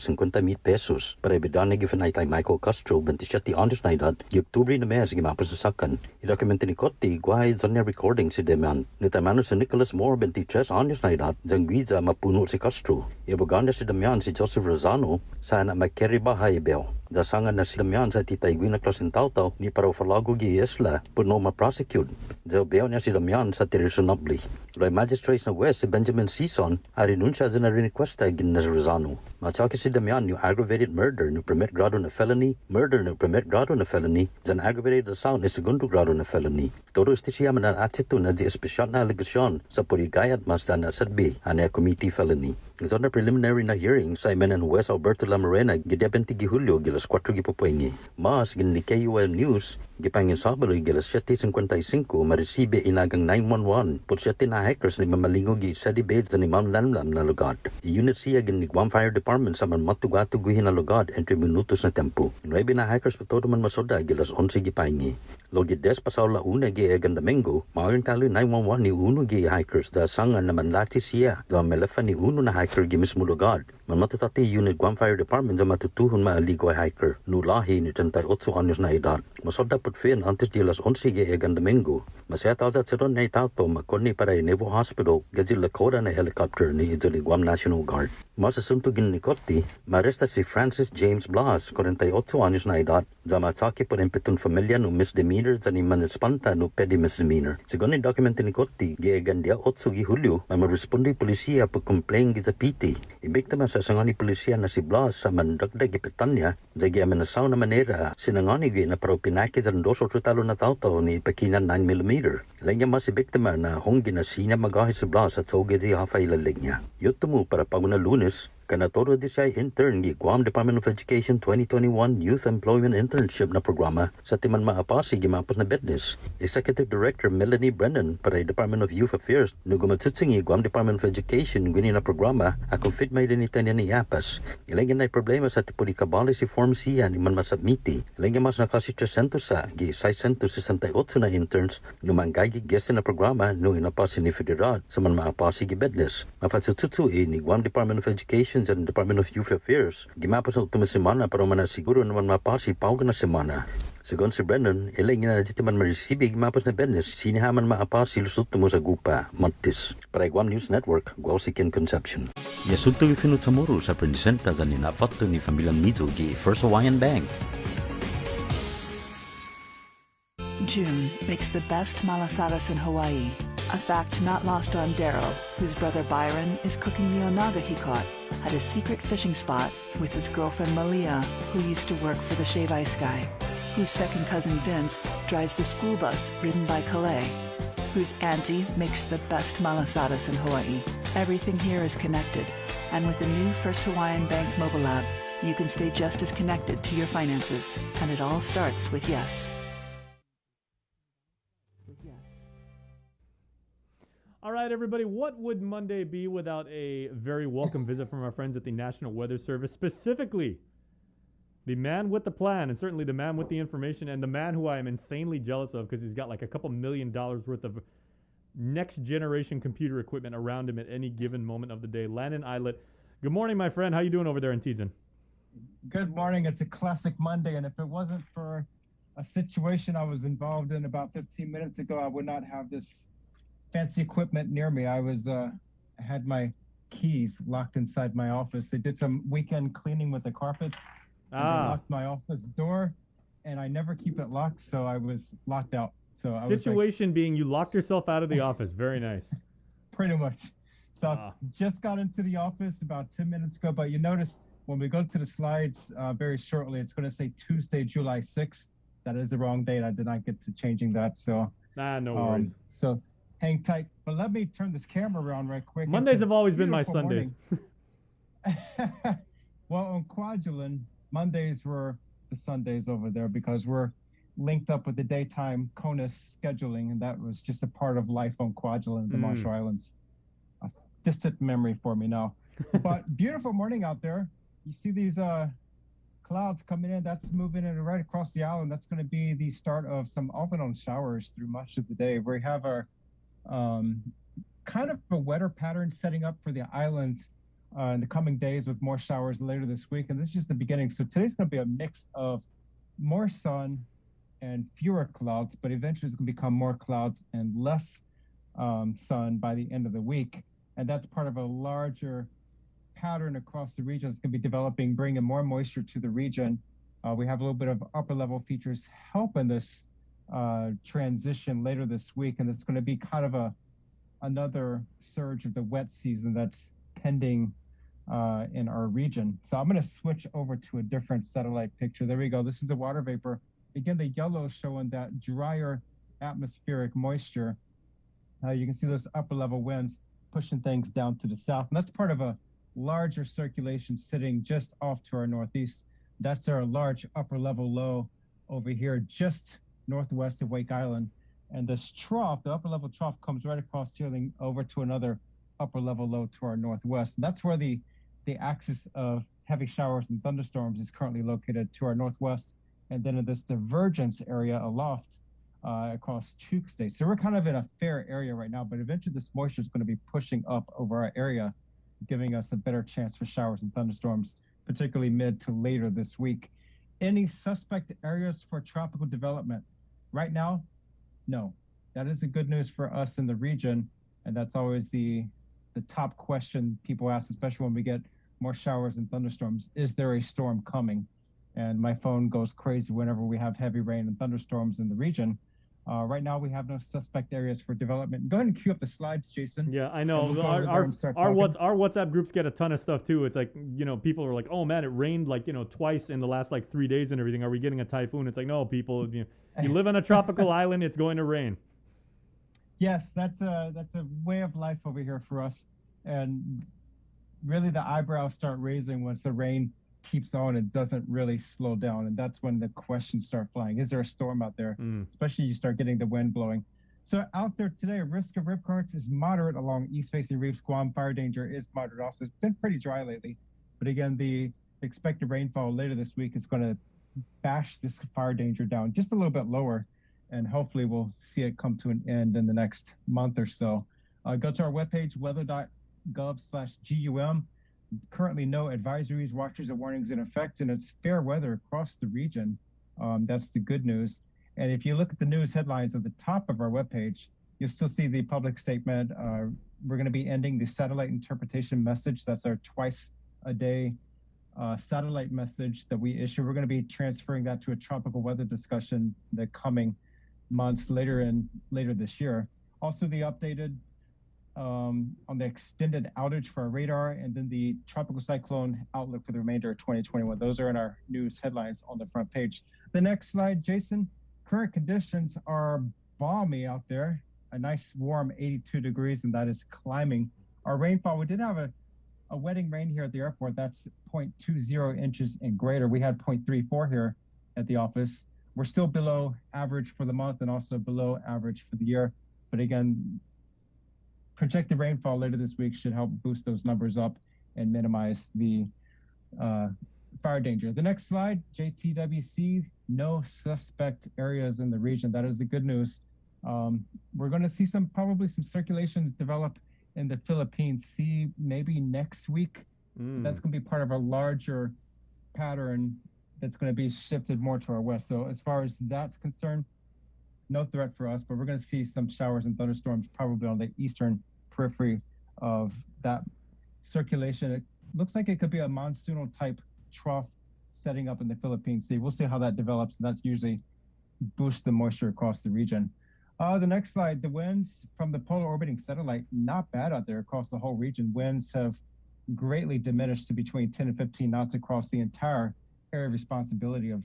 pesos para ibidaan na gifanay kay Michael Castro 27 anos na edad gi Oktubre na mes gimapasasakan. Idokumento ni Kotti guay Isonya recording si Damian. Nitamano si Nicholas Moore 23 anos na edad zangwiza mapuno si Castro. Ibuganda si Damian si Joseph Rosano sa anak Makeri Bahay Bell. Dasangan na si Damian sa titay Gwina Klasin Tautaw ni para falago gi Isla puno ma-prosecute. Zaubeo niya si Damian sa tirisonabli. Loy magistrates na West si Benjamin Sison arinunsya na requesta gin na Rosano. Matsaki si Damian yung aggravated murder no permit grado na felony, murder no permit grado na felony, then aggravated assault ni segundo grado na felony. Todo este siya manan atito na di espesyal na alegasyon sa purigayat mas na sadbi ane committee felony. Ito na preliminary na hearing sa Imenan West Alberto Lamarena gidebenti gi Hulyo gilas 4 gipupuengi. Mas gin ni KUAM News gipangin sabalo gilas 7:55 maresibe inagang 911 por 7 na hackers ni mamalingo gi sa debate sa ni Mount Lamlam na lugar. Unit siya gin ni Guam Fire Department sa man matugatuguhin na lugar entre minutos na tempo. 9 na hackers pa todo man masoda gilas 11 gipaingi. Logi des pasau la una gi egan domingo, maang talo 911 ni uno gi hikers da sanga naman lati siya, da melefa ni uno na hiker gi mismo lugar. Man matatati unit Guam Fire Department za matutuhon maaligo hiker, nulahi ni 38 anyos na edad. Masod dapat fin antes di las 11 gi egan domingo. Masaya sa siron na itato makoni para Naval Hospital, gazil Lakota na helicopter ni Izuli Guam National Guard. Masasuntugin ni Kotti, maresta si Francis James Blas, 48 anyos na edad, za matsaki por impetun familia no misdemeanor za ni manespanta no pedi misdemeanor. Según ni dokumento ni Kotti, giegan dia 8 gi Hulyo, marespondi polisia po complain gi zapiti. Ibiktima sa sangani polisia na si Blas sa mandagdag ipetanya, za gi amenasaw na manera, sinangani gi na pro pinaki za 2 talo na tauto ni pekinan 9mm. Lenya mas ibiktima na hongi na sinya magahit si Blas at soge di hafay lalenya. Yutumu para paguna Lunes, kanatoro di siya intern gi Guam Department of Education 2021 Youth Employment Internship na programa sa timan maapasi gi mapos na business. Executive Director Melanie Brennan para Department of Youth Affairs no gumatsutsingi Guam Department of Education gini na programa akong fit may dinita niya ni Yapas. Ilagyan na problema sa tipo di kabali si Form siya ni man masabmiti. Ilagyan mas nakasi 300 sa gi 668 na interns no manggay gi guest na programa no inapasi ni Federal sa man maapasi gi business. Mafatsutsu ni Guam Department of Education sa Department of Youth Affairs. Gimapos na utuma semana para manasiguro naman mapasi pauga na semana. Según si Brennan, ilang na dito man maresibig gimapos na business, sinihaman maapasi lusot mo sa gupa, Martis. Para Guam News Network, Guausikin Conception. Yasunto ifinut sa muro sa presenta sa ninafatto ni Familiang Mizo gi First Hawaiian Bank. June makes the best malasadas in Hawaii, a fact not lost on Daryl, whose brother Byron is cooking the onaga he caught at a secret fishing spot with his girlfriend Malia, who used to work for the Shave Ice Guy, whose second cousin Vince drives the school bus ridden by Calais, whose auntie makes the best malasadas in Hawaii. Everything here is connected, and with the new First Hawaiian Bank mobile app, you can stay just as connected to your finances, and it all starts with yes. All right, everybody, what would Monday be without a very welcome visit from our friends at the National Weather Service, specifically the man with the plan, and certainly the man with the information, and the man who I am insanely jealous of because he's got like a couple $1 million worth of next-generation computer equipment around him at any given moment of the day. Landon Islet, good morning, my friend. How you doing over there in Tejan? Good morning. It's a classic Monday, and if it wasn't for a situation I was involved in about 15 minutes ago, I would not have this fancy equipment near me. I had my keys locked inside my office. They did some weekend cleaning with the carpets. And they locked my office door, and I never keep it locked, so I was locked out. So I was situation being you locked yourself out of the office. Very nice. Pretty much. So I just got into the office about 10 minutes ago, but you notice when we go to the slides very shortly, it's going to say Tuesday, July 6th. That is the wrong date. I did not get to changing that. So no worries. So hang tight. But let me turn this camera around right quick. Mondays have always been my Sundays. Well, on Kwajalein, Mondays were the Sundays over there because we're linked up with the daytime CONUS scheduling, and that was just a part of life on Kwajalein, the Marshall Islands. A distant memory for me now. But beautiful morning out there. You see these clouds coming in. That's moving in right across the island. That's going to be the start of some off and on showers through much of the day. We have our kind of a wetter pattern setting up for the islands in the coming days with more showers later this week. And this is just the beginning. So today's going to be a mix of more sun and fewer clouds, but eventually it's going to become more clouds and less sun by the end of the week. And that's part of a larger pattern across the region. It's going to be developing, bringing more moisture to the region. We have a little bit of upper level features helping this transition later this week. And it's going to be kind of another surge of the wet season that's pending in our region. So I'm going to switch over to a different satellite picture. There we go. This is the water vapor. Again, the yellow showing that drier atmospheric moisture. You can see those upper level winds pushing things down to the south. And that's part of a larger circulation sitting just off to our northeast. That's our large upper level low over here, just northwest of Wake Island. And this trough, the upper level trough, comes right across here over to another upper level low to our northwest. And that's where the axis of heavy showers and thunderstorms is currently located to our northwest. And then in this divergence area aloft, across Chuuk State. So we're kind of in a fair area right now, but eventually this moisture is going to be pushing up over our area, giving us a better chance for showers and thunderstorms, particularly mid to later this week. Any suspect areas for tropical development? Right now, no. That is the good news for us in the region, and that's always the top question people ask, especially when we get more showers and thunderstorms. Is there a storm coming? And my phone goes crazy whenever we have heavy rain and thunderstorms in the region. Right now, we have no suspect areas for development. Go ahead and cue up the slides, Jason. Yeah, I know. We'll Our WhatsApp groups get a ton of stuff too. It's like, people are like, oh man, it rained like, twice in the last like 3 days and everything. Are we getting a typhoon? It's like, no, people, you live on a tropical island, it's going to rain. Yes, that's a way of life over here for us. And really the eyebrows start raising once the rain keeps on and doesn't really slow down. And that's when the questions start flying. Is there a storm out there? Especially you start getting the wind blowing. So out there today, risk of rip currents is moderate along east-facing reefs. Guam fire danger is moderate also. It's been pretty dry lately. But again, the expected rainfall later this week is going to bash this fire danger down just a little bit lower. And hopefully we'll see it come to an end in the next month or so. Go to our webpage, weather.gov/GUM. Currently no advisories, watches, or warnings in effect, and it's fair weather across the region. That's the good news. And if you look at the news headlines at the top of our webpage, you'll still see the public statement. We're going to be ending the satellite interpretation message. That's our twice a day satellite message that we issue. We're going to be transferring that to a tropical weather discussion the coming months later this year. Also the updated on the extended outage for our radar, and then the tropical cyclone outlook for the remainder of 2021. Those are in our news headlines on the front page. The next slide, Jason. Current conditions are balmy out there. A nice warm 82 degrees, and that is climbing. Our rainfall, we did have a wetting rain here at the airport. That's 0.20 inches and greater. We had 0.34 here at the office. We're still below average for the month and also below average for the year. But again, projected rainfall later this week should help boost those numbers up and minimize the fire danger. The next slide, JTWC, no suspect areas in the region. That is the good news. We're going to see probably some circulations develop in the Philippine Sea maybe next week. That's going to be part of a larger pattern that's going to be shifted more to our west. So as far as that's concerned, no threat for us, but we're going to see some showers and thunderstorms probably on the eastern periphery of that circulation. It looks like it could be a monsoonal type trough setting up in the Philippine Sea. We'll see how that develops, and that's usually boosts the moisture across the region. The next slide, the winds from the polar orbiting satellite, not bad out there across the whole region. Winds have greatly diminished to between 10 and 15 knots across the entire area of responsibility of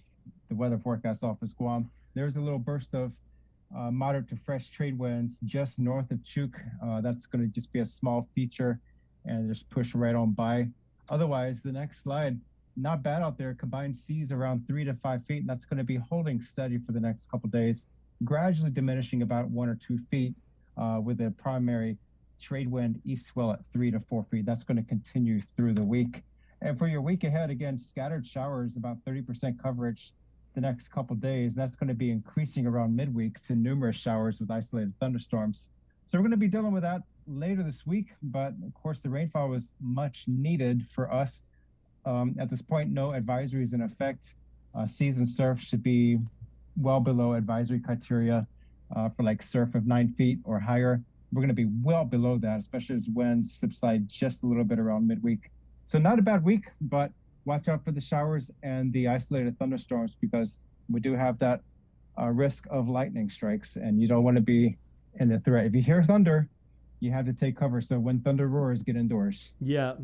the Weather Forecast Office, Guam. There's a little burst of moderate to fresh trade winds just north of Chuuk. That's going to just be a small feature and just push right on by. Otherwise, the next slide, not bad out there. Combined seas around 3 to 5 feet, and that's going to be holding steady for the next couple days, gradually diminishing about 1 or 2 feet with a primary trade wind east swell at 3 to 4 feet. That's going to continue through the week. And for your week ahead, again, scattered showers, about 30% coverage the next couple days. That's going to be increasing around midweek to numerous showers with isolated thunderstorms. So we're going to be dealing with that later this week, but of course the rainfall was much needed for us. At this point, no advisories in effect. Seas and surf should be well below advisory criteria for like surf of 9 feet or higher. We're going to be well below that, especially as winds subside just a little bit around midweek. So not a bad week, but watch out for the showers and the isolated thunderstorms, because we do have that risk of lightning strikes, and you don't want to be in the threat. If you hear thunder, you have to take cover. So when thunder roars, get indoors. Yeah,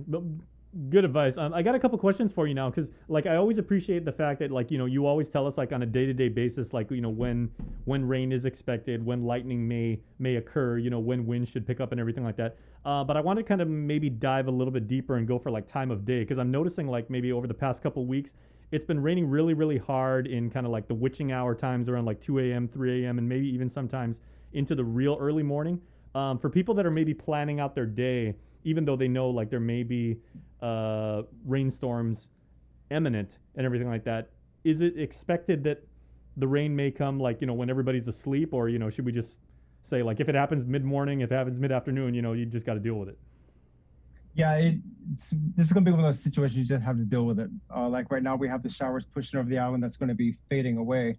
good advice. I got a couple questions for you now, because like I always appreciate the fact that like you always tell us like on a day-to-day basis like when rain is expected, when lightning may occur, when wind should pick up and everything like that. But I want to kind of maybe dive a little bit deeper and go for like time of day, because I'm noticing like maybe over the past couple weeks it's been raining really, really hard in kind of like the witching hour times around like 2 a.m., 3 a.m., and maybe even sometimes into the real early morning. For people that are maybe planning out their day, even though they know like there may be rainstorms imminent and everything like that, is it expected that the rain may come like, when everybody's asleep, or, should we just say, like, if it happens mid-morning, if it happens mid-afternoon, you just got to deal with it? Yeah, this is going to be one of those situations you just have to deal with it. Like right now, we have the showers pushing over the island that's going to be fading away.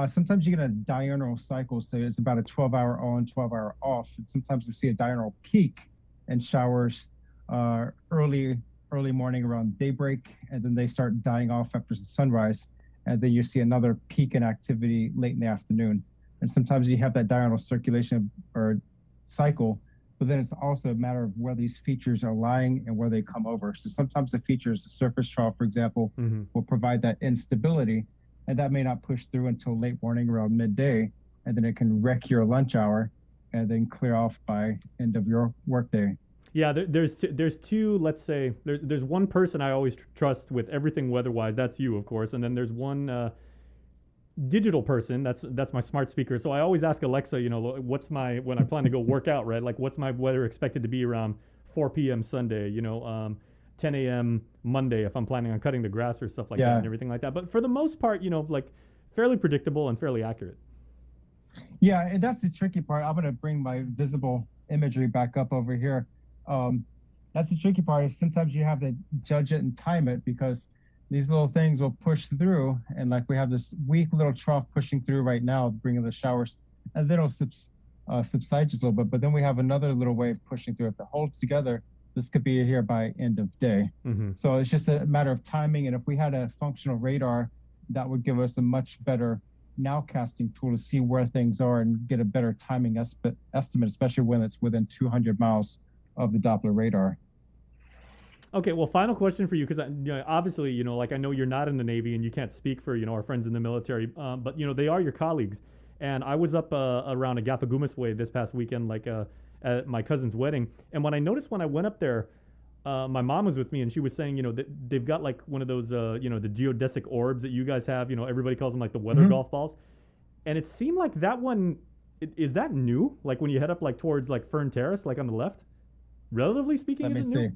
Sometimes you get a diurnal cycle, so it's about a 12-hour on, 12-hour off. And sometimes you see a diurnal peak in showers early morning around daybreak, and then they start dying off after sunrise. And then you see another peak in activity late in the afternoon. And sometimes you have that diurnal circulation or cycle, but then it's also a matter of where these features are lying and where they come over. So sometimes the features, the surface trough, for example, will provide that instability, and that may not push through until late morning around midday, and then it can wreck your lunch hour and then clear off by end of your workday. Yeah, there's two, let's say, there's one person I always trust with everything weather-wise. That's you, of course. And then there's one digital person, that's my smart speaker. So I always ask Alexa, when I plan to go work out, right? Like, what's my weather expected to be around 4 p.m. Sunday, 10 a.m. Monday if I'm planning on cutting the grass or stuff like that and everything like that. But for the most part, like, fairly predictable and fairly accurate. Yeah, and that's the tricky part. I'm going to bring my visible imagery back up over here. That's the tricky part, is sometimes you have to judge it and time it, because these little things will push through, and like we have this weak little trough pushing through right now, bringing the showers, and then it'll subside just a little bit, but then we have another little wave pushing through. If it holds together, this could be here by end of day. So it's just a matter of timing, and if we had a functional radar, that would give us a much better nowcasting tool to see where things are and get a better timing estimate, especially when it's within 200 miles of the Doppler radar. Okay, well, final question for you, because obviously, like, I know you're not in the Navy and you can't speak for, our friends in the military, but, they are your colleagues. And I was up around Agathagoumis Way this past weekend, like at my cousin's wedding. And when I went up there, my mom was with me, and she was saying, they've got like one of those, the geodesic orbs that you guys have, everybody calls them like the weather golf balls. And it seemed like that one, is that new? Like when you head up like towards like Fern Terrace, like on the left? Relatively speaking, Let me see.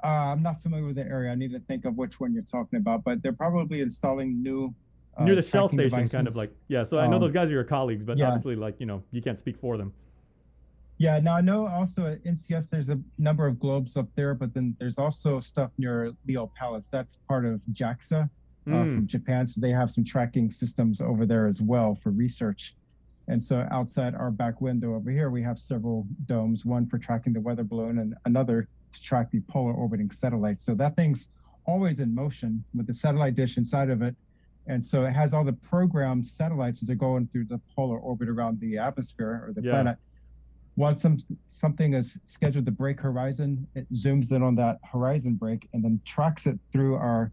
I'm not familiar with the area. I need to think of which one you're talking about, but they're probably installing new near the Shell station, devices. kind of like. Yeah, so I know those guys are your colleagues, but obviously, like, you can't speak for them. Yeah, now I know also at NCS there's a number of globes up there, but then there's also stuff near Leo Palace. That's part of JAXA from Japan, so they have some tracking systems over there as well for research. And so outside our back window over here, we have several domes, one for tracking the weather balloon and another to track the polar orbiting satellite. So that thing's always in motion with the satellite dish inside of it. And so it has all the programmed satellites as they're going through the polar orbit around the atmosphere or the planet. Once something is scheduled to break horizon, it zooms in on that horizon break and then tracks it through our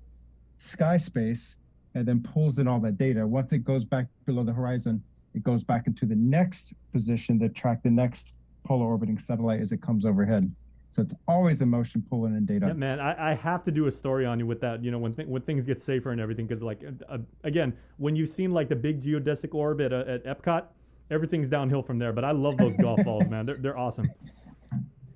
sky space and then pulls in all that data. Once it goes back below the horizon, it goes back into the next position to track the next polar orbiting satellite as it comes overhead. So it's always in motion pulling in data. Yeah, man, I have to do a story on you with that, when things get safer and everything, because like, again, when you've seen like the big geodesic orb at Epcot, everything's downhill from there. But I love those golf balls, man. They're awesome.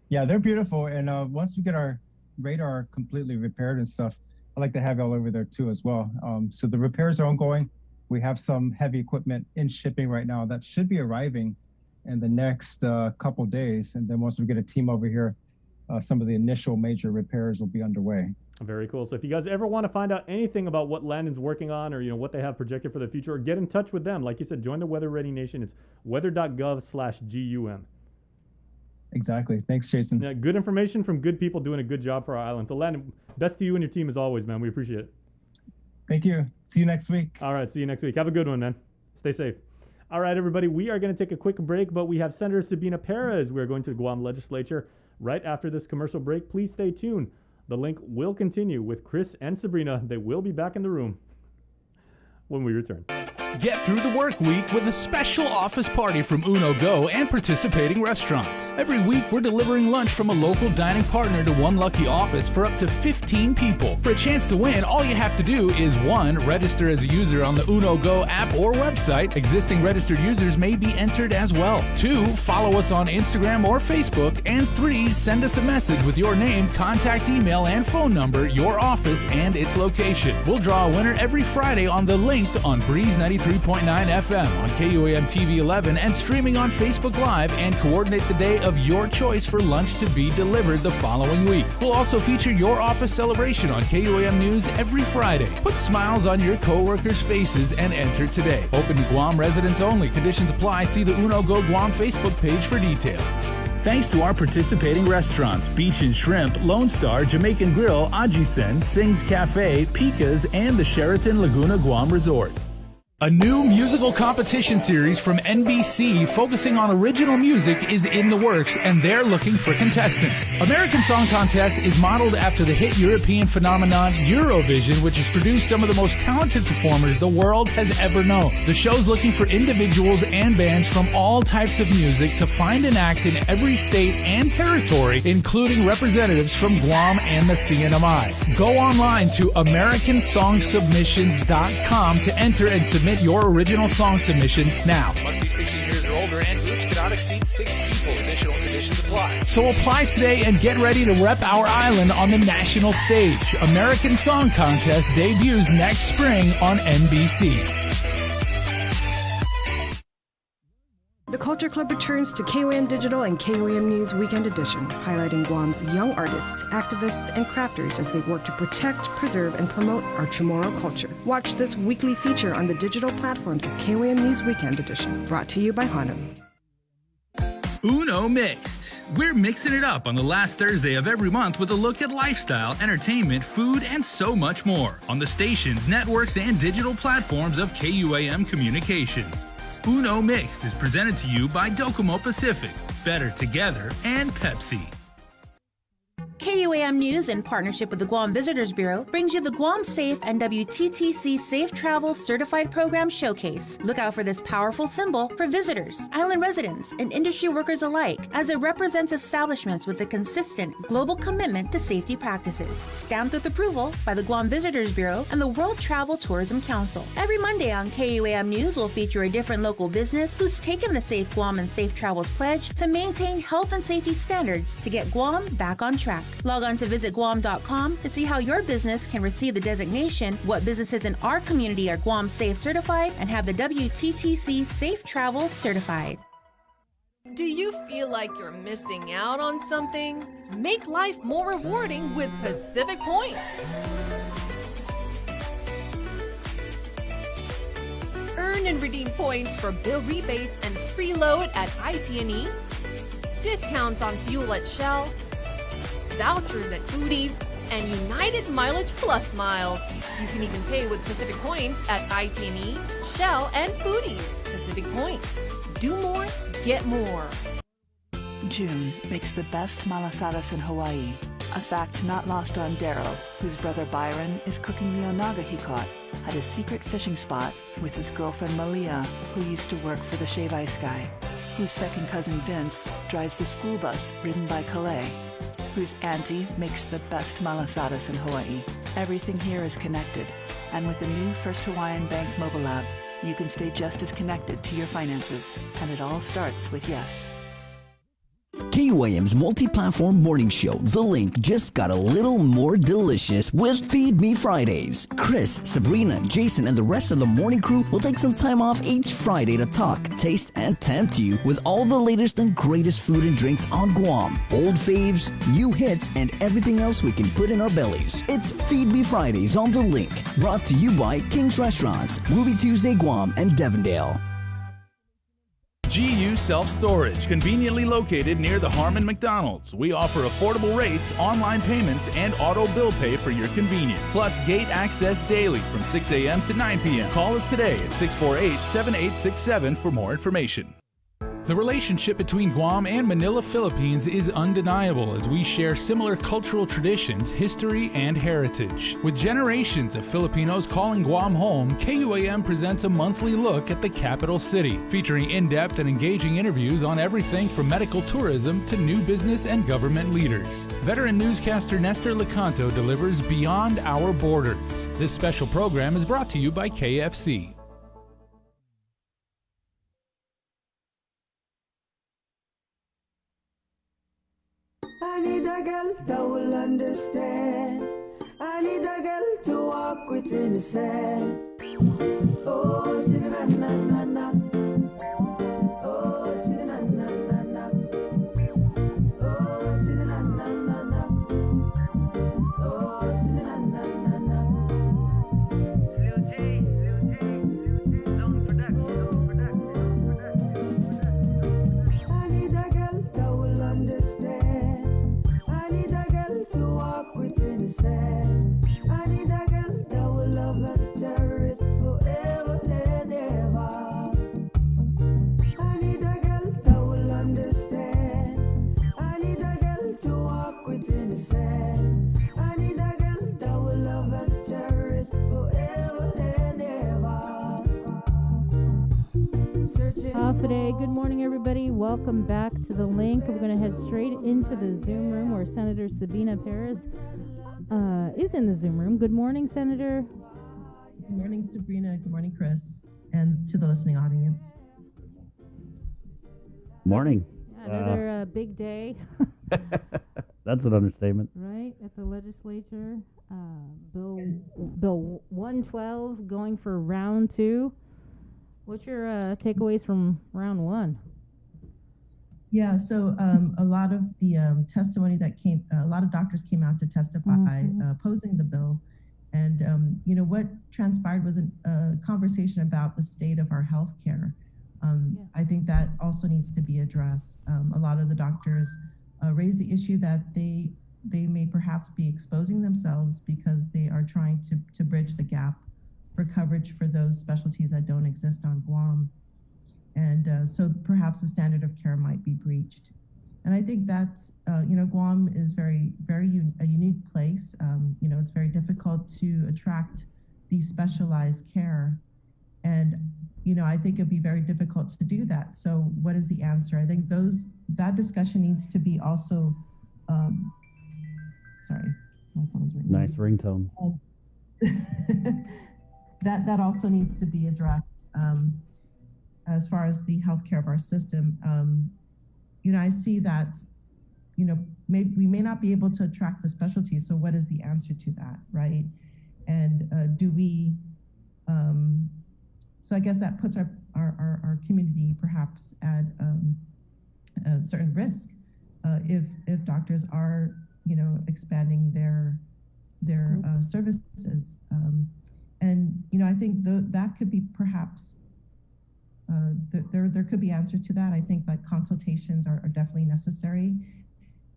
Yeah, they're beautiful. And once we get our radar completely repaired and stuff, I like to have y'all over there too as well. So the repairs are ongoing. We have some heavy equipment in shipping right now that should be arriving in the next couple days. And then once we get a team over here, some of the initial major repairs will be underway. Very cool. So if you guys ever want to find out anything about what Landon's working on, or what they have projected for the future, or get in touch with them, like you said, join the Weather Ready Nation. It's weather.gov/GUM. Exactly. Thanks, Jason. Yeah, good information from good people doing a good job for our island. So Landon, best to you and your team as always, man. We appreciate it. Thank you. See you next week. All right. See you next week. Have a good one, man. Stay safe. All right, everybody. We are going to take a quick break, but we have Senator Sabina Perez. We're going to the Guam legislature right after this commercial break. Please stay tuned. The link will continue with Chris and Sabrina. They will be back in the room when we return. Get through the work week with a special office party from Uno Go and participating restaurants. Every week, we're delivering lunch from a local dining partner to one lucky office for up to 15 people. For a chance to win, all you have to do is 1. Register as a user on the Uno Go app or website. Existing registered users may be entered as well. 2. Follow us on Instagram or Facebook. And 3. Send us a message with your name, contact email, and phone number, your office, and its location. We'll draw a winner every Friday on The Link on Breeze 93.9 FM, on KUAM TV 11, and streaming on Facebook Live, and coordinate the day of your choice for lunch to be delivered the following week. We'll also feature your office celebration on KUAM News every Friday. Put smiles on your co-workers' faces and enter today. Open to Guam residents only. Conditions apply. See the Uno Go Guam Facebook page for details. Thanks to our participating restaurants, Beach and Shrimp, Lone Star, Jamaican Grill, Ajisen, Sing's Cafe, Pika's, and the Sheraton Laguna Guam Resort. A new musical competition series from NBC focusing on original music is in the works, and they're looking for contestants. American Song Contest is modeled after the hit European phenomenon Eurovision, which has produced some of the most talented performers the world has ever known. The show's looking for individuals and bands from all types of music to find an act in every state and territory, including representatives from Guam and the CNMI. Go online to AmericanSongSubmissions.com to enter and submit your original song submissions now. Must be 16 years or older, and groups cannot exceed 6 people. Additional conditions apply. So apply today and get ready to rep our island on the national stage. American Song Contest debuts next spring on NBC. The Culture Club returns to KOAM Digital and KOAM News Weekend Edition, highlighting Guam's young artists, activists, and crafters as they work to protect, preserve, and promote our Chamorro culture. Watch this weekly feature on the digital platforms of KOAM News Weekend Edition, brought to you by Hanum. Uno Mixed. We're mixing it up on the last Thursday of every month with a look at lifestyle, entertainment, food, and so much more on the stations, networks, and digital platforms of KUAM Communications. Uno Mixed is presented to you by Docomo Pacific, Better Together, and Pepsi. KUAM News, in partnership with the Guam Visitors Bureau, brings you the Guam Safe and WTTC Safe Travel Certified Program Showcase. Look out for this powerful symbol for visitors, island residents, and industry workers alike, as it represents establishments with a consistent global commitment to safety practices. Stamped with approval by the Guam Visitors Bureau and the World Travel Tourism Council. Every Monday on KUAM News will feature a different local business who's taken the Safe Guam and Safe Travels pledge to maintain health and safety standards to get Guam back on track. Log on to visitguam.com to see how your business can receive the designation, what businesses in our community are Guam Safe certified, and have the WTTC Safe Travel certified. Do you feel like you're missing out on something? Make life more rewarding with Pacific Points. Earn and redeem points for bill rebates and free load at IT&E, discounts on fuel at Shell, vouchers at Foodies, and United Mileage Plus miles. You can even pay with Pacific Points at IT&E, Shell, and Foodies. Pacific Points. Do more, get more. June makes the best malasadas in Hawaii, a fact not lost on Daryl, whose brother Byron is cooking the onaga he caught at his secret fishing spot with his girlfriend Malia, who used to work for the Shave Ice Guy, whose second cousin Vince drives the school bus ridden by Calais, whose auntie makes the best malasadas in Hawaii. Everything here is connected, and with the new First Hawaiian Bank mobile app, you can stay just as connected to your finances, and it all starts with yes. KUAM's multi-platform morning show, The Link, just got a little more delicious with Feed Me Fridays. Chris, Sabrina, Jason, and the rest of the morning crew will take some time off each Friday to talk, taste, and tempt you with all the latest and greatest food and drinks on Guam. Old faves, new hits, and everything else we can put in our bellies. It's Feed Me Fridays on The Link, brought to you by King's Restaurants, Ruby Tuesday Guam, and Devondale. GU Self-Storage, conveniently located near the Harmon McDonald's. We offer affordable rates, online payments, and auto bill pay for your convenience. Plus gate access daily from 6 a.m. to 9 p.m. Call us today at 648-7867 for more information. The relationship between Guam and Manila, Philippines is undeniable as we share similar cultural traditions, history, and heritage. With generations of Filipinos calling Guam home, KUAM presents a monthly look at the capital city, featuring in-depth and engaging interviews on everything from medical tourism to new business and government leaders. Veteran newscaster Nestor Lecanto delivers Beyond Our Borders. This special program is brought to you by KFC. I need a girl that will understand. I need a girl to walk with in the sand. Oh, sing na na na na. Oh, sing na na na na. Oh, sing na na na na. Oh, sing na na na na. I need a girl that will understand. I need a girl to walk within the sand. I need a girl that will love and cherish forever and ever. I need a girl that will understand. I need a girl to walk within the sand. I need a girl that will love and cherish forever and ever. Searching Today. Good morning, everybody. Welcome back to The Link. We're going to head straight into the Zoom room where Senator Sabina Perez is in the Zoom room. Good morning, Senator. Good morning, Sabrina. Good morning, Chris. And to the listening audience. Morning. Another big day. That's an understatement. Right, at the legislature. Bill 112 going for round 2. What's your takeaways from round 1? Yeah, so a lot of the testimony that came, a lot of doctors came out to testify opposing the bill. And, you know, what transpired was a conversation about the state of our healthcare. I think that also needs to be addressed. A lot of the doctors raised the issue that they may perhaps be exposing themselves because they are trying to bridge the gap for coverage for those specialties that don't exist on Guam. And so perhaps the standard of care might be breached. And I think that's, you know, Guam is a unique place. You know, it's very difficult to attract these specialized care. And, you know, I think it'd be very difficult to do that. So what is the answer? I think that discussion needs to be also, sorry, my phone's ringing. Nice ringtone. That also needs to be addressed as far as the healthcare of our system. You know, I see that, you know, we may not be able to attract the specialties. So what is the answer to that, right? And do we? So I guess that puts our community perhaps at a certain risk if doctors are, you know, expanding their services. And, you know, I think that could be perhaps, there could be answers to that. I think like consultations are definitely necessary,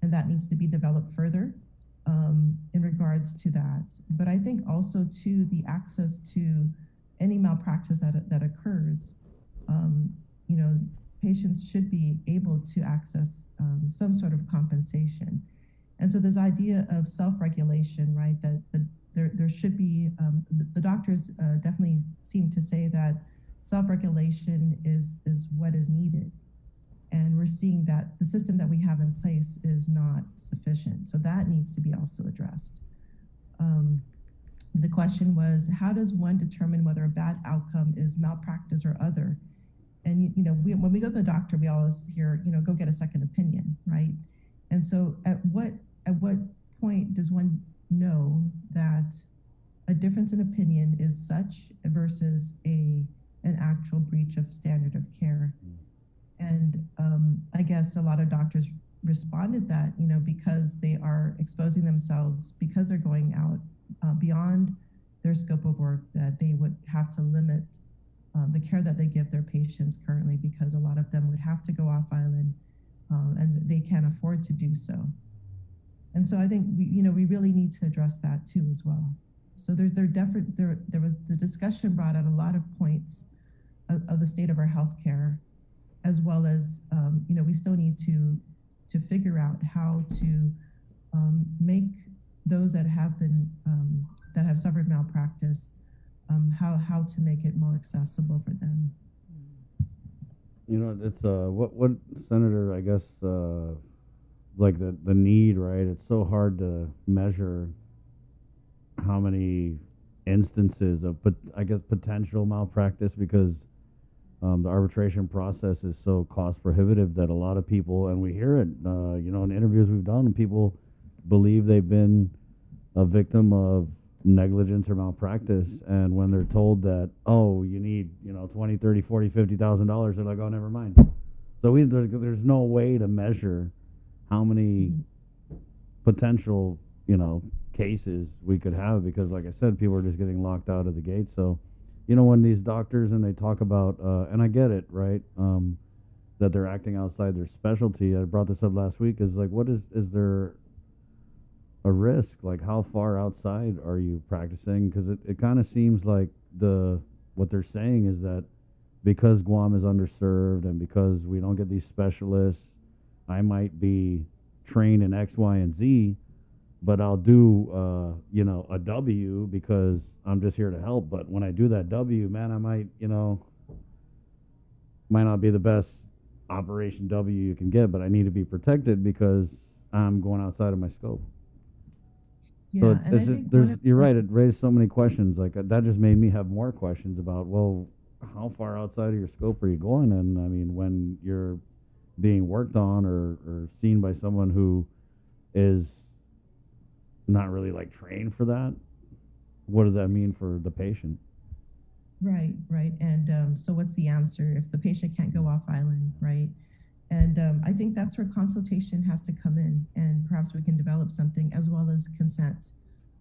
and that needs to be developed further in regards to that. But I think also to the access to any malpractice that occurs, you know, patients should be able to access some sort of compensation. And so this idea of self-regulation, right, that there should be, the doctors definitely seem to say that self-regulation is what is needed. And we're seeing that the system that we have in place is not sufficient. So that needs to be also addressed. The question was, how does one determine whether a bad outcome is malpractice or other? And, you know, when we go to the doctor, we always hear, you know, go get a second opinion, right? And so at what point does one know that a difference in opinion is such versus an actual breach of standard of care? And I guess a lot of doctors responded that, you know, because they are exposing themselves, because they're going out beyond their scope of work, that they would have to limit the care that they give their patients currently, because a lot of them would have to go off island and they can't afford to do so. And so I think we really need to address that too as well. So there was the discussion brought out a lot of points of the state of our healthcare, as well as we still need to figure out how to make those that have been that have suffered malpractice, how to make it more accessible for them. It's what Senator, I guess, like the need, right? It's so hard to measure how many instances of, I guess, potential malpractice, because the arbitration process is so cost prohibitive that a lot of people, and we hear it, in interviews we've done, people believe they've been a victim of negligence or malpractice, and when they're told that, oh, you need, $20, $30, $40, $50,000, they're like, oh, never mind. So there's no way to measure how many potential, cases we could have, because, like I said, people are just getting locked out of the gate. So, when these doctors, and they talk about, and I get it, right, that they're acting outside their specialty. I brought this up last week, is like, what is there a risk? Like, how far outside are you practicing? Because it kind of seems like what they're saying is that because Guam is underserved and because we don't get these specialists, I might be trained in X, Y, and Z, but I'll do, a W because I'm just here to help. But when I do that W, man, I might not be the best Operation W you can get, but I need to be protected because I'm going outside of my scope. Yeah, so and I think you're right. It raised so many questions. Like, that just made me have more questions about, well, how far outside of your scope are you going? And I mean, when you're being worked on or seen by someone who is not really like trained for that, what does that mean for the patient? Right. And so what's the answer if the patient can't go off island, right? And I think that's where consultation has to come in, and perhaps we can develop something, as well as consent,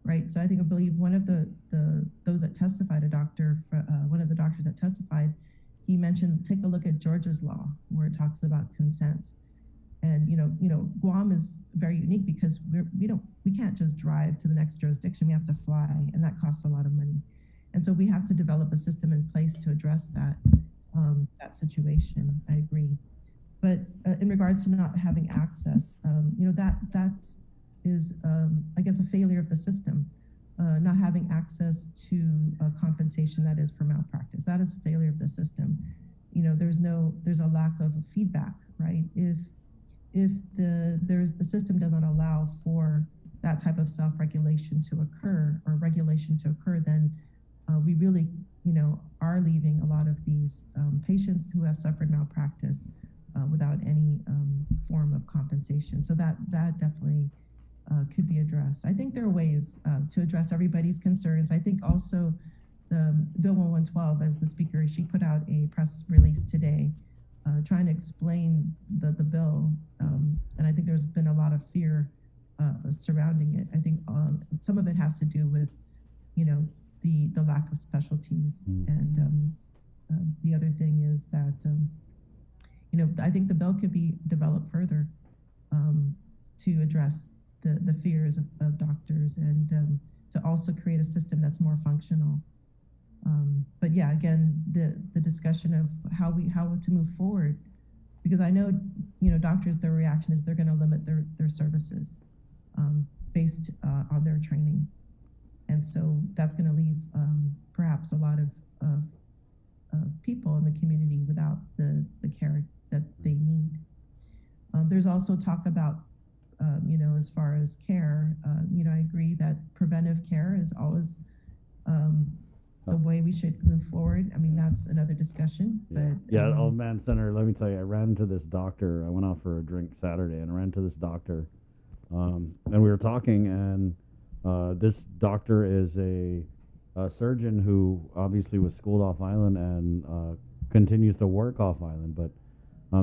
right? So I believe one of those that testified, one of the doctors that testified, he mentioned, take a look at Georgia's law where it talks about consent. And Guam is very unique because we can't just drive to the next jurisdiction. We have to fly, and that costs a lot of money. And so we have to develop a system in place to address that situation. I agree. But in regards to not having access, that is, I guess, a failure of the system. Not having access to compensation that is for malpractice. That is a failure of the system. There's a lack of feedback, right? If the system doesn't allow for that type of self-regulation to occur, or regulation to occur, then we really, are leaving a lot of these patients who have suffered malpractice without any form of compensation. So that definitely could be addressed. I think there are ways to address everybody's concerns. I think also the Bill 1112, as the speaker, she put out a press release today trying to explain the bill. And I think there's been a lot of fear surrounding it. I think some of it has to do with, the lack of specialties. And the other thing is that, I think the bill could be developed further to address the fears of doctors, and to also create a system that's more functional. But yeah, again, the discussion of how to move forward, because I know, doctors, their reaction is they're going to limit their services based on their training. And so that's going to leave perhaps a lot of people in the community without the care that they need. There's also talk about, as far as care, I agree that preventive care is always the way we should move forward. I mean, that's another discussion. But oh man, Senator, let me tell you, I ran into this doctor. I went out for a drink Saturday, and I ran into this doctor, and we were talking, and this doctor is a surgeon who obviously was schooled off island and continues to work off island. But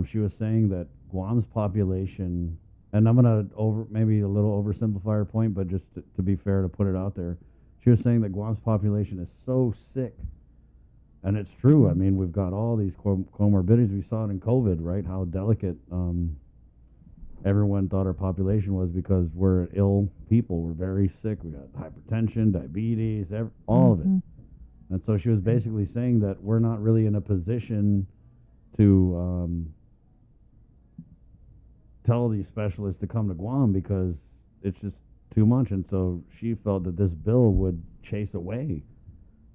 she was saying that Guam's population, and I'm going to maybe a little oversimplify her point, but just to be fair, to put it out there, she was saying that Guam's population is so sick. And it's true. I mean, we've got all these comorbidities. We saw it in COVID, right? How delicate everyone thought our population was, because we're ill people. We're very sick. We got hypertension, diabetes, all of it. And so she was basically saying that we're not really in a position to tell these specialists to come to Guam because it's just too much. And so she felt that this bill would chase away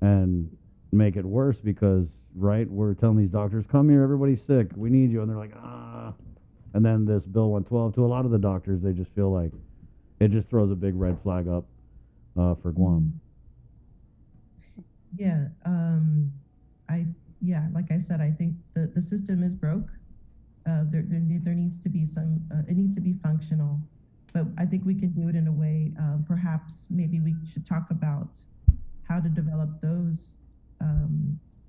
and make it worse because, right, we're telling these doctors, come here, everybody's sick, we need you. And they're like, ah. And then this Bill 112, to a lot of the doctors, they just feel like it just throws a big red flag up for Guam. Yeah, like I said, I think the system is broke. There needs to be some. It needs to be functional, but I think we can do it in a way. Perhaps maybe we should talk about how to develop those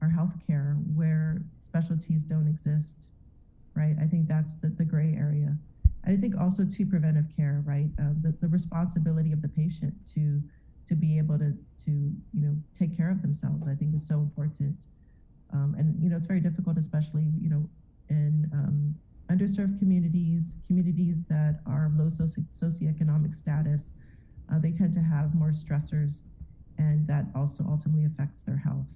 our healthcare where specialties don't exist, right? I think that's the gray area. I think also to preventive care, right? The responsibility of the patient to be able to take care of themselves, I think is so important. And it's very difficult, especially in underserved communities that are of low socioeconomic status. They tend to have more stressors, and that also ultimately affects their health.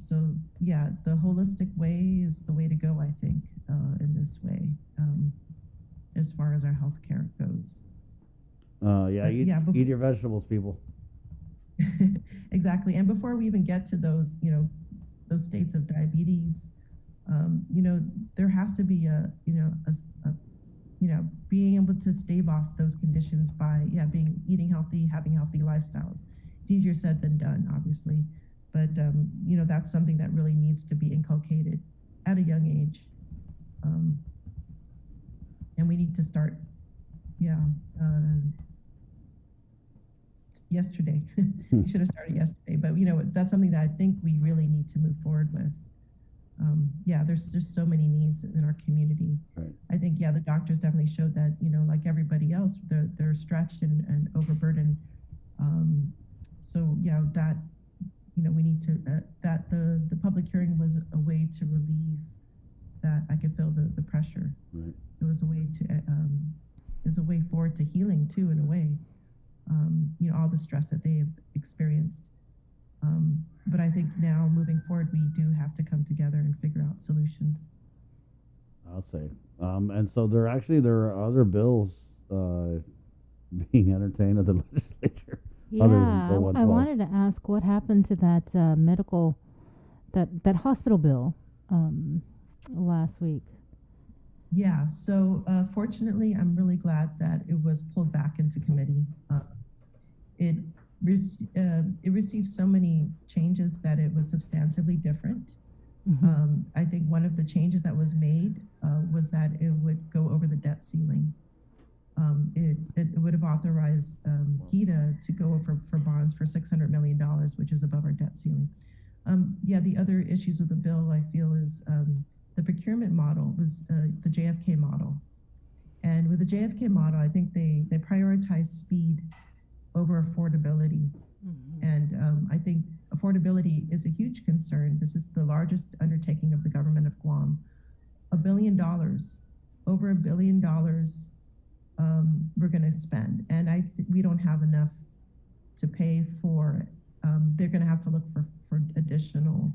So yeah, the holistic way is the way to go, I think, in this way, as far as our healthcare goes. Eat your vegetables, people. Exactly. And before we even get to those states of diabetes, there has to be being able to stave off those conditions by eating healthy, having healthy lifestyles. It's easier said than done, obviously, but that's something that really needs to be inculcated at a young age, and we need to start yesterday. We should have started yesterday, but that's something that I think we really need to move forward with. There's just so many needs in our community. Right. I think the doctors definitely showed that like everybody else, they're stretched and overburdened. That we need to that the public hearing was a way to relieve that. I could feel the pressure. Right. It was a way to it was a way forward to healing too, in a way. All the stress that they've experienced. But I think now moving forward, we do have to come together and figure out solutions. I'll say. And so there are other bills being entertained at the legislature. Yeah, I wanted to ask what happened to that that hospital bill last week. Yeah, so fortunately, I'm really glad that it was pulled back into committee. It received so many changes that it was substantively different. Mm-hmm. I think one of the changes that was made was that it would go over the debt ceiling. It would have authorized HEDA to go over for bonds for $600 million, which is above our debt ceiling. The other issues with the bill, I feel, is the procurement model was the JFK model. And with the JFK model, I think they prioritize speed over affordability. Mm-hmm. And I think affordability is a huge concern. This is the largest undertaking of the government of Guam. $1 billion, over $1 billion we're gonna spend. And we don't have enough to pay for it. They're gonna have to look for additional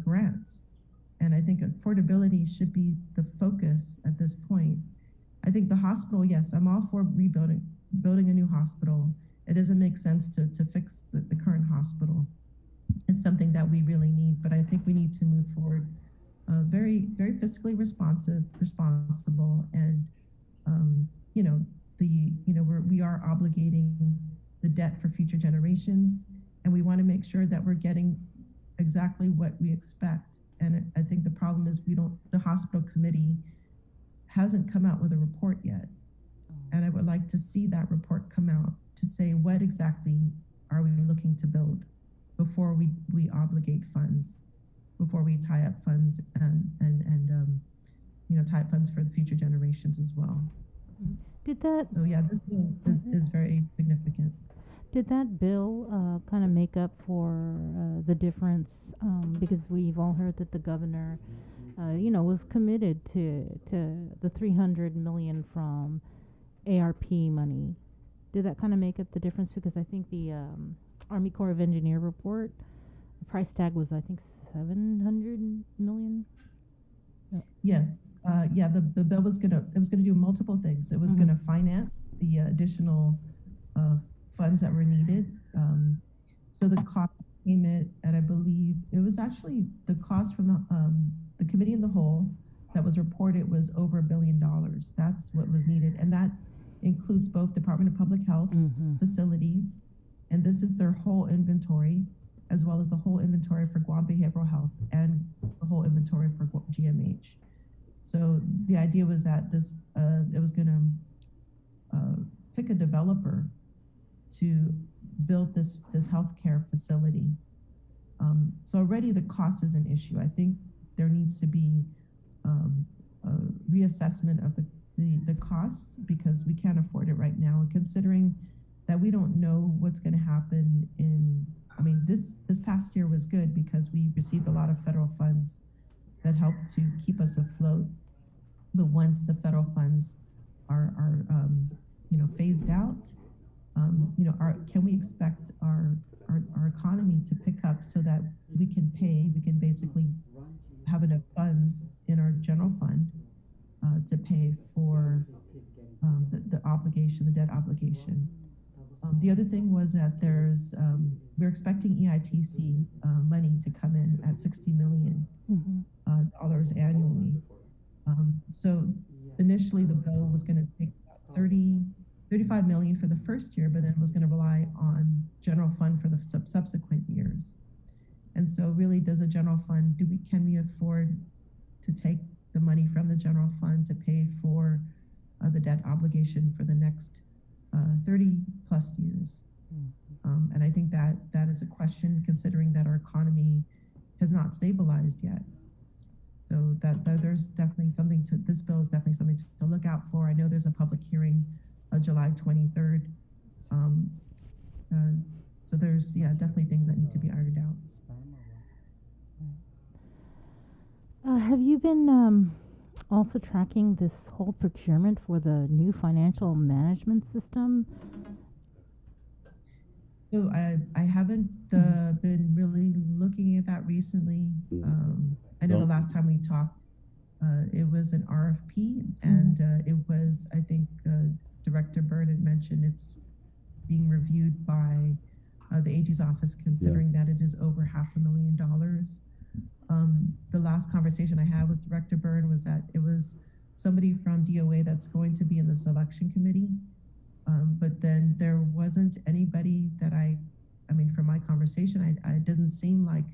grants. And I think affordability should be the focus at this point. I think the hospital, yes, I'm all for building a new hospital. It doesn't make sense to fix the current hospital. It's something that we really need, but I think we need to move forward very, very fiscally responsible, and we are obligating the debt for future generations, and we want to make sure that we're getting exactly what we expect. And I think the problem is the hospital committee hasn't come out with a report yet. And I would like to see that report come out to say what exactly are we looking to build before we obligate funds, before we tie up funds and tie up funds for the future generations as well. Did that? So this bill is very significant. Did that bill kind of make up for the difference? Because we've all heard that the governor, was committed to the $300 million from ARP money. Did that kind of make up the difference? Because I think the Army Corps of Engineer report, the price tag was, I think, $700 million. Yes, the bill was gonna do multiple things. It was gonna finance the additional funds that were needed. So the cost came in at, I believe, it was actually the cost from the committee in the whole that was reported was over $1 billion. That's what was needed, and that includes both Department of Public Health facilities, and this is their whole inventory, as well as the whole inventory for Guam Behavioral Health and the whole inventory for GMH. So the idea was that this it was going to pick a developer to build this healthcare facility. So already the cost is an issue. I think there needs to be a reassessment of the cost, because we can't afford it right now. And considering that we don't know what's going to happen I mean, this past year was good because we received a lot of federal funds that helped to keep us afloat. But once the federal funds are phased out, can we expect our economy to pick up so that we can basically have enough funds in our general fund to pay for the obligation, the debt obligation. The other thing was that we're expecting EITC money to come in at $60 million dollars annually. So initially the bill was going to take 35 million for the first year, but then was going to rely on general fund for the subsequent years. And so really, does a general fund, can we afford to take the money from the general fund to pay for the debt obligation for the next 30 plus years? And I think that is a question, considering that our economy has not stabilized yet. So that there's definitely this bill is definitely something to look out for. I know there's a public hearing July 23rd. So there's, definitely things that need to be ironed out. Have you been also tracking this whole procurement for the new financial management system? So I haven't been really looking at that recently. I know the last time we talked, it was an RFP, and it was, I think, Director Byrne had mentioned it's being reviewed by the AG's office, considering that it is over $500,000. The last conversation I had with Director Byrne was that it was somebody from DOA that's going to be in the selection committee. But then there wasn't anybody that I mean, from my conversation, it doesn't seem like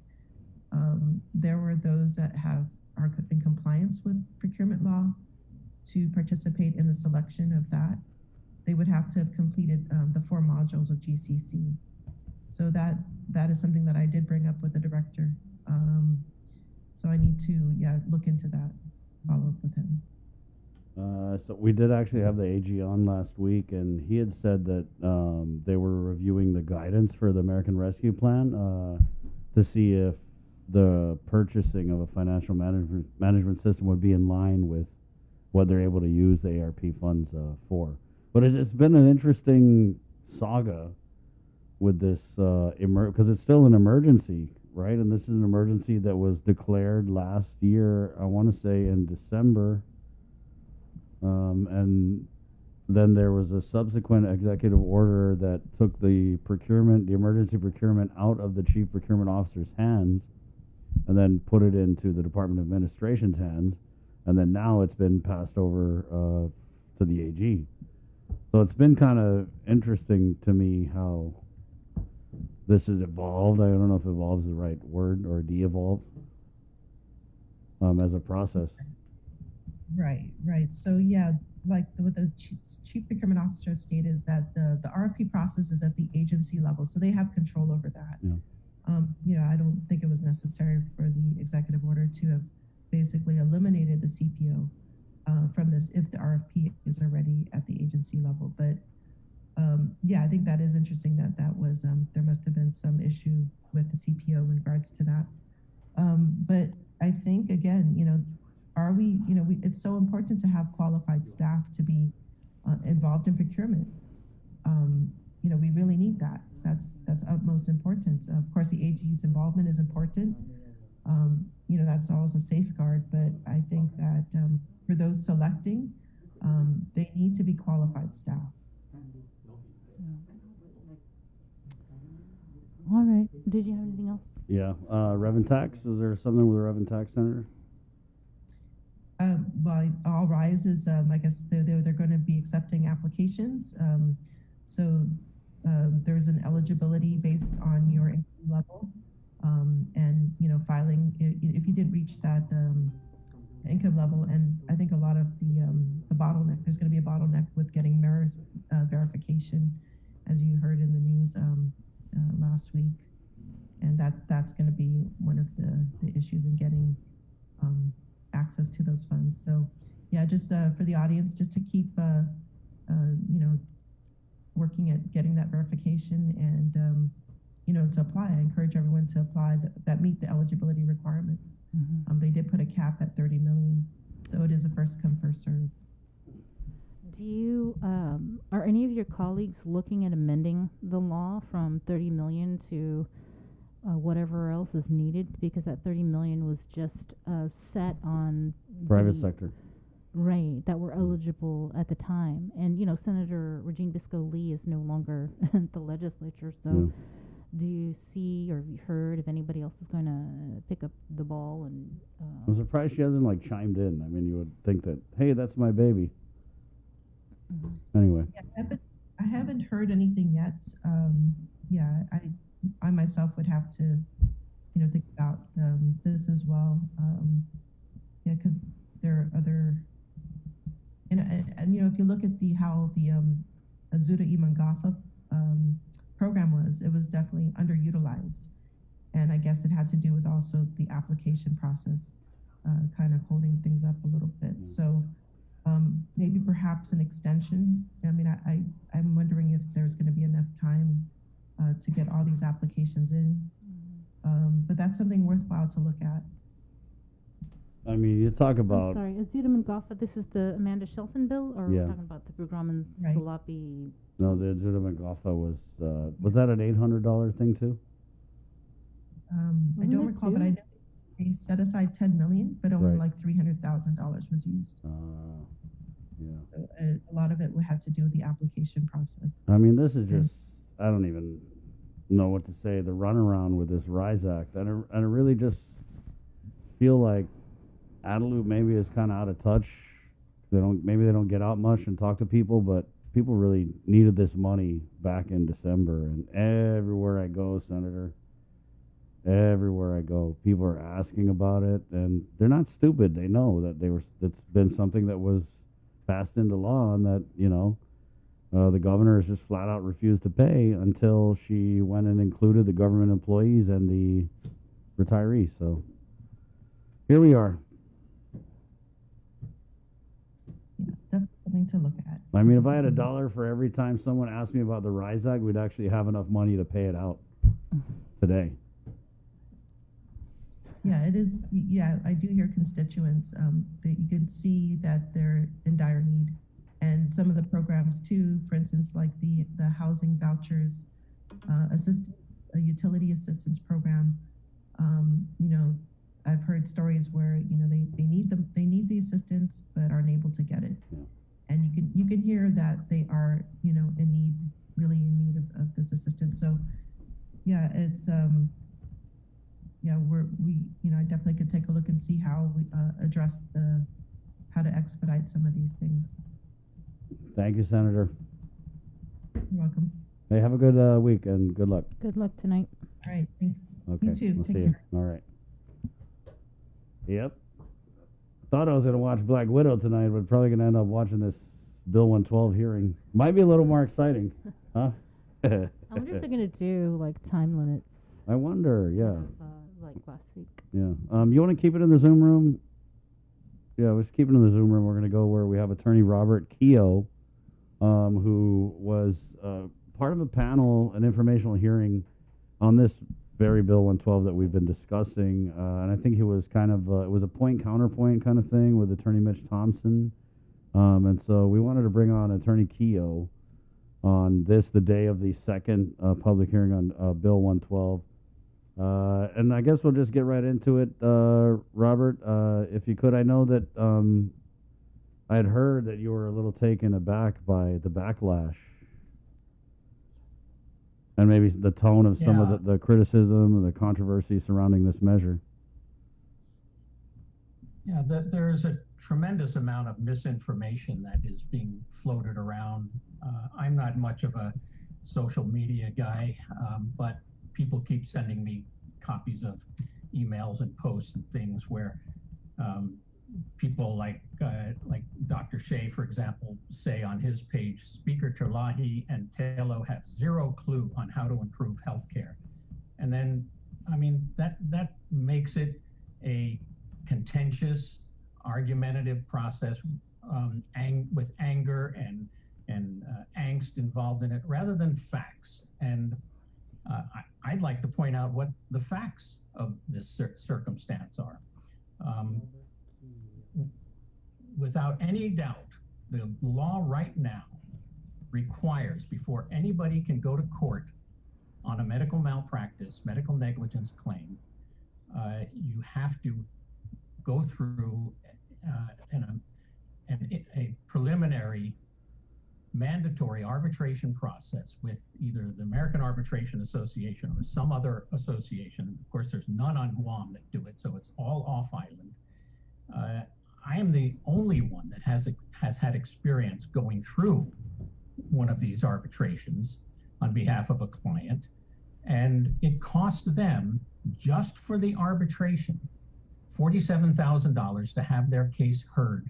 there were those that are in compliance with procurement law to participate in the selection of that. They would have to have completed the 4 modules of GCC. So that is something that I did bring up with the director. So I need to look into that, follow up with him. So we did actually have the AG on last week, and he had said that they were reviewing the guidance for the American Rescue Plan to see if the purchasing of a financial management system would be in line with what they're able to use the ARP funds for. But it's been an interesting saga with this because it's still an emergency, right? And this is an emergency that was declared last year, I want to say in December. And then there was a subsequent executive order that took the emergency procurement out of the chief procurement officer's hands and then put it into the Department of Administration's hands. And then now it's been passed over to the AG. So it's been kind of interesting to me how this has evolved. I don't know if evolve is the right word, or de-evolved as a process. Right. So like what the chief procurement officer stated is that the RFP process is at the agency level, so they have control over that. I don't think it was necessary for the executive order to have basically eliminated the CPO from this if the RFP is already at the agency level. But I think that is interesting that was there must have been some issue with the CPO in regards to that. But I think again, it's so important to have qualified staff to be involved in procurement. We really need that. That's utmost importance. Of course, the AG's involvement is important. that's always a safeguard. But I think that for those selecting, they need to be qualified staff. All right. Did you have anything else? Yeah. Rev tax. Is there something with the Rev tax, Senator? Well, All Rise is, I guess they're going to be accepting applications. So there's an eligibility based on your income level, and filing if you did reach that income level. And I think a lot of the bottleneck, there's going to be a bottleneck with getting MERS verification, as you heard in the news last week, and that's going to be one of the issues in getting access to those funds. So yeah, just for the audience, just to keep working at getting that verification and to apply. I encourage everyone to apply that meet the eligibility requirements. They did put a cap at 30 million, so it is a first come first serve. Do you are any of your colleagues looking at amending the law from 30 million to whatever else is needed, because that 30 million was just set on Private sector. Right, that were eligible at the time. And, Senator Regine Bisco-Lee is no longer in the legislature, so do you see or have you heard if anybody else is going to pick up the ball? And I'm surprised she hasn't, chimed in. I mean, you would think that, hey, that's my baby. Anyway. Yeah, I haven't heard anything yet. I myself would have to, think about this as well. Because there are other, and if you look at how the Azuda Imangafa program was, it was definitely underutilized, and I guess it had to do with also the application process, kind of holding things up a little bit. So maybe perhaps an extension. I mean, I'm wondering if there's going to be enough time to get all these applications in. But that's something worthwhile to look at. I mean, you talk about... I'm sorry, Azuda Mangafa, this is the Amanda Shelton bill, or Yeah. we're talking about the Brugraman Right. Salapi? No, the Azuda Mangafa was that an $800 thing too? I don't recall, but I know they set aside 10 million, but only Right. like $300,000 was used. Yeah. So a lot of it had to do with the application process. I mean, this is just, I don't even know what to say, the runaround with this RISE Act. And I really just feel like Adelup maybe is kind of out of touch. Maybe they don't get out much and talk to people, but people really needed this money back in December. And everywhere I go, Senator, everywhere I go, people are asking about it. And they're not stupid. They know that it's been something that was passed into law, and that, the governor has just flat out refused to pay until she went and included the government employees and the retirees. So here we are. Yeah, definitely something to look at. I mean, if I had $1 for every time someone asked me about the RISE Act, we'd actually have enough money to pay it out today. Yeah, it is. Yeah, I do hear constituents that you can see that they're in dire need. And some of the programs too, for instance, like the housing vouchers, assistance, a utility assistance program. I've heard stories where they need the assistance but aren't able to get it. Yeah. And you can hear that they are really in need of this assistance. So yeah, it's I definitely could take a look and see how we address how to expedite some of these things. Thank you, Senator. You're welcome. Hey, have a good week and good luck. Good luck tonight. All right, thanks. Okay, You too. we'll Take see care. you. All right. Yep. Thought I was going to watch Black Widow tonight, but probably going to end up watching this Bill 112 hearing. Might be a little more exciting, huh? I wonder if they're going to do time limits. I wonder, yeah. Like last week. Yeah. You want to keep it in the Zoom room? Yeah, let's keep it in the Zoom room. We're going to go where we have Attorney Robert Keogh, who was part of a panel, an informational hearing on this very Bill 112 that we've been discussing. And I think it was kind of, it was a point-counterpoint kind of thing with Attorney Mitch Thompson. And so we wanted to bring on Attorney Keogh on this, the day of the second public hearing on Bill 112. And I guess we'll just get right into it, Robert. If you could, I know that I had heard that you were a little taken aback by the backlash and maybe the tone of some of the criticism and the controversy surrounding this measure. Yeah, there's a tremendous amount of misinformation that is being floated around. I'm not much of a social media guy, but people keep sending me copies of emails and posts and things where people like Dr. Shea, for example, say on his page, Speaker Terlahi and Telo have zero clue on how to improve healthcare. And then, I mean, that makes it a contentious, argumentative process with anger and angst involved in it, rather than facts. And I'd like to point out what the facts of this circumstance are. Without any doubt, the law right now requires, before anybody can go to court on a medical malpractice, medical negligence claim, you have to go through a preliminary mandatory arbitration process with either the American Arbitration Association or some other association. Of course, there's none on Guam that do it, so it's all off island. I am the only one that has had experience going through one of these arbitrations on behalf of a client, and it cost them, just for the arbitration, $47,000 to have their case heard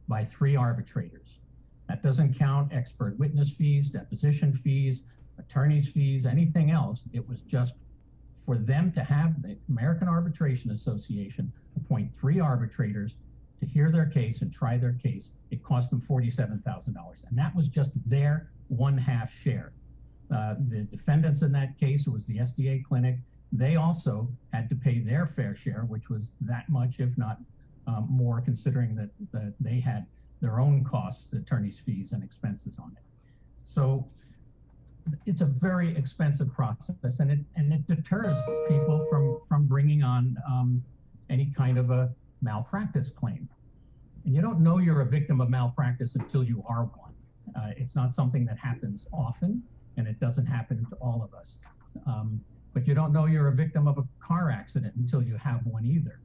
by 3 arbitrators. That doesn't count expert witness fees, deposition fees, attorney's fees, anything else. It was just for them to have the American Arbitration Association appoint 3 arbitrators to hear their case and try their case. It cost them $47,000, and that was just their 1/2 share. The defendants in that case, it was the SDA clinic, they also had to pay their fair share, which was that much, if not more, considering that they had their own costs, attorney's fees and expenses on it. So it's a very expensive process, and it deters people from bringing on any kind of a malpractice claim. And you don't know you're a victim of malpractice until you are one. It's not something that happens often, and it doesn't happen to all of us. But you don't know you're a victim of a car accident until you have one either.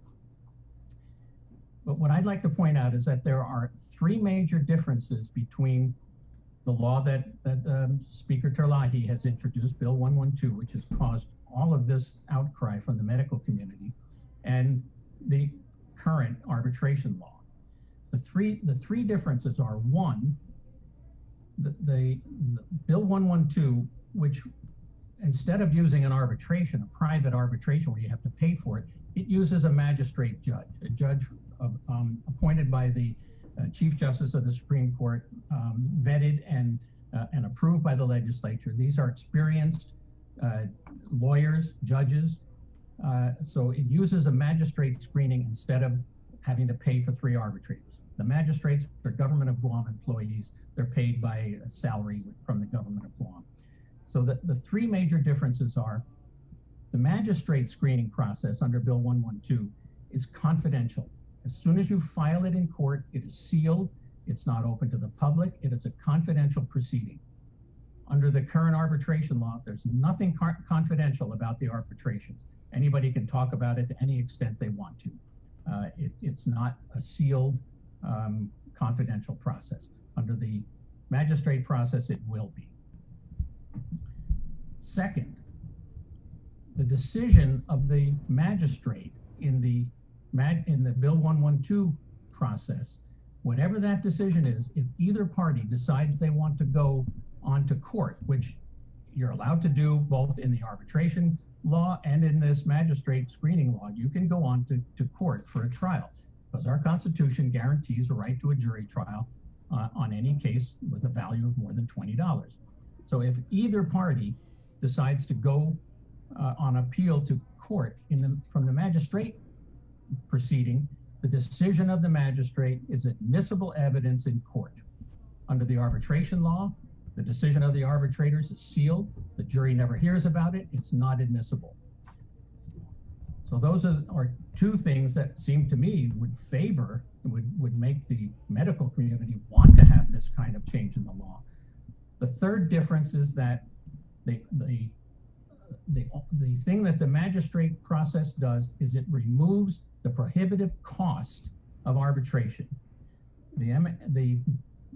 But what I'd like to point out is that there are 3 major differences between the law that Speaker Terlahi has introduced, Bill 112, which has caused all of this outcry from the medical community, and the current arbitration law. The three differences are: 1, the Bill 112, which instead of using an arbitration, a private arbitration where you have to pay for it, it uses a magistrate judge, a judge appointed by the Chief Justice of the Supreme Court, vetted and approved by the legislature. These are experienced lawyers, judges. So it uses a magistrate screening instead of having to pay for 3 arbitrators. The magistrates are government of Guam employees. They're paid by a salary from the government of Guam. So the 3 major differences are: the magistrate screening process under Bill 112 is confidential. As soon as you file it in court, it is sealed. It's not open to the public. It is a confidential proceeding. Under the current arbitration law, there's nothing confidential about the arbitrations. Anybody can talk about it to any extent they want to. It's not a sealed, confidential process. Under the magistrate process, it will be. Second, the decision of the magistrate in the Bill 112 process, whatever that decision is, if either party decides they want to go on to court, which you're allowed to do both in the arbitration law and in this magistrate screening law, you can go on to court for a trial, because our Constitution guarantees a right to a jury trial on any case with a value of more than $20. So if either party decides to go on appeal to court from the magistrate proceeding, the decision of the magistrate is admissible evidence in court. Under the arbitration law, the decision of the arbitrators is sealed. The jury never hears about it. It's not admissible. So those are two things that seem to me would make the medical community want to have this kind of change in the law. The third difference is that the thing that the magistrate process does is it removes the prohibitive cost of arbitration. The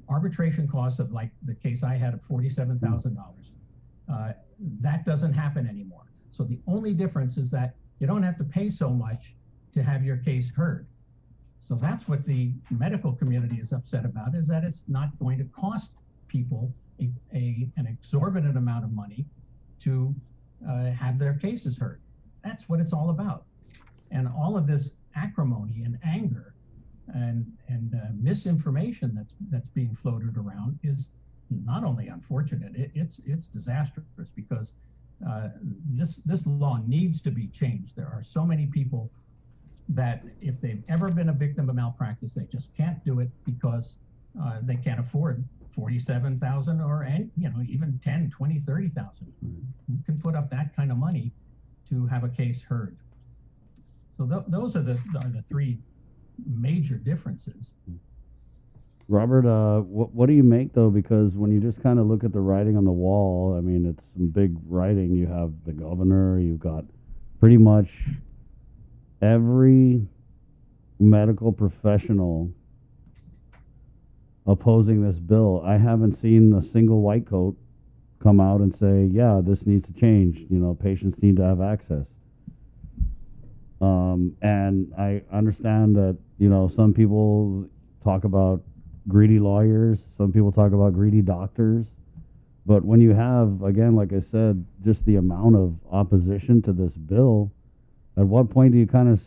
arbitration cost of, like the case I had, of $47,000, that doesn't happen anymore. So the only difference is that you don't have to pay so much to have your case heard. So that's what the medical community is upset about, is that it's not going to cost people an exorbitant amount of money to have their cases heard. That's what it's all about. And all of this acrimony and anger and misinformation that's being floated around is not only unfortunate, it's disastrous, because this law needs to be changed. There are so many people that if they've ever been a victim of malpractice, they just can't do it because they can't afford $47,000 or even $10,000, $20,000, $30,000. Who can put up that kind of money to have a case heard? So those are the three major differences. Robert, what do you make, though? Because when you just kind of look at the writing on the wall, I mean, it's some big writing. You have the governor, you've got pretty much every medical professional opposing this bill. I haven't seen a single white coat come out and say, yeah, this needs to change. Patients need to have access. And I understand that, some people talk about greedy lawyers, some people talk about greedy doctors. But when you have, again, like I said, just the amount of opposition to this bill, at what point do you kind of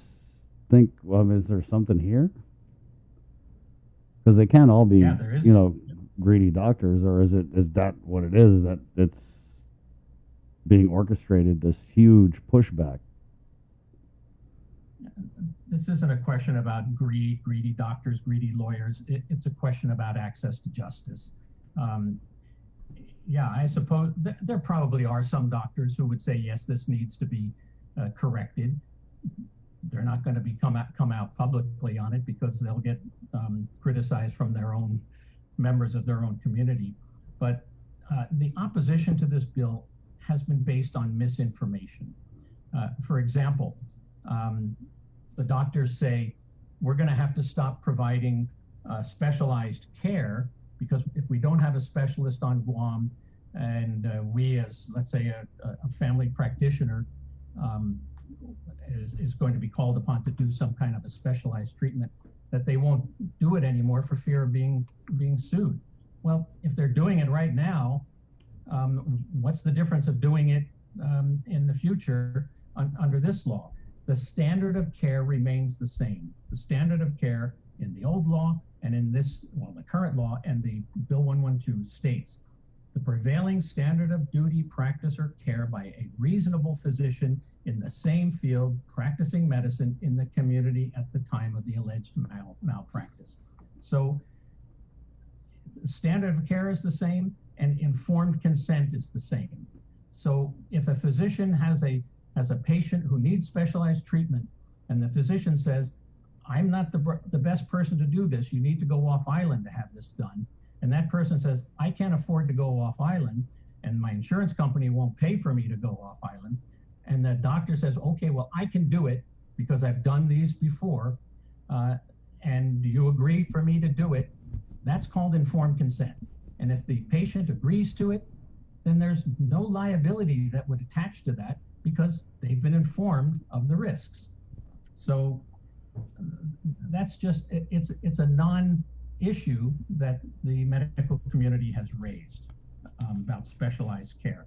think, well, is there something here? Because they can't all be, greedy doctors, or is that what it is that it's being orchestrated, this huge pushback? This isn't a question about greedy doctors, greedy lawyers. It's a question about access to justice. I suppose there probably are some doctors who would say, yes, this needs to be corrected. They're not going to come out publicly on it because they'll get criticized from their own members of their own community. But the opposition to this bill has been based on misinformation. For example, the doctors say, we're going to have to stop providing specialized care, because if we don't have a specialist on Guam, and we as, let's say, a family practitioner is going to be called upon to do some kind of a specialized treatment, that they won't do it anymore for fear of being sued. Well, if they're doing it right now, what's the difference of doing it in the future under this law? The standard of care remains the same. The standard of care in the old law and in the current law and the Bill 112 states, the prevailing standard of duty, practice, or care by a reasonable physician in the same field practicing medicine in the community at the time of the alleged malpractice. So the standard of care is the same, and informed consent is the same. So if a physician has a patient who needs specialized treatment, and the physician says, I'm not the best person to do this, you need to go off island to have this done, and that person says, I can't afford to go off island, and my insurance company won't pay for me to go off island, and the doctor says, okay, well, I can do it because I've done these before, and do you agree for me to do it? That's called informed consent. And if the patient agrees to it, then there's no liability that would attach to that, because they've been informed of the risks. So that's just, it's a non-issue that the medical community has raised about specialized care.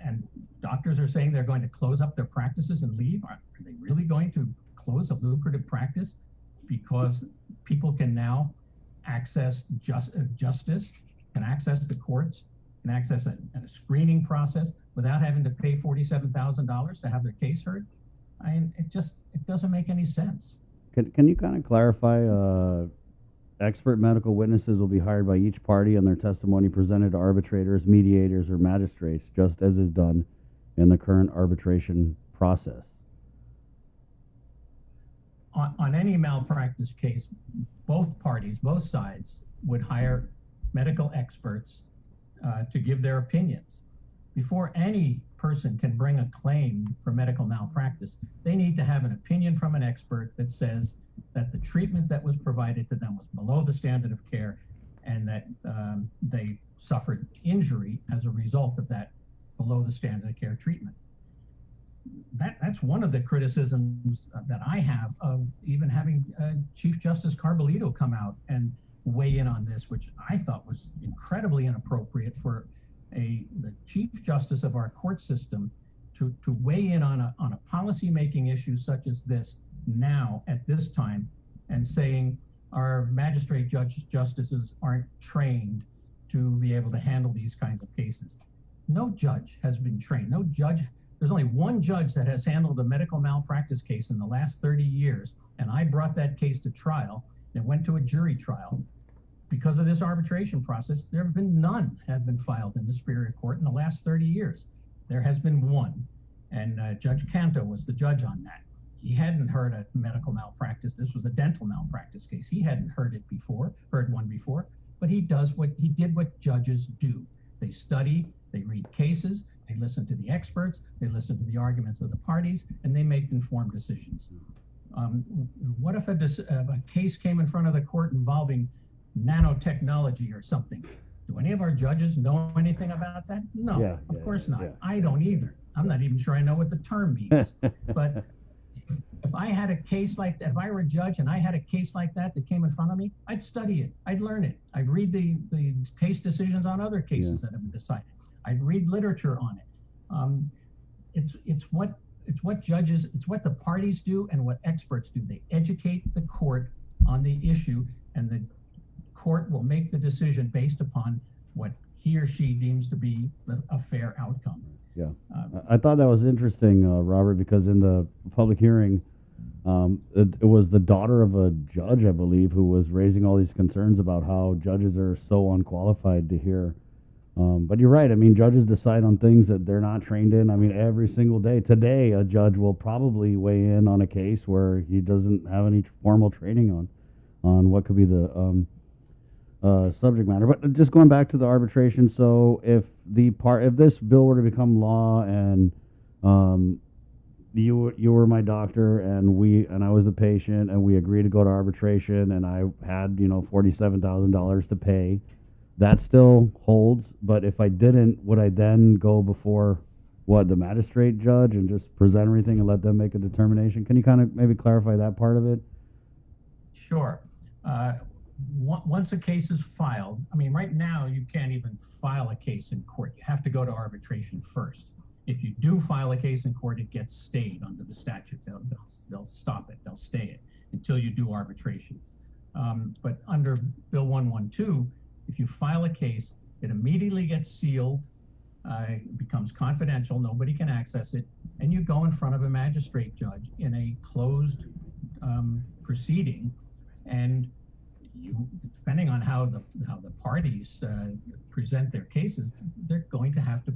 And doctors are saying they're going to close up their practices and leave. Are they really going to close a lucrative practice because people can now access justice, can access the courts, can access a screening process without having to pay $47,000 to have their case heard? I mean, it doesn't make any sense. Can you kind of clarify? Expert medical witnesses will be hired by each party, and their testimony presented to arbitrators, mediators, or magistrates, just as is done in the current arbitration process. on any malpractice case, both parties, both sides would hire medical experts to give their opinions. Before any person can bring a claim for medical malpractice, they need to have an opinion from an expert that says that the treatment that was provided to them was below the standard of care and that they suffered injury as a result of that below the standard of care treatment. That's one of the criticisms that I have of even having Chief Justice Carbolito come out and weigh in on this, which I thought was incredibly inappropriate for the Chief Justice of our court system to weigh in on a policy-making issue such as this now at this time and saying our magistrate justices aren't trained to be able to handle these kinds of cases. No judge has been trained. No judge. There's only one judge that has handled a medical malpractice case in the last 30 years, and I brought that case to trial and went to a jury trial. Because of this arbitration process, there have been none have been filed in the Superior Court in the last 30 years. There has been one, and Judge Canto was the judge on that. He hadn't heard a medical malpractice. This was a dental malpractice case. He hadn't heard one before, but he did what judges do. They study, they read cases, they listen to the experts, they listen to the arguments of the parties, and they make informed decisions. What if a case came in front of the court involving nanotechnology or something? Do any of our judges know anything about that? No, of course not. I don't either. I'm not even sure I know what the term means. But if I had a case like that, if I were a judge and I had a case like that came in front of me, I'd study it. I'd learn it. I'd read the case decisions on other cases that have been decided. I'd read literature on it. It's what the parties do and what experts do. They educate the court on the issue, and the court will make the decision based upon what he or she deems to be a fair outcome. Yeah, I thought that was interesting, Robert, because in the public hearing, it was the daughter of a judge, I believe, who was raising all these concerns about how judges are so unqualified to hear. But you're right. I mean, judges decide on things that they're not trained in. I mean, every single day. Today, a judge will probably weigh in on a case where he doesn't have any formal training on what could be the subject matter. But just going back to the arbitration, so if this bill were to become law and you were my doctor and I was the patient and we agreed to go to arbitration and I had $47,000 to pay, that still holds. But if I didn't, would I then go before the magistrate judge and just present everything and let them make a determination? Can you kind of maybe clarify that part of it? Sure. Once a case is filed, I mean, right now you can't even file a case in court. You have to go to arbitration first. If you do file a case in court, it gets stayed under the statute. They'll stop it. They'll stay it until you do arbitration. But under Bill 112, if you file a case, it immediately gets sealed, it becomes confidential, nobody can access it, and you go in front of a magistrate judge in a closed proceeding, and depending on how the parties present their cases, they're going to have to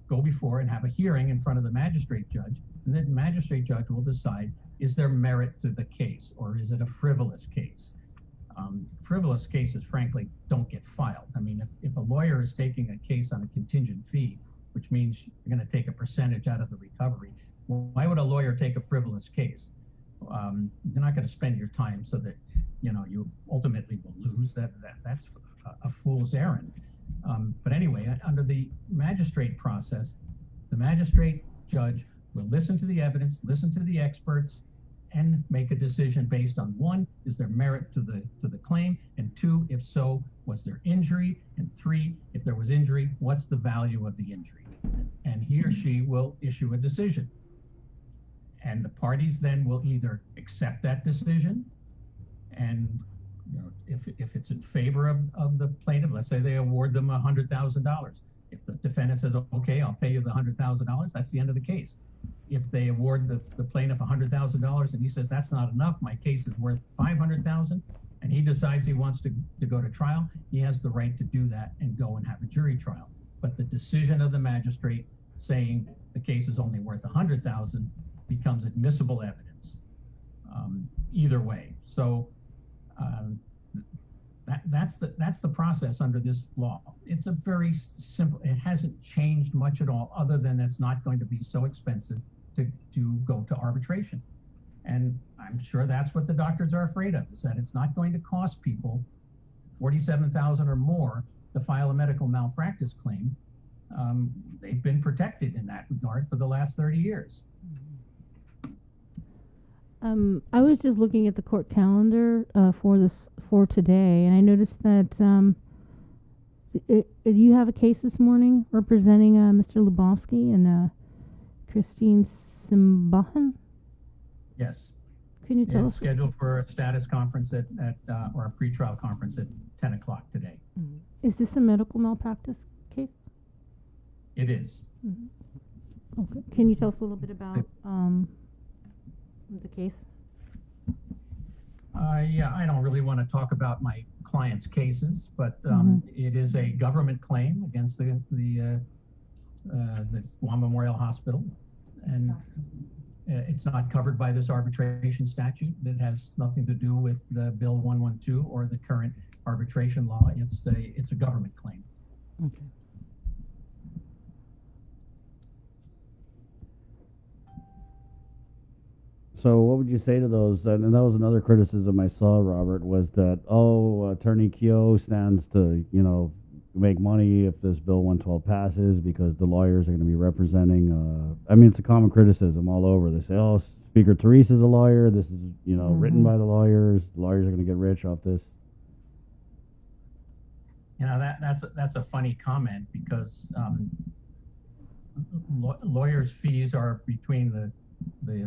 go before and have a hearing in front of the magistrate judge, and the magistrate judge will decide, is there merit to the case or is it a frivolous case? Frivolous cases, frankly, don't get filed. I mean, if a lawyer is taking a case on a contingent fee, which means you're going to take a percentage out of the recovery, why would a lawyer take a frivolous case? You're not going to spend your time so that you ultimately will lose. That's a fool's errand. But anyway, under the magistrate process, the magistrate judge will listen to the evidence, listen to the experts, and make a decision based on, one, is there merit to the claim, and two, if so, was there injury, and three, if there was injury, what's the value of the injury? And he or she will issue a decision. And the parties then will either accept that decision, and if it's in favor of the plaintiff, let's say they award them $100,000. If the defendant says, okay, I'll pay you the $100,000, that's the end of the case. If they award the plaintiff $100,000 and he says that's not enough, my case is worth $500,000, and he decides he wants to go to trial, he has the right to do that and go and have a jury trial. But the decision of the magistrate saying the case is only worth $100,000 becomes admissible evidence. either way. So that's the process under this law. It's a very simple. It hasn't changed much at all, other than it's not going to be so expensive to go to arbitration. And I'm sure that's what the doctors are afraid of, is that it's not going to cost people $47,000 or more to file a medical malpractice claim. They've been protected in that regard for the last 30 years. I was just looking at the court calendar for today, and I noticed that you have a case this morning representing Mr. Lubovsky and Christine Simbahan. Yes. Can you tell us? It's scheduled for a status conference or a pretrial conference at 10 o'clock today. Is this a medical malpractice case? It is. Okay. Can you tell us a little bit about the case? Yeah, I don't really want to talk about my client's cases, but it is a government claim against the Guam Memorial Hospital, and it's not covered by this arbitration statute. It has nothing to do with the Bill 112 or the current arbitration law. It's a government claim. Okay. So what would you say to those? And that was another criticism I saw, Robert, was that, Attorney Keogh stands to, make money if this Bill 112 passes because the lawyers are going to be representing, it's a common criticism all over. They say, Speaker Teresa's a lawyer. This is, written by the lawyers. The lawyers are going to get rich off this. That's a funny comment because lawyers' fees are between the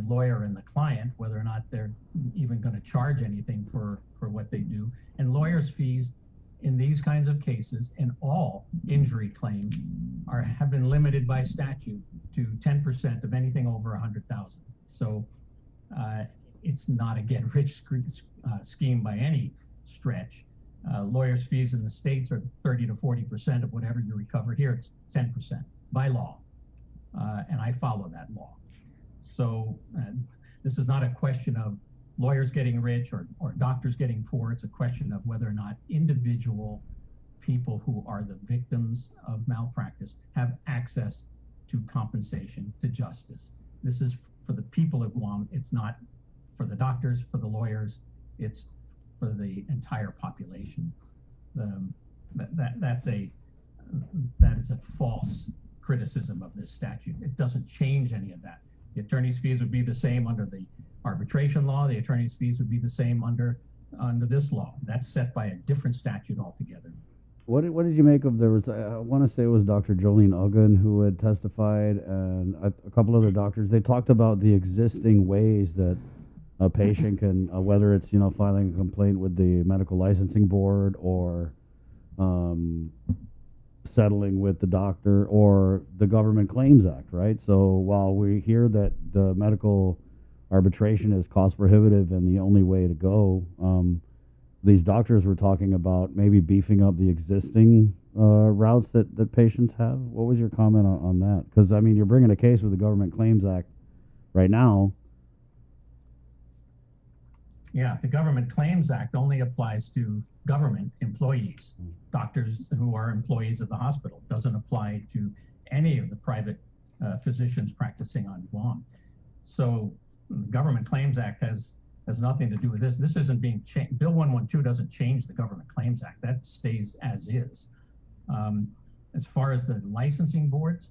lawyer and the client, whether or not they're even going to charge anything for what they do. And lawyers' fees in these kinds of cases, in all injury claims, have been limited by statute to 10% of anything over $100,000. So it's not a get-rich scheme by any stretch. Lawyers' fees in the States are 30 to 40% of whatever you recover. Here it's 10% by law, and I follow that law. So this is not a question of lawyers getting rich or doctors getting poor. It's a question of whether or not individual people who are the victims of malpractice have access to compensation, to justice. This is for the people of Guam. It's not for the doctors, for the lawyers. It's for the entire population. That is a false criticism of this statute. It doesn't change any of that. The attorney's fees would be the same under the arbitration law. The attorney's fees would be the same under this law. That's set by a different statute altogether. What did you make of, there was, I want to say it was Dr. Jolene Uggan who had testified, and a couple other doctors. They talked about the existing ways that a patient can, whether it's, filing a complaint with the medical licensing board or settling with the doctor or the Government Claims Act, right? So while we hear that the medical arbitration is cost prohibitive and the only way to go, these doctors were talking about maybe beefing up the existing routes that patients have. What was your comment on that? Because, you're bringing a case with the Government Claims Act right now. Yeah, the Government Claims Act only applies to government employees, doctors who are employees of the hospital. It doesn't apply to any of the private physicians practicing on Guam. So the Government Claims Act has nothing to do with this. This isn't being changed. Bill 112 doesn't change the Government Claims Act. That stays as is. As far as the licensing boards,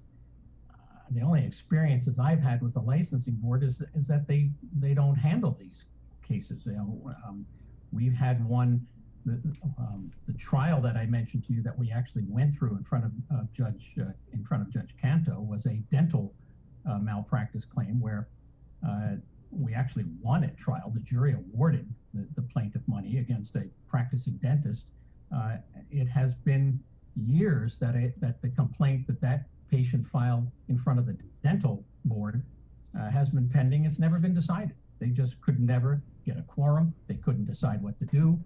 the only experiences I've had with the licensing board is that they don't handle these cases. We've had one, the trial that I mentioned to you that we actually went through in front of Judge Canto was a dental malpractice claim where we actually won at trial. The jury awarded the plaintiff money against a practicing dentist. It has been years that the complaint that patient filed in front of the dental board has been pending. It's never been decided. They just could never get a quorum. They couldn't decide what to do.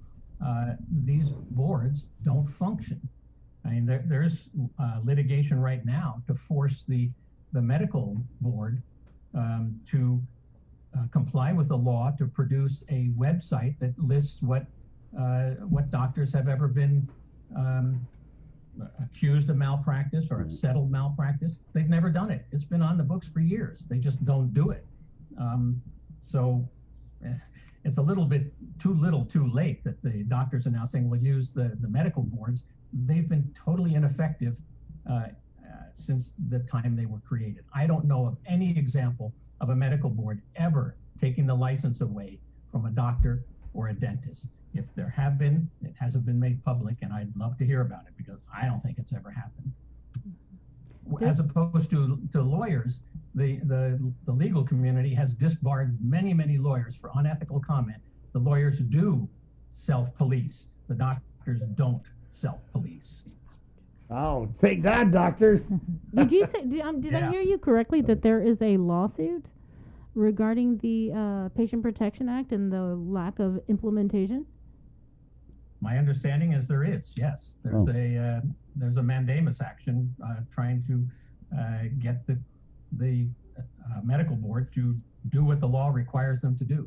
These boards don't function. There's litigation right now to force the medical board to comply with the law to produce a website that lists what doctors have ever been accused of malpractice or have settled malpractice. They've never done it. It's been on the books for years. They just don't do it. So it's a little bit too little too late that the doctors are now saying, we'll use the medical boards. They've been totally ineffective since the time they were created. I don't know of any example of a medical board ever taking the license away from a doctor or a dentist. If there have been, it hasn't been made public, and I'd love to hear about it because I don't think it's ever happened. As opposed to lawyers, the legal community has disbarred many lawyers for unethical comment. The lawyers do self-police. The doctors don't self-police. Oh, take that, doctors. Did you say? Did I hear you correctly that there is a lawsuit regarding the Patient Protection Act and the lack of implementation? My understanding is there is. Yes, there's a mandamus action trying to get the medical board to do what the law requires them to do.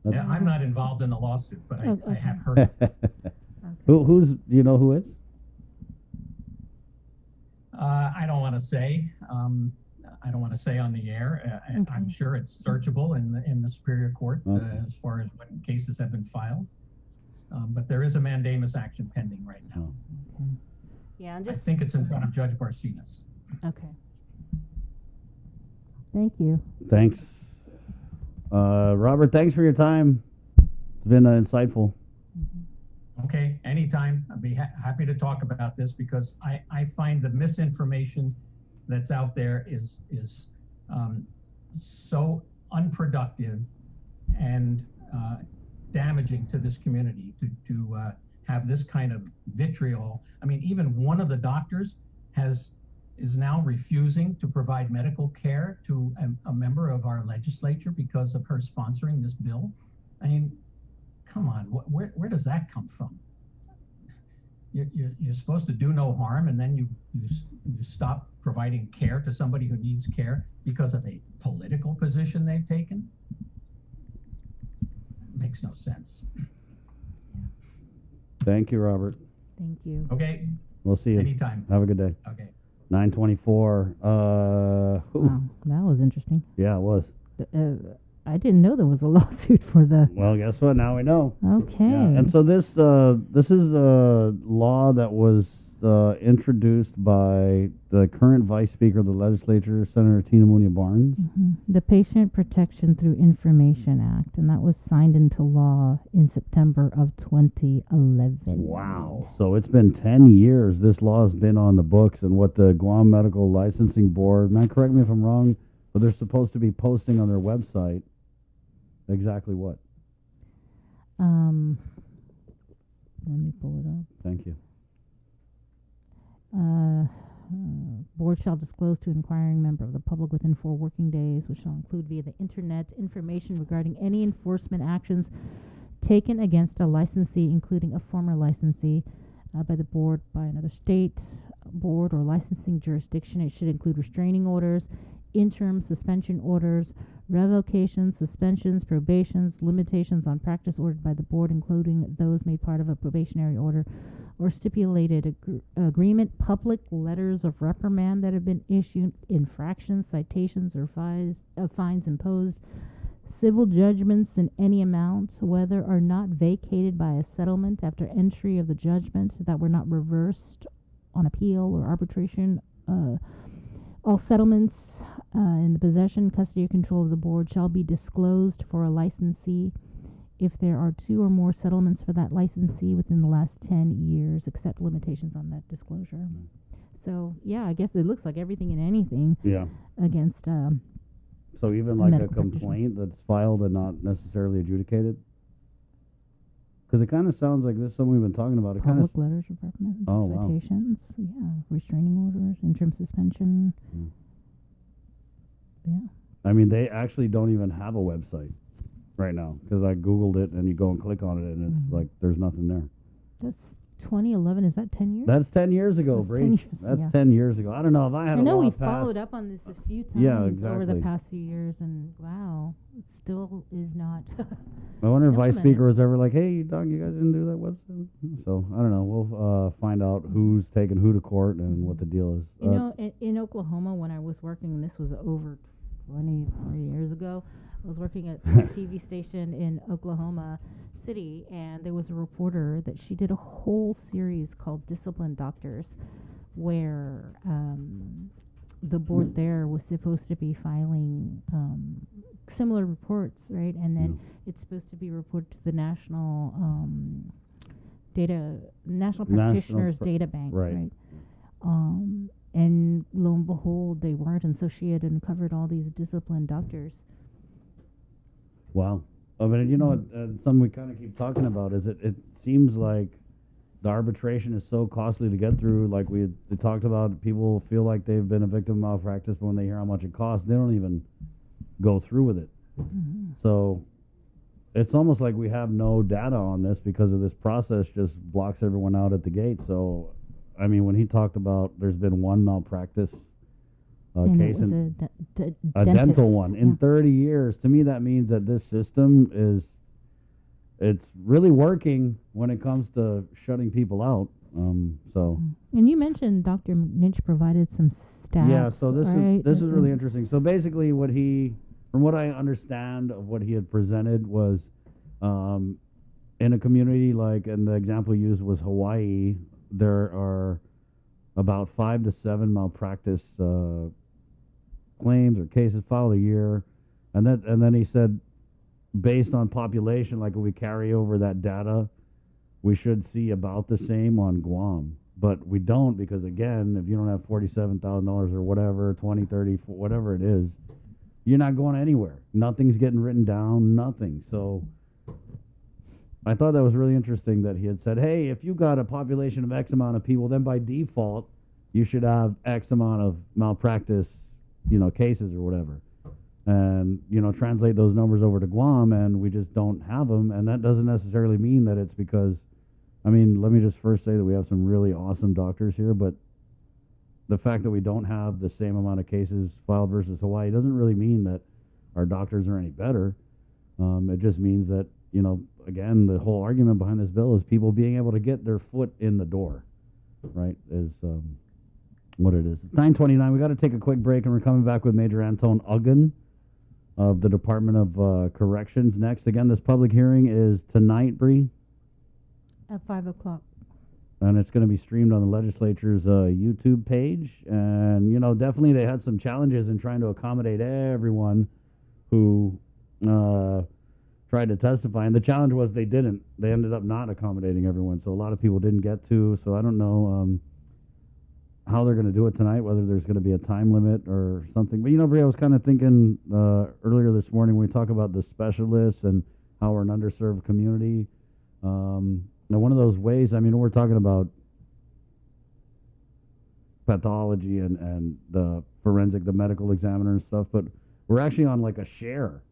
Yeah, I'm not involved in the lawsuit, but I have heard. Who's? Do you know who is? I don't want to say. I don't want to say on the air. I'm sure it's searchable in the Superior Court as far as what cases have been filed. But there is a mandamus action pending right now. Yeah, I think it's in front of Judge Barcinas. Okay. Thank you. Thanks. Robert, thanks for your time. It's been insightful. Okay, anytime. I'd be happy to talk about this because I find the misinformation that's out there is so unproductive and damaging to this community to have this kind of vitriol. I mean, even one of the doctors is now refusing to provide medical care to a member of our legislature because of her sponsoring this bill. I mean, come on, where does that come from? You're supposed to do no harm, and then you stop providing care to somebody who needs care because of a political position they've taken? It makes no sense. Thank you, Robert. Thank you. Okay. We'll see you. Anytime. Have a good day. Okay. 9:24. Wow, that was interesting. Yeah, it was. I didn't know there was a lawsuit for the. Well, guess what? Now we know. Okay. Yeah. And so this is a law that was introduced by the current Vice Speaker of the Legislature, Senator Tina Munia Barnes. The Patient Protection Through Information Act, and that was signed into law in September of 2011. Wow. So it's been 10 years this law has been on the books, and what the Guam Medical Licensing Board, man, correct me if I'm wrong, but they're supposed to be posting on their website exactly what? Let me pull it up. Thank you. Board shall disclose to inquiring member of the public within 4 working days, which shall include via the internet information regarding any enforcement actions taken against a licensee, including a former licensee, by the board, by another state board or licensing jurisdiction. It should include restraining orders, interim suspension orders, revocations, suspensions, probations, limitations on practice ordered by the board, including those made part of a probationary order or stipulated agreement, public letters of reprimand that have been issued, infractions, citations, or fines imposed, civil judgments in any amount, whether or not vacated by a settlement after entry of the judgment, that were not reversed on appeal or arbitration. All settlements in the possession, custody, or control of the board shall be disclosed for a licensee if there are 2 or more settlements for that licensee within the last 10 years, except limitations on that disclosure. So, yeah, I guess it looks like everything and anything against So even like a complaint that's filed and not necessarily adjudicated? Because it kind of sounds like this is something we've been talking about. Public letters of reprimand, citations, restraining orders, interim suspension. Yeah. I mean, they actually don't even have a website right now, because I Googled it and you go and click on it and it's like there's nothing there. 2011, is that 10 years? That's 10 years ago, That's Bree. 10 years, That's yeah. 10 years ago. I don't know if I had I a know law we passed. followed up on this a few times Yeah, over the exactly. past few years, and wow, it still is not. I wonder if Vice implemented. Speaker was ever like, hey, dog, you guys didn't do that website? So, I don't know. We'll find out who's taking who to court and what the deal is. You know, in Oklahoma, when I was working, this was over 20 years ago, I was working at a TV station in Oklahoma City, and there was a reporter that she did a whole series called Disciplined Doctors, where the board there was supposed to be filing similar reports, right? And then it's supposed to be reported to the National Practitioners Data Bank, right? And lo and behold, they weren't, and so she had uncovered all these disciplined doctors. Wow. Oh, but you know what? Something we kind of keep talking about is it seems like the arbitration is so costly to get through. Like we talked about, people feel like they've been a victim of malpractice, but when they hear how much it costs, they don't even go through with it. So it's almost like we have no data on this because of this process just blocks everyone out at the gate. So, I mean, when he talked about there's been one malpractice case, and a dental one in 30 years, to me that means that this system it's really working when it comes to shutting people out. So. And you mentioned Dr. McNinch provided some stats. Yeah, so this is Mm-hmm. really interesting. So basically, from what I understand of what he had presented was, in a community like, and the example used was Hawaii, there are about 5 to 7 malpractice claims or cases filed a year, and then he said, based on population, like if we carry over that data, we should see about the same on Guam. But we don't, because again, if you don't have $47,000 or whatever, 20, 30, whatever it is, you're not going anywhere. Nothing's getting written down, nothing. So I thought that was really interesting that he had said, hey, if you got a population of X amount of people, then by default, you should have X amount of malpractice, cases or whatever. And, translate those numbers over to Guam, and we just don't have them. And that doesn't necessarily mean that it's because, let me just first say that we have some really awesome doctors here, but the fact that we don't have the same amount of cases filed versus Hawaii doesn't really mean that our doctors are any better. It just means that, again, the whole argument behind this bill is people being able to get their foot in the door, right, is what it is. It's 9:29. We got to take a quick break, and we're coming back with Major Antone Uggan of the Department of Corrections next. Again, this public hearing is tonight, Bree. At 5 o'clock. And it's going to be streamed on the legislature's YouTube page. And, definitely they had some challenges in trying to accommodate everyone who tried to testify. And the challenge was they didn't. They ended up not accommodating everyone. So a lot of people didn't get to. So I don't know how they're going to do it tonight, whether there's going to be a time limit or something. But, Bree, I was kind of thinking earlier this morning when we talk about the specialists and how we're an underserved community. Now, one of those ways, we're talking about pathology and the forensic, the medical examiner and stuff, but we're actually on like a share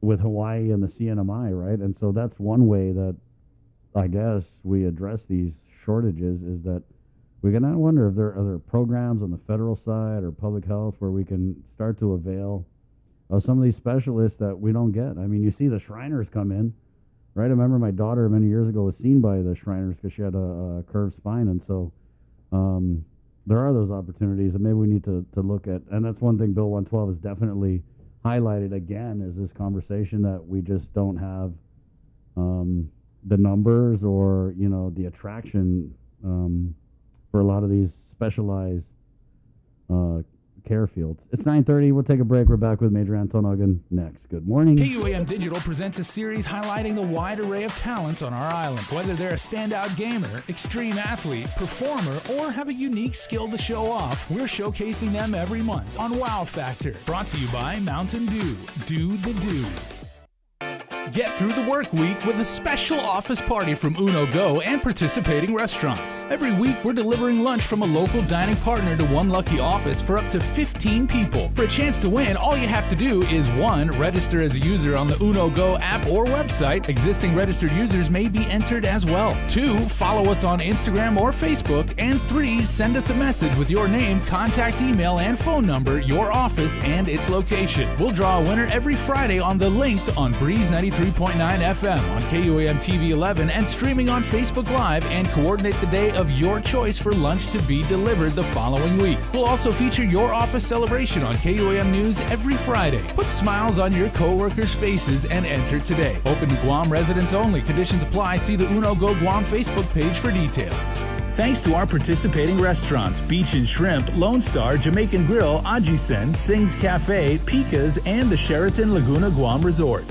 with Hawaii and the CNMI, right? And so that's one way that I guess we address these shortages, is that we can wonder if there are other programs on the federal side or public health where we can start to avail of some of these specialists that we don't get. You see the Shriners come in. Right, I remember my daughter many years ago was seen by the Shriners because she had a curved spine, and so there are those opportunities that maybe we need to look at. And that's one thing Bill 112 has definitely highlighted again, is this conversation that we just don't have the numbers or the attraction for a lot of these specialized care fields. It's 9:30. We'll take a break. We're back with Major Antone Uggan next. Good morning. KUAM Digital presents a series highlighting the wide array of talents on our island. Whether they're a standout gamer, extreme athlete, performer, or have a unique skill to show off, we're showcasing them every month on Wow Factor. Brought to you by Mountain Dew. Do the do. Get through the work week with a special office party from Uno Go and participating restaurants. Every week, we're delivering lunch from a local dining partner to one lucky office for up to 15 people. For a chance to win, all you have to do is 1. Register as a user on the Uno Go app or website. Existing registered users may be entered as well. 2. Follow us on Instagram or Facebook. And 3. Send us a message with your name, contact email, and phone number, your office, and its location. We'll draw a winner every Friday on The Link on Breeze 93.9 FM on KUAM TV 11 and streaming on Facebook Live, and coordinate the day of your choice for lunch to be delivered the following week. We'll also feature your office celebration on KUAM News every Friday. Put smiles on your co-workers' faces and enter today. Open to Guam residents only. Conditions apply. See the Uno Go Guam Facebook page for details. Thanks to our participating restaurants, Beach and Shrimp, Lone Star, Jamaican Grill, Ajisen, Sing's Cafe, Pika's, and the Sheraton Laguna Guam Resort.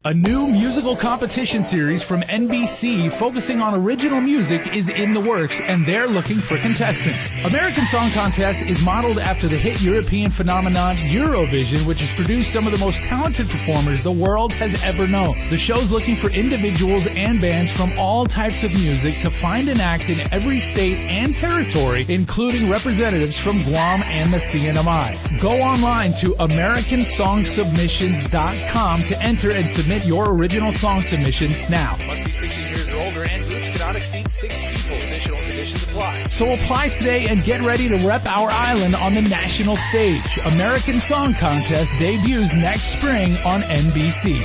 A new musical competition series from NBC focusing on original music is in the works, and they're looking for contestants. American Song Contest is modeled after the hit European phenomenon Eurovision, which has produced some of the most talented performers the world has ever known. The show's looking for individuals and bands from all types of music to find an act in every state and territory, including representatives from Guam and the CNMI. Go online to AmericanSongSubmissions.com to enter and submit your original song submissions now. Must be 16 years or older, and groups cannot exceed 6 people. Additional conditions apply. So apply today and get ready to rep our island on the national stage. American Song Contest debuts next spring on NBC.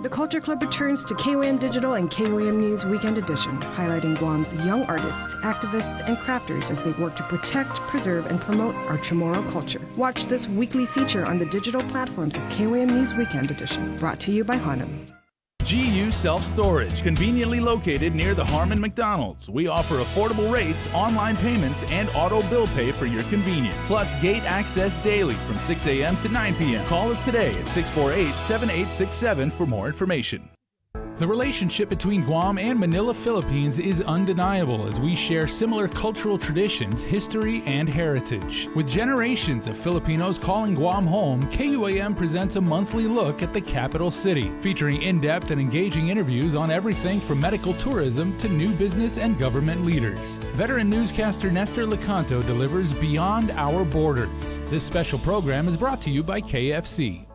The Culture Club returns to KUAM Digital and KUAM News Weekend Edition, highlighting Guam's young artists, activists, and crafters as they work to protect, preserve, and promote our Chamorro culture. Watch this weekly feature on the digital platforms of KUAM News Weekend Edition, brought to you by Hanum. GU Self-Storage, conveniently located near the Harmon McDonald's. We offer affordable rates, online payments, and auto bill pay for your convenience. Plus gate access daily from 6 a.m. to 9 p.m. Call us today at 648-7867 for more information. The relationship between Guam and Manila, Philippines is undeniable as we share similar cultural traditions, history, and heritage. With generations of Filipinos calling Guam home, KUAM presents a monthly look at the capital city, featuring in-depth and engaging interviews on everything from medical tourism to new business and government leaders. Veteran newscaster Nestor Lecanto delivers Beyond Our Borders. This special program is brought to you by KFC.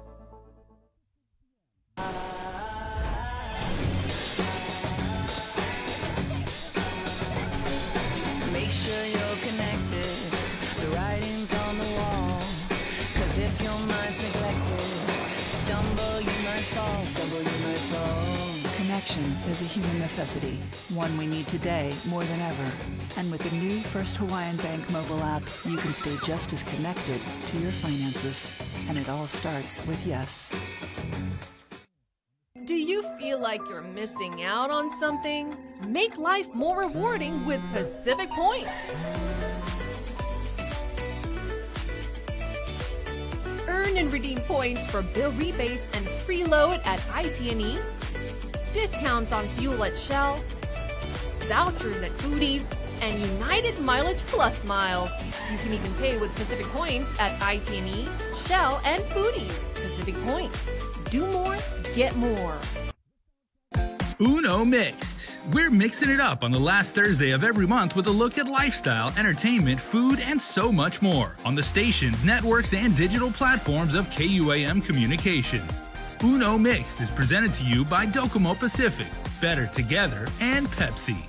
Connection is a human necessity, one we need today more than ever. And with the new First Hawaiian Bank mobile app, you can stay just as connected to your finances. And it all starts with yes. Do you feel like you're missing out on something? Make life more rewarding with Pacific Points. Earn and redeem points for bill rebates and free load at IT&E, discounts on fuel at Shell, vouchers at Foodies, and United Mileage Plus miles. You can even pay with Pacific Points at IT&E, Shell, and Foodies. Pacific Points. Do more, get more. Uno Mixed. We're mixing it up on the last Thursday of every month with a look at lifestyle, entertainment, food, and so much more on the stations, networks, and digital platforms of KUAM Communications. Uno Mixed is presented to you by Docomo Pacific, Better Together, and Pepsi.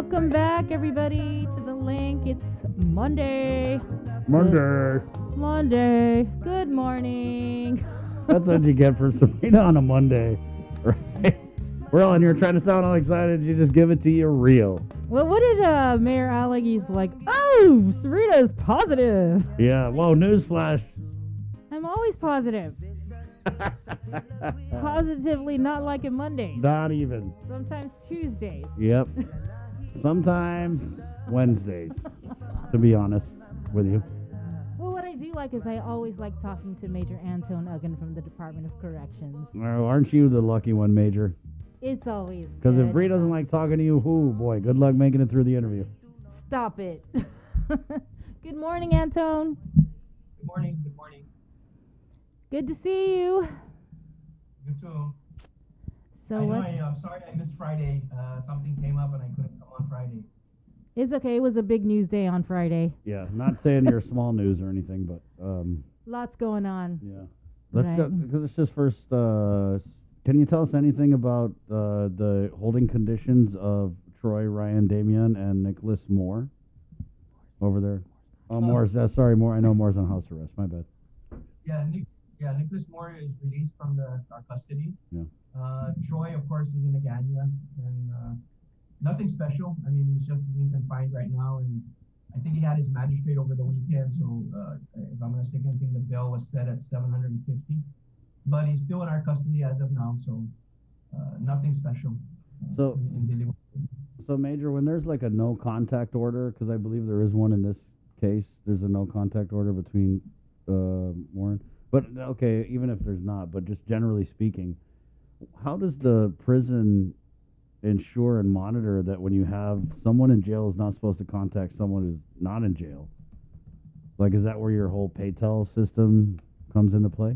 Welcome back, everybody, to the link. It's Monday. Monday. Good morning. That's what you get for Sabrina on a Monday, right? We're all in here trying to sound all excited. You just give it to you real. Well, what did Mayor Allergy's like? Oh, Serena is positive. Yeah. Whoa, newsflash. I'm always positive. Positively not like a Monday. Not even. Sometimes Tuesdays. Yep. Sometimes Wednesdays, to be honest with you. Well, what I do like is I always like talking to Major Anton Uggan from the Department of Corrections. Oh, aren't you the lucky one, Major? It's always Because if good. Bree doesn't like talking to you, boy, good luck making it through the interview. Stop it. Good morning, Anton. Good morning. Good morning. Good to see you. You too. So I'm sorry I missed Friday. Something came up and I couldn't come on Friday. It's okay. It was a big news day on Friday. Yeah, not saying you're small news or anything, but Lots going on. yeah. Let's go. Let's just first. Can you tell us anything about the holding conditions of Troy, Ryan, Damian, and Nicholas Moore over there? Oh, Moore's. Sorry, Moore. I know Moore's on house arrest. My bad. Yeah, Nicholas Moore is released from our custody. Yeah. Troy, of course, is in Agania, and nothing special. I mean, he's just being confined right now, and I think he had his magistrate over the weekend. So if I'm going to stick anything, the bail was set at $750, but he's still in our custody as of now. So nothing special. So, Major, when there's like a no contact order, because I believe there is one in this case, there's a no contact order between Warren. But okay, even if there's not, but just generally speaking, how does the prison ensure and monitor that when you have someone in jail is not supposed to contact someone who's not in jail? Like, is that where your whole pay-tell system comes into play?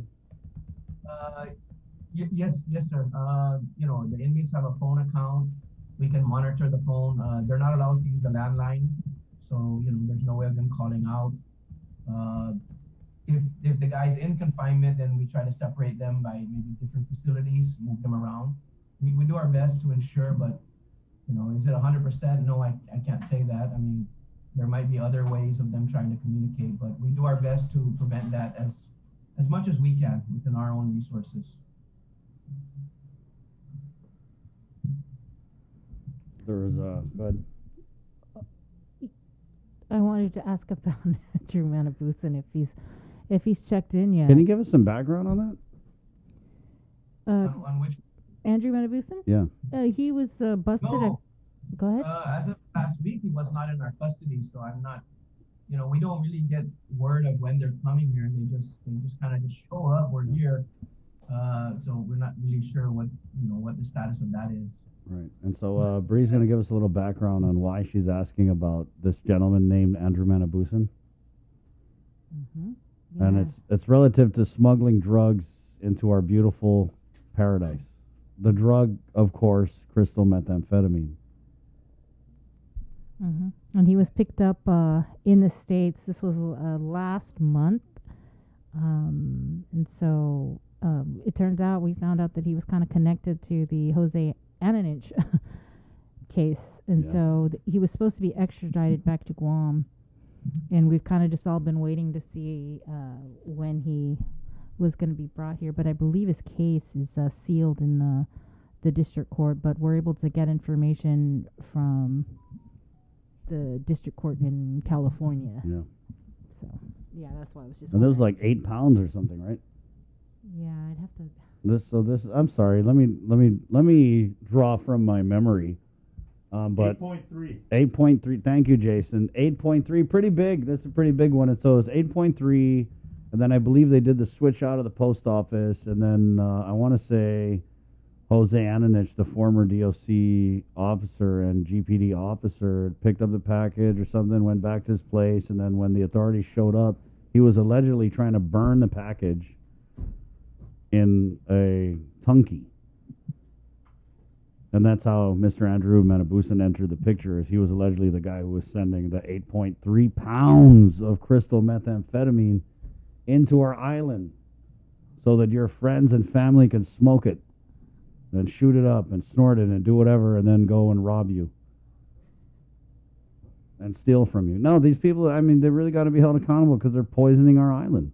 Yes, sir. The inmates have a phone account. We can monitor the phone. They're not allowed to use the landline, so there's no way of them calling out. If the guy's in confinement, then we try to separate them by maybe different facilities, move them around. We do our best to ensure, but is it 100%? No, I can't say that. I mean, there might be other ways of them trying to communicate, but we do our best to prevent that as much as we can within our own resources. There was good. I wanted to ask about Andrew Manabusan if he's checked in yet. Can you give us some background on that? On which? Andrew Manabusan? Yeah. He was busted. No. Go ahead. As of last week, he was not in our custody, so I'm not. We don't really get word of when they're coming here. They just kind of just show up. We're here, so we're not really sure what the status of that is. Right. And so Bree's going to give us a little background on why she's asking about this gentleman named Andrew Manabusan. Mm-hmm. Yeah. And it's relative to smuggling drugs into our beautiful paradise. The drug, of course, crystal methamphetamine. Mm-hmm. And he was picked up in the States. This was last month. And so it turns out, we found out that he was kind of connected to the Jose Ananich case. And so he was supposed to be extradited back to Guam. And we've kind of just all been waiting to see when he was going to be brought here. But I believe his case is sealed in the district court. But we're able to get information from the district court in California. Yeah. So, yeah, that's why I was just. And there's like 8 pounds or something, right? Yeah, I'd have to. This. I'm sorry. Let me draw from my memory. But 8.3. 8.3. Thank you, Jason. 8.3. Pretty big. This is a pretty big one. And so it's 8.3, and then I believe they did the switch out of the post office, and then I want to say Jose Ananich, the former DOC officer and GPD officer, picked up the package or something, went back to his place, and then when the authorities showed up, he was allegedly trying to burn the package in a tunky. And that's how Mr. Andrew Manabusan entered the picture, as he was allegedly the guy who was sending the 8.3 pounds of crystal methamphetamine into our island so that your friends and family can smoke it and shoot it up and snort it and do whatever and then go and rob you. and steal from you. No, these people, I mean, they really got to be held accountable because they're poisoning our island.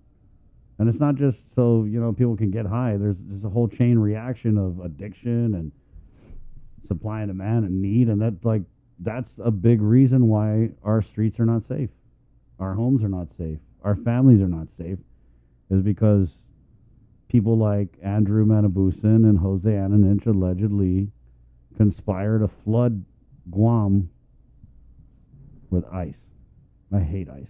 And it's not just so, people can get high. There's a whole chain reaction of addiction and supply and demand and need. And that's a big reason why our streets are not safe. Our homes are not safe. Our families are not safe, is because people like Andrew Manabusan and Jose Ananich allegedly conspire to flood Guam with ice. I hate ice.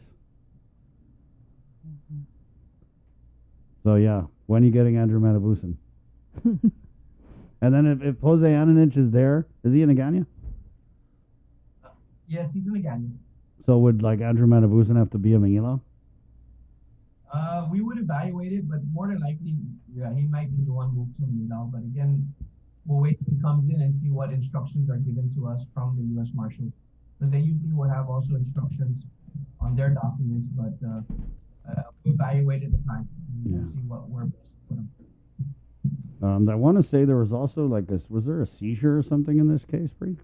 So yeah, when are you getting Andrew Manabusan? And then if Jose Ananich is there, is he in Agania? Yes, he's in Agania. So would Andrew Manabusan have to be a Manila? We would evaluate it, but more than likely, yeah, he might be the one moved to Manila. But again, we'll wait till he comes in and see what instructions are given to us from the U.S. Marshals. Because they usually will have also instructions on their documents, but we'll evaluate at the time and see what we're best to put them. I want to say there was also was there a seizure or something in this case, Bree?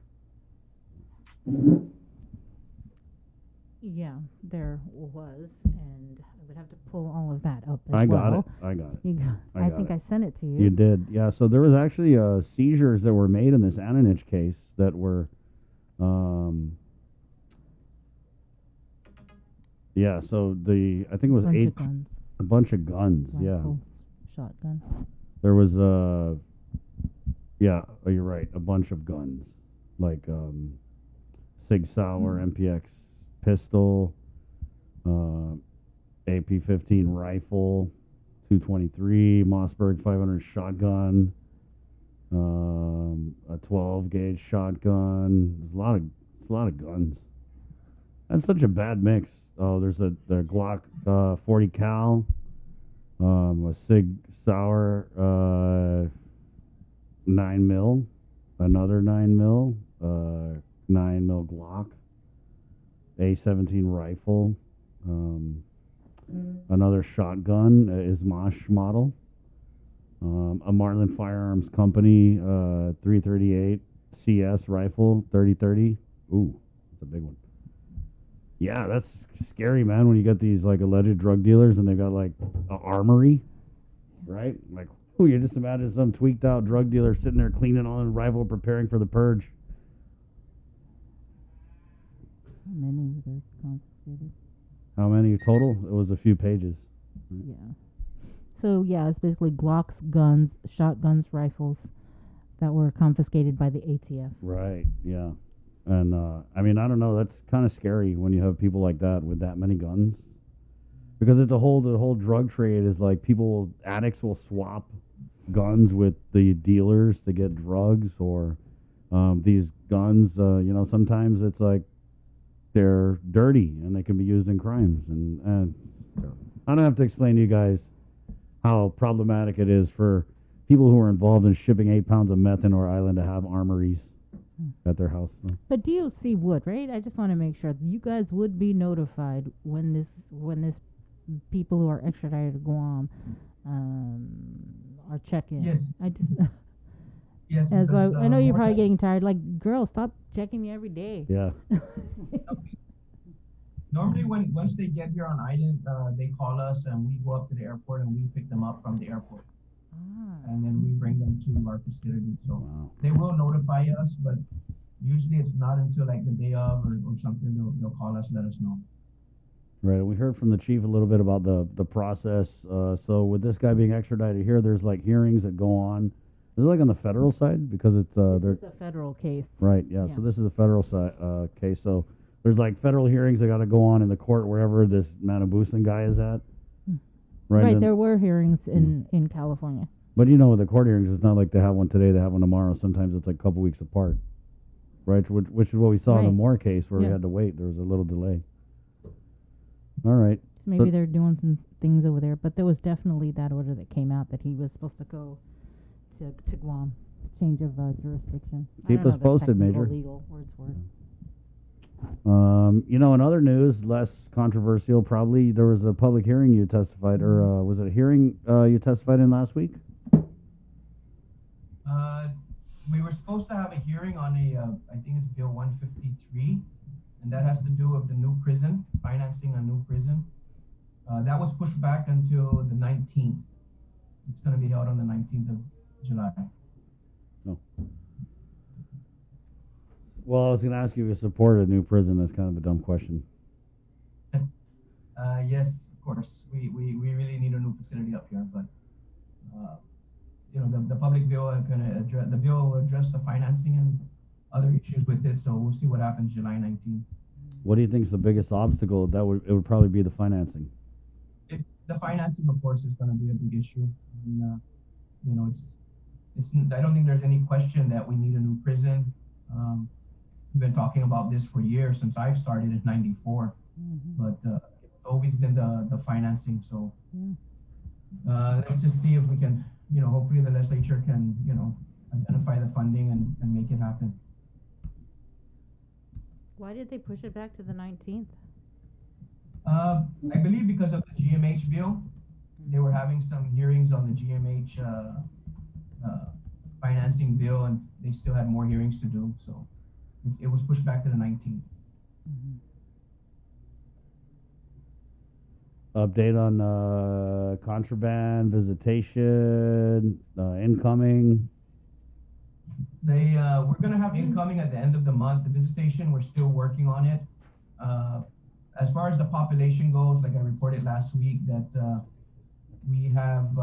Yeah, there was, and I would have to pull all of that up as I got well. it. I got it. You got, I think I sent it to you. You did, yeah. So there was actually seizures that were made in this Ananich case that were, yeah. So I think it was a bunch of guns, Rifle, shotgun. There was yeah. Oh, you're right. A bunch of guns, like Sig Sauer, MPX pistol, AP-15 rifle, 223 Mossberg 500 shotgun, a 12 gauge shotgun. There's a lot of guns. That's such a bad mix. Oh, there's the Glock 40 cal, a Sig Sauer 9mm, another 9mm, 9mm Glock, A-17 rifle, another shotgun, Ismash model, a Marlin Firearms Company 338 CS rifle, 30-30. Ooh, that's a big one. Yeah, that's scary, man, when you get these alleged drug dealers and they've got an armory, right? You just imagine some tweaked out drug dealer sitting there cleaning on a rifle, preparing for the purge. How many were confiscated? How many total? It was a few pages. Yeah. So yeah, it's basically Glocks, guns, shotguns, rifles that were confiscated by the ATF. Right. Yeah. And I mean, I don't know. That's kind of scary when you have people like that with that many guns, because the whole drug trade is addicts will swap guns with the dealers to get drugs, or these guns. Sometimes it's they're dirty and they can be used in crimes. And I don't have to explain to you guys how problematic it is for people who are involved in shipping 8 pounds of meth into our island to have armories at their house. So. But DOC would, right? I just want to make sure you guys would be notified when this people who are extradited to Guam are checking. Yes. I just. Yes. As because, I know you're probably getting tired. Girl, stop checking me every day. Yeah. Normally, once they get here on island, they call us and we go up to the airport and we pick them up from the airport. And then we bring them to our facility. So they will notify us, but usually it's not until the day of or something. They'll call us, let us know. Right. We heard from the chief a little bit about the process. So with this guy being extradited here, there's hearings that go on. Is it on the federal side? Because it's this is a federal case. Right. Yeah. So this is a federal case. So there's federal hearings that got to go on in the court wherever this Manabusan guy is at. Right. There were hearings in California. But with the court hearings, it's not like they have one today, they have one tomorrow. Sometimes it's a couple weeks apart. Right. Which is what we saw in the Moore case where we had to wait. There was a little delay. All right. Maybe they're doing some things over there, but there was definitely that order that came out that he was supposed to go to Guam, change of jurisdiction. Keep us posted, Major. Legal words for it. In other news, less controversial, probably there was a public hearing you testified, or was it a hearing you testified in last week? We were supposed to have a hearing on I think it's Bill 153, and that has to do with the new prison, financing a new prison. That was pushed back until the 19th. It's going to be held on the 19th of July. No. Well, I was going to ask you if you support a new prison. That's kind of a dumb question. Yes, of course. We really need a new facility up here, but you know, the public bill will address the financing and other issues with it. So we'll see what happens July 19th. What do you think is the biggest obstacle? It would probably be the financing. The financing, of course, is going to be a big issue. And, you know, I don't think there's any question that we need a new prison. We've been talking about this for years, since I've started in '94, but it's always been the financing. So let's just see if we can, you know, hopefully the legislature can, you know, identify the funding and make it happen. Why did they push it back to the 19th? I believe because of the GMH bill. They were having some hearings on the GMH financing bill, and they still had more hearings to do. So it was pushed back to the 19th. Update on contraband, visitation, incoming. We're going to have incoming at the end of the month. The visitation, we're still working on it. As far as the population goes, like I reported last week, that we have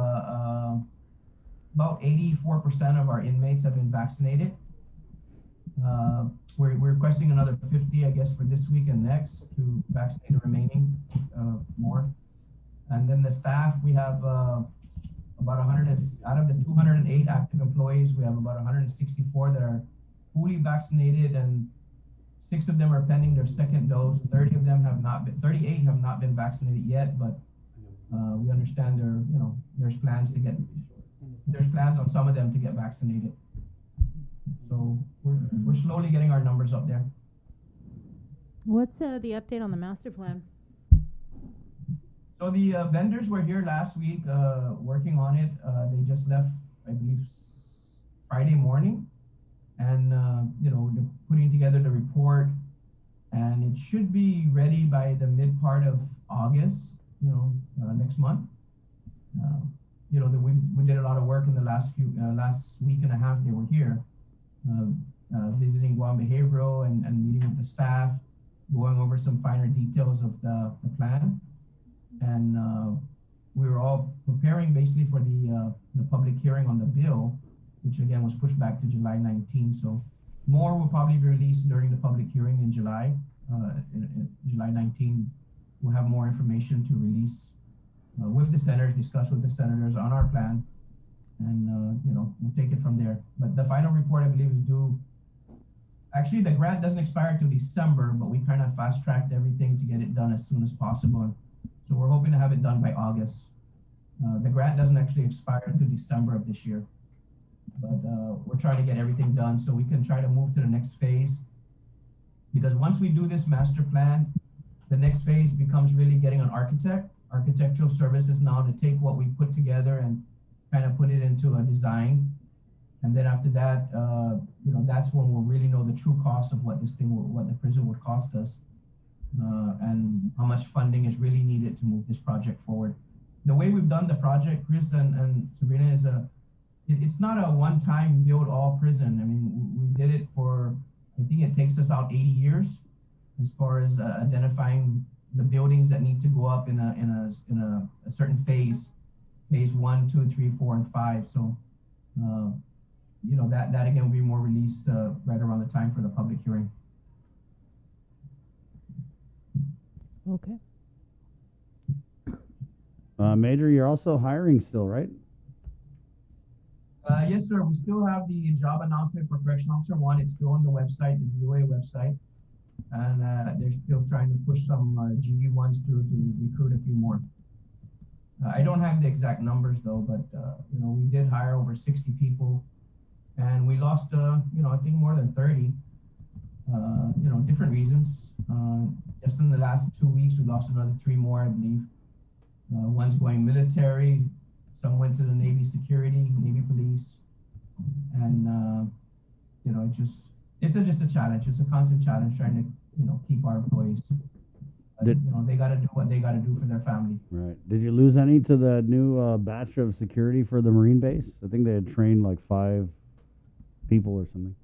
about 84% of our inmates have been vaccinated. We're requesting another 50, I guess, for this week and next to vaccinate the remaining more. And then the staff, we have about 100, out of the 208 active employees, we have about 164 that are fully vaccinated, and 6 of them are pending their second dose. 38 have not been vaccinated yet, but we understand there's plans on some of them to get vaccinated. So we're slowly getting our numbers up there. What's the update on the master plan? So the vendors were here last week working on it. They just left, I believe, Friday morning, and they're putting together the report, and it should be ready by the mid part of August, next month. We did a lot of work in the last week and a half they were here, visiting Guam Behavioral and meeting with the staff, going over some finer details of the plan. And we were all preparing basically for the public hearing on the bill, which again was pushed back to July 19th. So more will probably be released during the public hearing in July. In July 19th, we'll have more information to release with the senators, discuss with the senators on our plan, and we'll take it from there. But the final report, I believe, is due. Actually, the grant doesn't expire until December, but we kind of fast-tracked everything to get it done as soon as possible. So we're hoping to have it done by August. The grant doesn't actually expire until December of this year, but we're trying to get everything done so we can try to move to the next phase. Because once we do this master plan, the next phase becomes really getting an architectural services now to take what we put together and kind of put it into a design. And then after that, that's when we'll really know the true cost of what the prison would cost us, and how much funding is really needed to move this project forward. The way we've done the project, Chris and Sabrina, is it's not a one-time build all prison. I mean, we did it for, I think it takes us out 80 years as far as identifying the buildings that need to go up in a certain phase 1, 2, 3, 4, and 5. So, that again will be more released right around the time for the public hearing. Okay. Major, you're also hiring still, right? Yes, sir. We still have the job announcement for Correctional Officer 1. It's still on the website, the DOA website. And they're still trying to push some GD1s through to recruit a few more. I don't have the exact numbers though, but we did hire over 60 people, and we lost I think more than 30. Different reasons. Just in the last 2 weeks, we lost another 3 more, I believe. One's going military, some went to the Navy security, Navy police, and it's just a challenge. It's a constant challenge trying to, keep our employees. They got to do what they got to do for their family. Right. Did you lose any to the new batch of security for the Marine base? I think they had trained like 5 people or something.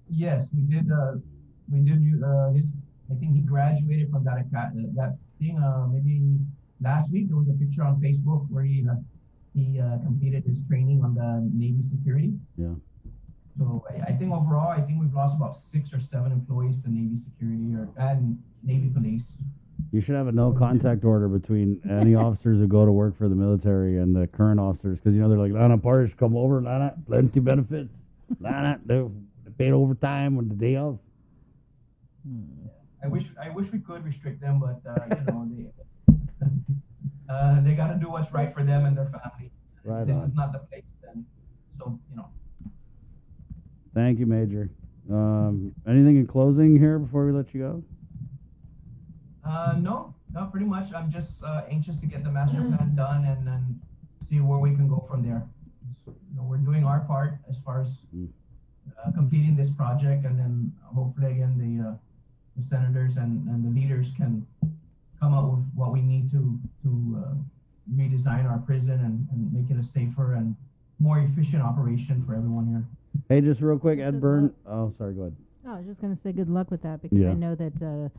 Yes, we did. This. I think he graduated from that thing. Maybe last week there was a picture on Facebook where he completed his training on the Navy security. Yeah. So I think overall, we've lost about 6 or 7 employees to Navy security and Navy police. You should have a no contact order between any officers who go to work for the military and the current officers, because they're like, Lana Parrish, come over, Lana, plenty benefits. Lana, they paid overtime on the day of. I wish we could restrict them, but they got to do what's right for them and their family. Right. This is not the place for them. So Thank you, Major. Anything in closing here before we let you go? No, pretty much. I'm just anxious to get the master plan done and then see where we can go from there. We're doing our part as far as completing this project, and then hopefully again the senators and the leaders can come up with what we need to redesign our prison and make it a safer and more efficient operation for everyone here. Hey, just real quick, Ed Byrne. Oh, sorry, go ahead. I was just going to say good luck with that, because I know that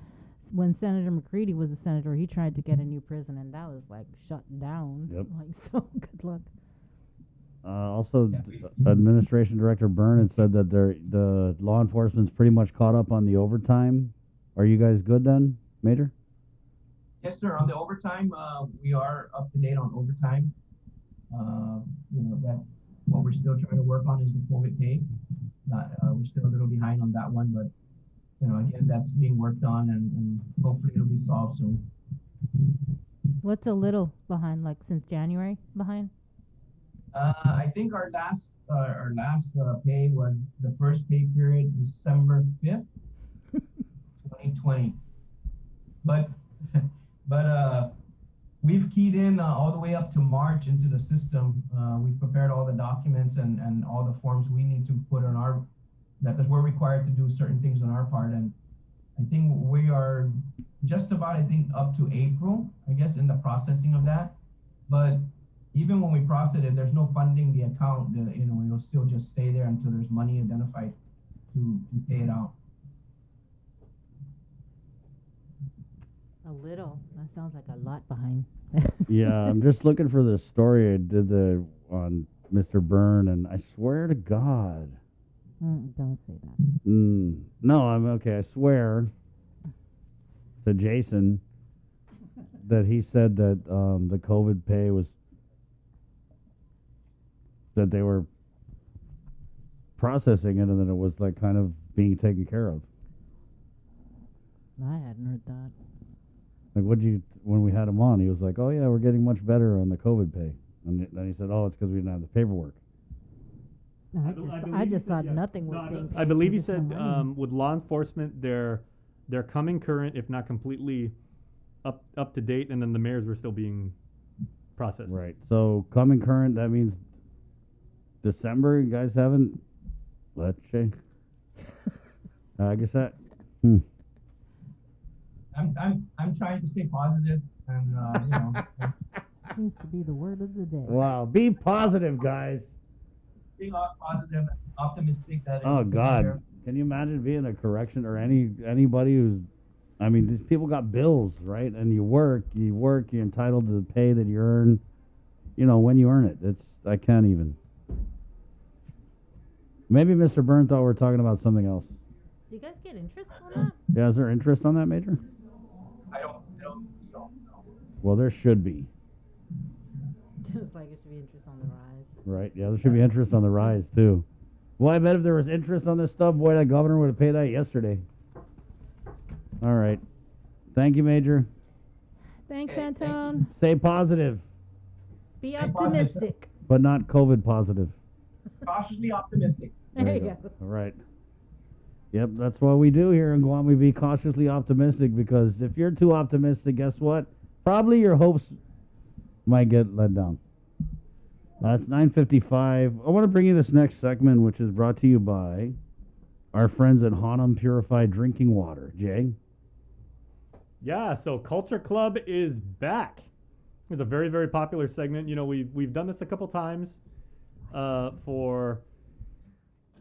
when Senator McCready was a senator, he tried to get a new prison, and that was like shut down. Yep. So good luck. Also, Administration Director Byrne had said that the law enforcement's pretty much caught up on the overtime. Are you guys good then, Major? Yes, sir. On the overtime, we are up to date on overtime. That what we're still trying to work on is the COVID pay. We're still a little behind on that one, but again, that's being worked on, and hopefully it'll be solved soon. What's a little behind, like since January behind? I think our last pay was the first pay period, December 5th, 2020. But we've keyed in all the way up to March into the system. We've prepared all the documents and all the forms we need to put on because we're required to do certain things on our part. And I think we are just about, up to April, I guess, in the processing of that. But even when we process it, there's no funding the account. It'll still just stay there until there's money identified to pay it out. A little. That sounds like a lot behind. Yeah, I'm just looking for the story I did on Mr. Byrne, and I swear to God. Don't say that. No, I'm okay. I swear to Jason that he said that the COVID pay was that they were processing it, and that it was like kind of being taken care of. I hadn't heard that. Like, when we had him on, he was like, oh yeah, we're getting much better on the COVID pay. And then he said, oh, it's because we didn't have the paperwork. I just thought nothing was being paid. I believe he because said there's no money. with law enforcement, they're coming current, if not completely up to date, and then the mayors were still being processed. Right. So coming current, that means December. You guys haven't. Let's check. I guess that. I'm trying to stay positive, and seems to be the word of the day. Wow, be positive, guys. Being positive and optimistic that. Oh God, can you imagine being a correction or anybody who's? I mean, these people got bills, right? And you work, you're entitled to the pay that you earn. When you earn it. I can't even. Maybe Mr. Byrne thought we were talking about something else. Do you guys get interest on that? Yeah, is there interest on that, Major? I don't no. Well, there should be. Just like it should be interest on the rise. Right, yeah, there should be interest on the rise, too. Well, I bet if there was interest on this stuff, boy, that governor would have paid that yesterday. All right. Thank you, Major. Thanks, Antone. Stay positive. Be optimistic. But not COVID positive. Cautiously optimistic. There you go. All right. Yep, that's what we do here in Guam. We be cautiously optimistic, because if you're too optimistic, guess what? Probably your hopes might get let down. It's 9:55. I want to bring you this next segment, which is brought to you by our friends at Hanam Purified Drinking Water. Jay? Yeah, so Culture Club is back. It's a very, very popular segment. You know, we've done this a couple times for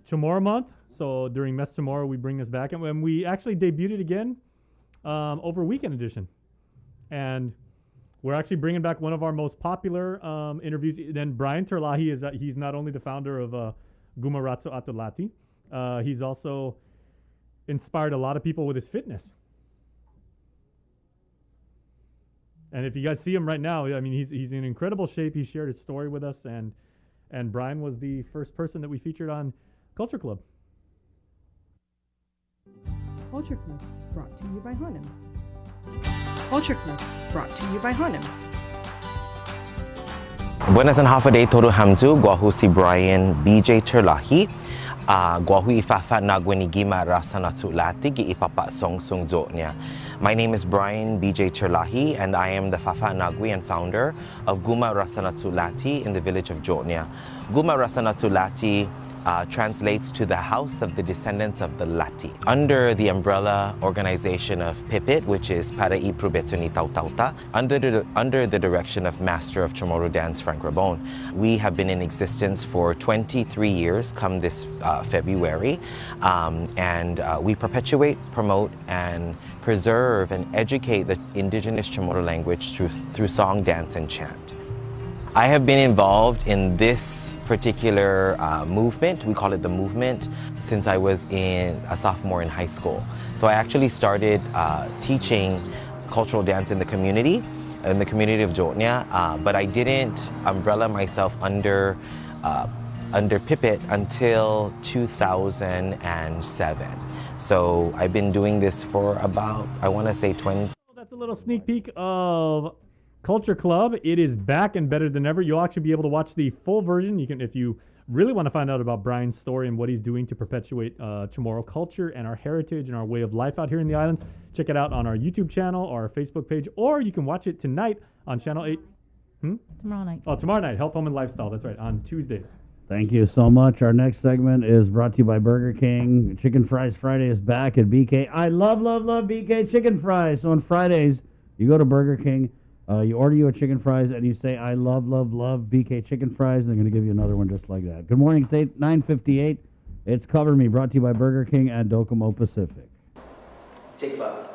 Chamorro Month. So during Mes Chamorro, we bring this back. And when we actually debuted it again over Weekend Edition. And we're actually bringing back one of our most popular interviews. Then Brian Terlahi, he's not only the founder of Gumaratso Atulati, he's also inspired a lot of people with his fitness. And if you guys see him right now, I mean, he's in incredible shape. He shared his story with us, and Brian was the first person that we featured on Culture Club. Culture Club, brought to you by Hanam. Culture Club, brought to you by Hanam. Buenas and half a day todo hamzu, guahu si Brian BJ Terlahi. Guahu ifafa nagwenigima rasanatu lati gi ipapa song zo niya. My name is Brian BJ Terlahi, and I am the Fafa Nagwi and founder of Guma Rasanatu Lati in the village of Jotnia. Guma Rasanatu Lati translates to the house of the descendants of the Lati. Under the umbrella organization of PIPIT, which is Para I Prubetuni Tautauta, under the direction of Master of Chamorro Dance Frank Rabon, we have been in existence for 23 years come this February, and we perpetuate, promote, and preserve and educate the indigenous Chamorro language through song, dance, and chant. I have been involved in this particular movement, we call it the movement, since I was a sophomore in high school. So I actually started teaching cultural dance in the community of Jotnia, but I didn't umbrella myself under PIPIT until 2007. So I've been doing this for about, I want to say 20. That's a little sneak peek of Culture Club. It is back and better than ever. You'll actually be able to watch the full version. You can, if you really want to find out about Brian's story and what he's doing to perpetuate Chamorro culture and our heritage and our way of life out here in the islands, check it out on our YouTube channel or our Facebook page, or you can watch it tonight on Channel 8. Tomorrow night. Oh, tomorrow night, Health, Home, and Lifestyle. That's right, on Tuesdays. Thank you so much. Our next segment is brought to you by Burger King. Chicken Fries Friday is back at BK. I love BK chicken fries. So on Fridays, you go to Burger King, you order you a chicken fries, and you say, I love BK chicken fries, and they're going to give you another one just like that. Good morning. It's 9:58. It's Cover Me, brought to you by Burger King at Docomo Pacific. Take 5.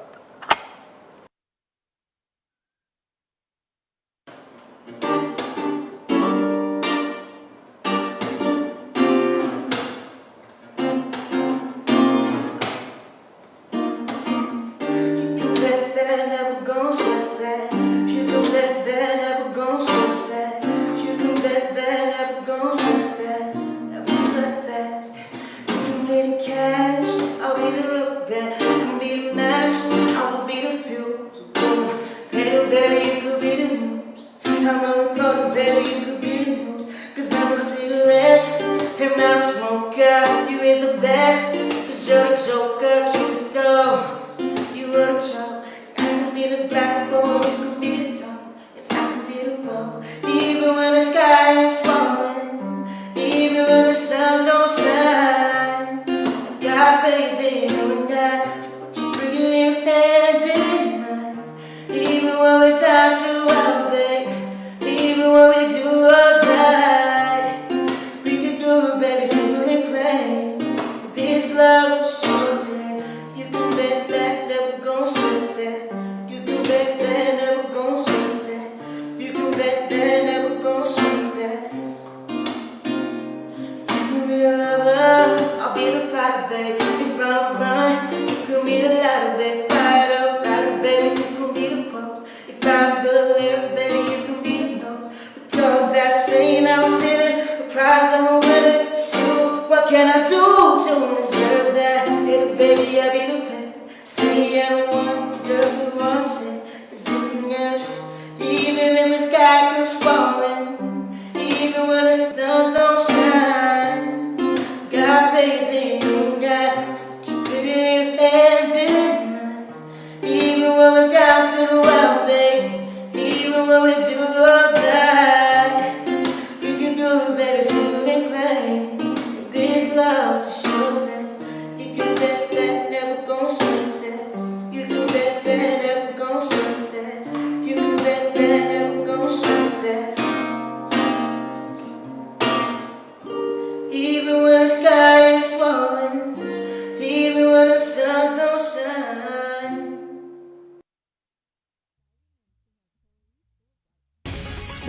We can do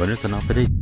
Ganun sa napatid